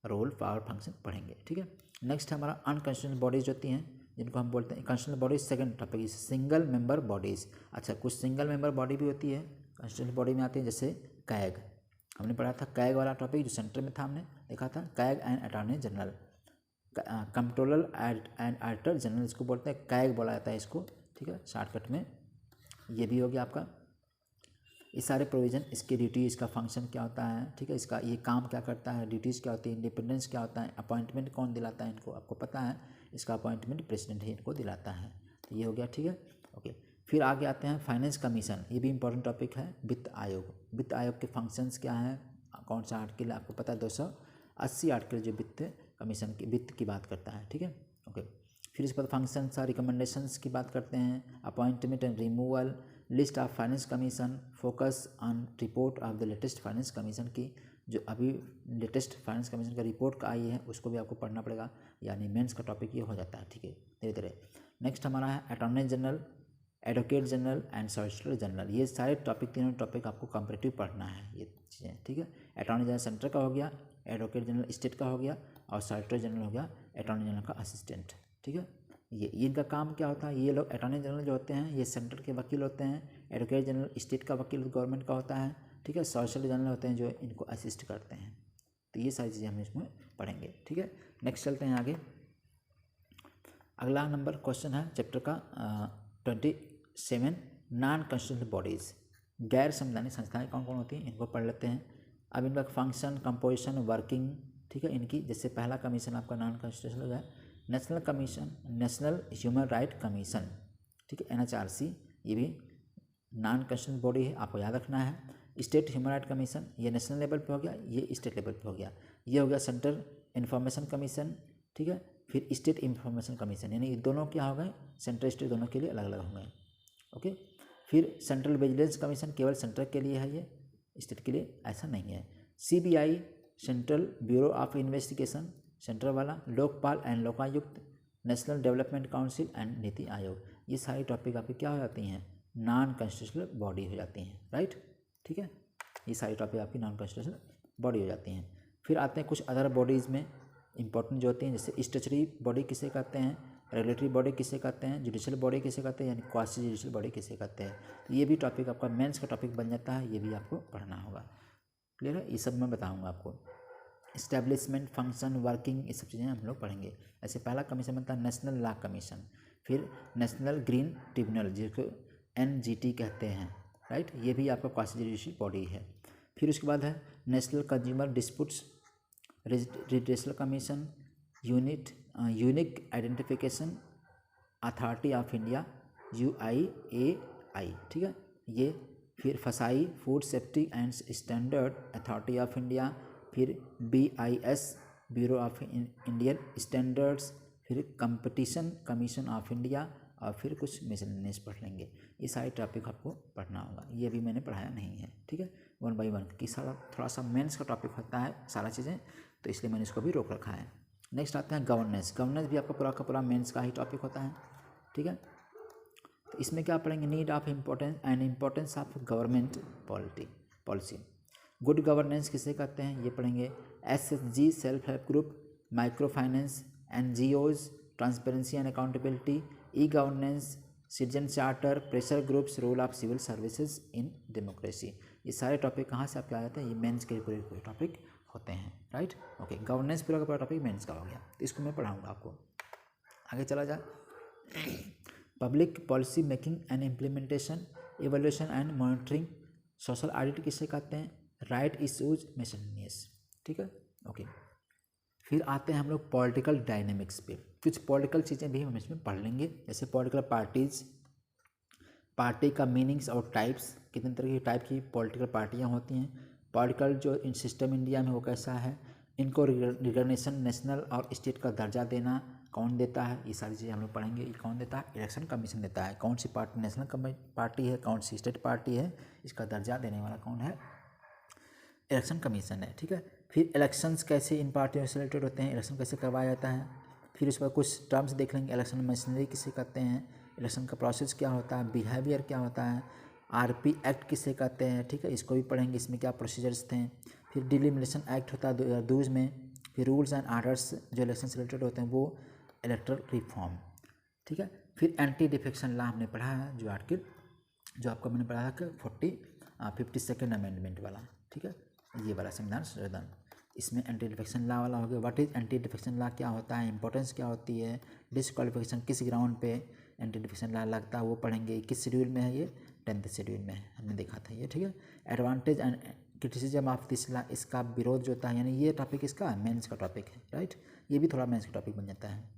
रोल, पावर, फंक्शन पढ़ेंगे। ठीक है, नेक्स्ट हमारा अनकॉन्स्टिट्यूशनल बॉडीज होती हैं, जिनको हम बोलते हैं constitutional bodies. Second topic single member bodies. अच्छा, कुछ सिंगल मेंबर बॉडी भी होती है कॉन्स्टिट्यूशनल बॉडी में आती है, जैसे कैग, हमने पढ़ा था कैग वाला टॉपिक जो सेंटर में था, हमने देखा था CAG and attorney general, controller and auditor general इसको बोलते हैं, कैग बोला जाता है इसको। ठीक है, शॉर्टकट में। ये भी हो गया आपका, ये सारे प्रोविज़न, इसकी ड्यूटी, इसका फंक्शन क्या होता है। ठीक है, इसका ये काम क्या करता है, ड्यूटीज़ क्या होती है, इंडिपेंडेंस क्या होता है, अपॉइंटमेंट कौन दिलाता है इनको, आपको पता है, इसका अपॉइंटमेंट प्रेसिडेंट ही इनको दिलाता है। तो ये हो गया। ठीक है, ओके। फिर आगे आते हैं फाइनेंस कमीशन, ये भी इंपॉर्टेंट टॉपिक है। वित्त आयोग, वित्त आयोग के फंक्शंस क्या हैं, कौन सा आर्टिकल आपको पता है, 280 आर्टिकल जो वित्त कमीशन की वित्त की बात करता है। ठीक है, ओके। फिर इस पर फंक्शंस और रिकमेंडेशंस की बात करते हैं, appointment and removal, list of finance commission, focus on report of the latest finance commission की, जो अभी लेटेस्ट फाइनेंस कमीशन का रिपोर्ट का आई है उसको भी आपको पढ़ना पड़ेगा, यानी मेंस का टॉपिक ये हो जाता है। ठीक है, धीरे धीरे। नेक्स्ट हमारा है attorney general, advocate general and solicitor general. ये सारे टॉपिक, तीनों टॉपिक आपको कंपैरेटिव पढ़ना है ये चीज़ें। ठीक है, अटॉर्नी जनरल सेंटर का हो गया, एडवोकेट जनरल स्टेट का हो गया, और सॉलिसिटर जनरल हो गया अटॉर्नी जनरल का असिस्टेंट। ठीक है, ये इनका काम क्या होता है, ये लोग अटॉर्नी जनरल जो होते हैं ये सेंटर के वकील होते हैं, एडवोकेट जनरल स्टेट का वकील गवर्नमेंट का होता है। ठीक है, सॉलिसिटर जनरल होते हैं जो इनको असिस्ट करते हैं। तो ये सारी चीज़ें हम इसमें पढ़ेंगे। ठीक है, नेक्स्ट चलते हैं आगे। अगला नंबर क्वेश्चन है चैप्टर का 27, नॉन कॉन्स्टिट्यूशनल बॉडीज़, गैर संवैधानिक संस्थाएं कौन कौन होती हैं, इनको पढ़ लेते हैं। अब इनका फंक्शन, कंपोजिशन, वर्किंग, ठीक है, इनकी, जैसे पहला कमीशन आपका नॉन कॉन्स्टिट्यूशनल है, national commission, national human right commission, ठीक है, NHRC, ये भी नॉन कॉन्स्टिट्यूशनल बॉडी है, आपको याद रखना है। स्टेट ह्यूमन राइट कमीशन, ये नेशनल लेवल पे हो गया, ये स्टेट लेवल पे हो गया। ये हो गया सेंट्रल इंफॉर्मेशन कमीशन, ठीक है। फिर स्टेट इंफॉर्मेशन कमीशन, यानी ये दोनों क्या हो गए, सेंट्रल स्टेट दोनों के लिए अलग अलग हो गए, ओके। फिर सेंट्रल विजिलेंस कमीशन केवल सेंट्रल के लिए है, ये स्टेट के लिए ऐसा नहीं है। CBI, central bureau of investigation, central वाला। Lokpal and Lokayukta, national development council and NITI Aayog, ये सारी टॉपिक आपकी क्या हो जाती हैं, नॉन कॉन्स्टिट्यूशनल बॉडी हो जाती हैं, राइट, ठीक है। ये सारी टॉपिक आपकी नॉन कॉन्स्टिट्यूशनल बॉडी हो जाती हैं। फिर आते हैं कुछ अदर बॉडीज़ में इंपॉर्टेंट जो होती हैं, जैसे स्टैच्यूटरी बॉडी किसे कहते हैं, रेगुलेटरी बॉडी किसे कहते हैं, जुडिशियल बॉडी किसे कहते हैं, यानी क्वासी जुडिशियल बॉडी किसे कहते हैं। तो ये भी टॉपिक आपका मेंस का टॉपिक बन जाता है, ये भी आपको पढ़ना होगा, क्लियर है। ये सब मैं बताऊँगा आपको। इस्टेब्लिशमेंट, फंक्शन, वर्किंग, ये सब चीज़ें हम लोग पढ़ेंगे। ऐसे पहला कमीशन बनता है नेशनल लॉ कमीशन, फिर नेशनल ग्रीन ट्रिब्यूनल जिसको NGT कहते हैं, राइट, ये भी आपका क्वासी जुडिशियल बॉडी है। फिर उसके बाद है national consumer disputes redressal commission, unique identification authority of India, UIAI, ठीक है, ये। फिर फसाई, food safety and standard authority of India, फिर BIS, bureau of Indian standards, फिर कंपटीशन कमीशन ऑफ इंडिया, और फिर कुछ मिसलेनियस पढ़ लेंगे। ये सारे टॉपिक आपको पढ़ना होगा, ये भी मैंने पढ़ाया नहीं है, ठीक है, 1 by 1 कि सारा थोड़ा सा मेंस का टॉपिक होता है सारा चीज़ें, तो इसलिए मैंने इसको भी रोक रखा है। नेक्स्ट आते हैं गवर्नेंस। गवर्नेंस भी आपका पूरा का पूरा मेंस का ही टॉपिक होता है, ठीक है। तो इसमें क्या पढ़ेंगे, need of importance of government policy. Good governance किसे कहते हैं, ये पढ़ेंगे। SHG, self help group, micro finance, NGOs, transparency and accountability, e governance, citizen charter, pressure groups, role of civil services in democracy. ये सारे टॉपिक कहाँ से आपके आ जाते हैं, ये मेंस के पूरे टॉपिक होते हैं, राइट, ओके। गवर्नेंस पूरा का पूरा टॉपिक मेंस का हो गया, तो इसको मैं पढ़ाऊँगा आपको। आगे चला जाए। Public policy making and implementation, evolution and monitoring, social audit किसे कहते हैं, राइट इशूज मिसलेनियस, ठीक है, ओके। फिर आते हैं हम लोग पॉलिटिकल डायनेमिक्स पे। कुछ पॉलिटिकल चीज़ें भी हम इसमें पढ़ लेंगे, जैसे पॉलिटिकल पार्टीज, पार्टी का मीनिंग्स और टाइप्स, कितने तरह की टाइप की पॉलिटिकल पार्टियाँ होती हैं, पॉलिटिकल जो इन सिस्टम इंडिया में वो कैसा है, इनको रिकग्निशन नेशनल और स्टेट का दर्जा देना कौन देता है, ये सारी चीज़ें हम लोग पढ़ेंगे। ये कौन देता है, इलेक्शन कमीशन देता है। कौन सी पार्टी नेशनल पार्टी है, कौन सी स्टेट पार्टी है, इसका दर्जा देने वाला कौन है, इलेक्शन कमीशन है, ठीक है। फिर इलेक्शंस कैसे इन पार्टियों से रिलेटेड होते हैं, इलेक्शन कैसे करवाया जाता है। फिर उस पर कुछ टर्म्स देख लेंगे, इलेक्शन मशीनरी किसे कहते हैं, इलेक्शन का प्रोसेस क्या होता है, बिहेवियर क्या होता है, RP एक्ट किसे कहते हैं, ठीक है, इसको भी पढ़ेंगे, इसमें क्या प्रोसीजर्स थे। फिर डिलिमिनेशन एक्ट होता है 2002 में। फिर रूल्स एंड ऑर्डर्स जो इलेक्शन से रिलेटेड होते हैं, वो इलेक्टरल रिफॉर्म, ठीक है। फिर एंटी डिफेक्शन लॉ हमने पढ़ा है, जो आर्टिकल जो आपको मैंने पढ़ा था 52nd अमेंडमेंट वाला, ठीक है, ये वाला संविधान संशोधन, इसमें एंटी डिफेक्शन लॉ वाला हो गया। What is anti defection law, क्या होता है, इंपॉर्टेंस क्या होती है, डिसक्वालिफिकेशन किस ग्राउंड पे एंटी डिफेक्शन लॉ लगता है वो पढ़ेंगे। किस शेड्यूल में है, ये 10th शेड्यूल में है, हमने देखा था ये, ठीक है। Advantage and criticism of this law, इसका विरोध जो होता है, यानी ये टॉपिक इसका मेंस का टॉपिक है, राइट, ये भी थोड़ा मेंस का टॉपिक बन जाता है।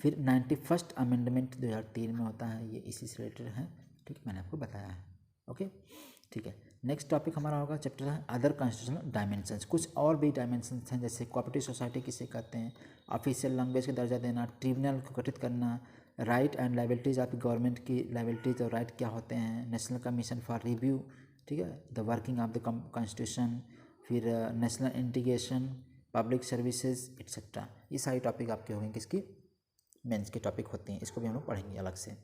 फिर 91st अमेंडमेंट 2003 में होता है, ये इसी से रिलेटेड है, ठीक है, मैंने आपको बताया है, ओके, ठीक है। नेक्स्ट टॉपिक हमारा होगा चैप्टर है अदर कॉन्स्टिट्यूशनल डायमेंशंस। कुछ और भी डायमेंशंस हैं, जैसे कोऑपरेटिव सोसाइटी किसे कहते हैं, ऑफिशियल लैंग्वेज का दर्जा देना, ट्रिब्यूनल को गठित करना, right and liabilities of government की लाइबिलिटीज़ और राइट क्या होते हैं, नेशनल कमीशन फॉर रिव्यू, ठीक है, the working of the constitution, फिर national integration, public services et cetera. ये सारी टॉपिक आपके हो गए किसकी, मेंस के टॉपिक होते हैं, इसको भी हम लोग पढ़ेंगे अलग से।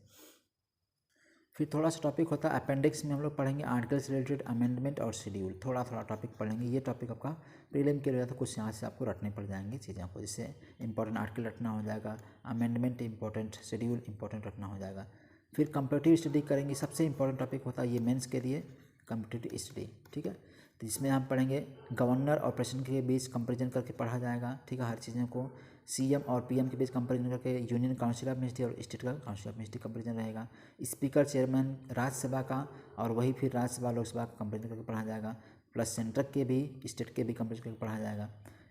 फिर थोड़ा सा टॉपिक होता है अपेंडिक्स में, हम लोग पढ़ेंगे आर्टिकल से रिलेटेड अमेंडमेंट और शेड्यूल, थोड़ा टॉपिक पढ़ेंगे। ये टॉपिक आपका प्रीलिम के लिए था, कुछ यहाँ से आपको रटने पड़ जाएंगे चीज़ें को, जैसे इंपॉर्टेंट आर्टिकल रटना हो जाएगा, अमेंडमेंट इंपॉर्टेंट, शेड्यूल इंपॉर्टेंट रखना हो जाएगा। फिर कंपैरेटिव स्टडी करेंगे, सबसे इंपॉर्टेंट टॉपिक होता है ये मेंस के लिए कंपैरेटिव स्टडी, ठीक है। तो इसमें हम पढ़ेंगे गवर्नर और प्रेसिडेंट के बीच कंपेरिजन करके पढ़ा जाएगा, ठीक है, हर चीज़ों को। CM और PM के बीच कंपेरिजन करके यूनियन काउंसिल ऑफ मिनिस्ट्री और स्टेट का काउंसिल ऑफ मिनिस्ट्री कंपेरिजन रहेगा। स्पीकर चेयरमैन राज्यसभा का और वही फिर राज्यसभा लोकसभा का कंपेरिजन करके पढ़ा जाएगा, प्लस सेंटर के भी स्टेट के भी कंपेरिजन करके पढ़ा जाएगा।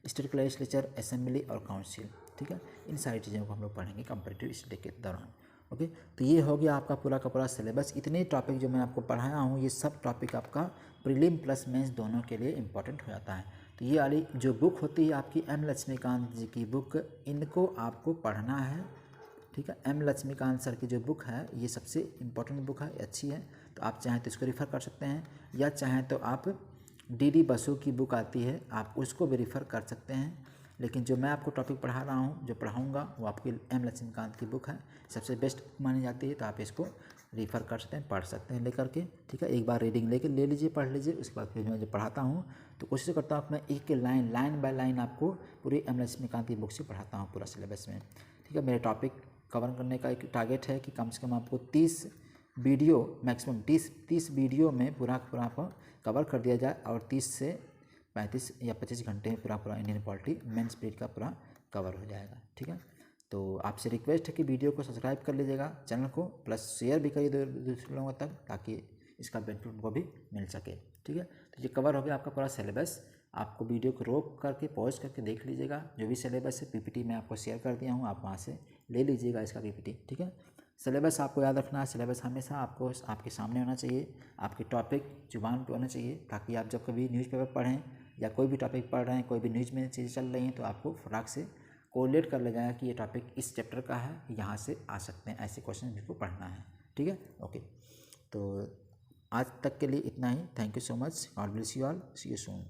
स्टेट का लेजिस्लेचर, असेंबली और काउंसिल, ठीक है। ठीक है। इन सारी चीज़ों को हम लोग पढ़ेंगे कॉम्पिटिटिव स्टडी के दौरान। ओके, तो ये हो गया आपका पूरा का पूरा सिलेबस। इतने टॉपिक जो मैं आपको पढ़ाया हूँ ये सब टॉपिक आपका प्रीलिम प्लस मेंस दोनों के लिए इंपॉर्टेंट हो जाता है। तो ये वाली जो बुक होती है आपकी एम लक्ष्मीकांत जी की बुक, इनको आपको पढ़ना है, ठीक है। एम लक्ष्मीकांत सर की जो बुक है ये सबसे इम्पोर्टेंट बुक है, अच्छी है। तो आप चाहें तो इसको रेफ़र कर सकते हैं, या चाहें तो आप डी बसु की बुक आती है आप उसको भी रेफ़र कर सकते हैं। लेकिन जो मैं आपको टॉपिक पढ़ा रहा हूँ, जो पढ़ाऊँगा वो आपकी एम लक्ष्मीकांत की बुक है, सबसे बेस्ट मानी जाती है। तो आप इसको रेफ़र कर सकते हैं, पढ़ सकते हैं लेकर के, ठीक है। एक बार रीडिंग ले लीजिए, पढ़ लीजिए। उसके बाद फिर मैं जो पढ़ाता हूँ तो कोशिश करता हूँ मैं एक लाइन बाय लाइन आपको पूरी एम लक्ष्मीकांत की बुक से पढ़ाता हूँ पूरा सिलेबस में, ठीक है। मेरे टॉपिक कवर करने का एक टारगेट है कि कम से कम आपको 30 वीडियो, मैक्सिमम 30 वीडियो में पूरा आपको कवर कर दिया जाए, और 30 से 35 या 25 घंटे में पूरा इंडियन पॉलिटी मेंस पीरियड का पूरा कवर हो जाएगा, ठीक है। तो आपसे रिक्वेस्ट है कि वीडियो को सब्सक्राइब कर लीजिएगा चैनल को, प्लस शेयर भी करिए दूसरे लोगों तक, ताकि इसका बेनिफिट उनको भी मिल सके, ठीक है। तो ये कवर हो गया आपका पूरा सिलेबस। आपको वीडियो को रोक करके पॉज करके देख लीजिएगा। जो भी सिलेबस है पीपीटी मैं आपको शेयर कर दिया हूँ, आप वहाँ से ले लीजिएगा इसका पीपीटी, ठीक है। सिलेबस आपको याद रखना है, सिलेबस हमेशा आपको आपके सामने होना चाहिए, आपके टॉपिक जुबान पे होना चाहिए, ताकि आप जब कभी न्यूज़पेपर पढ़ें या कोई भी टॉपिक पढ़ रहे हैं, कोई भी न्यूज़ में चीज़ें चल रही हैं, तो आपको फटाक से कोरिलेट कर ले जाएगा कि ये टॉपिक इस चैप्टर का है, यहाँ से आ सकते हैं, ऐसे क्वेश्चन भी को पढ़ना है, ठीक है। ओके, तो आज तक के लिए इतना ही। Thank you so much, God bless you all, see you soon.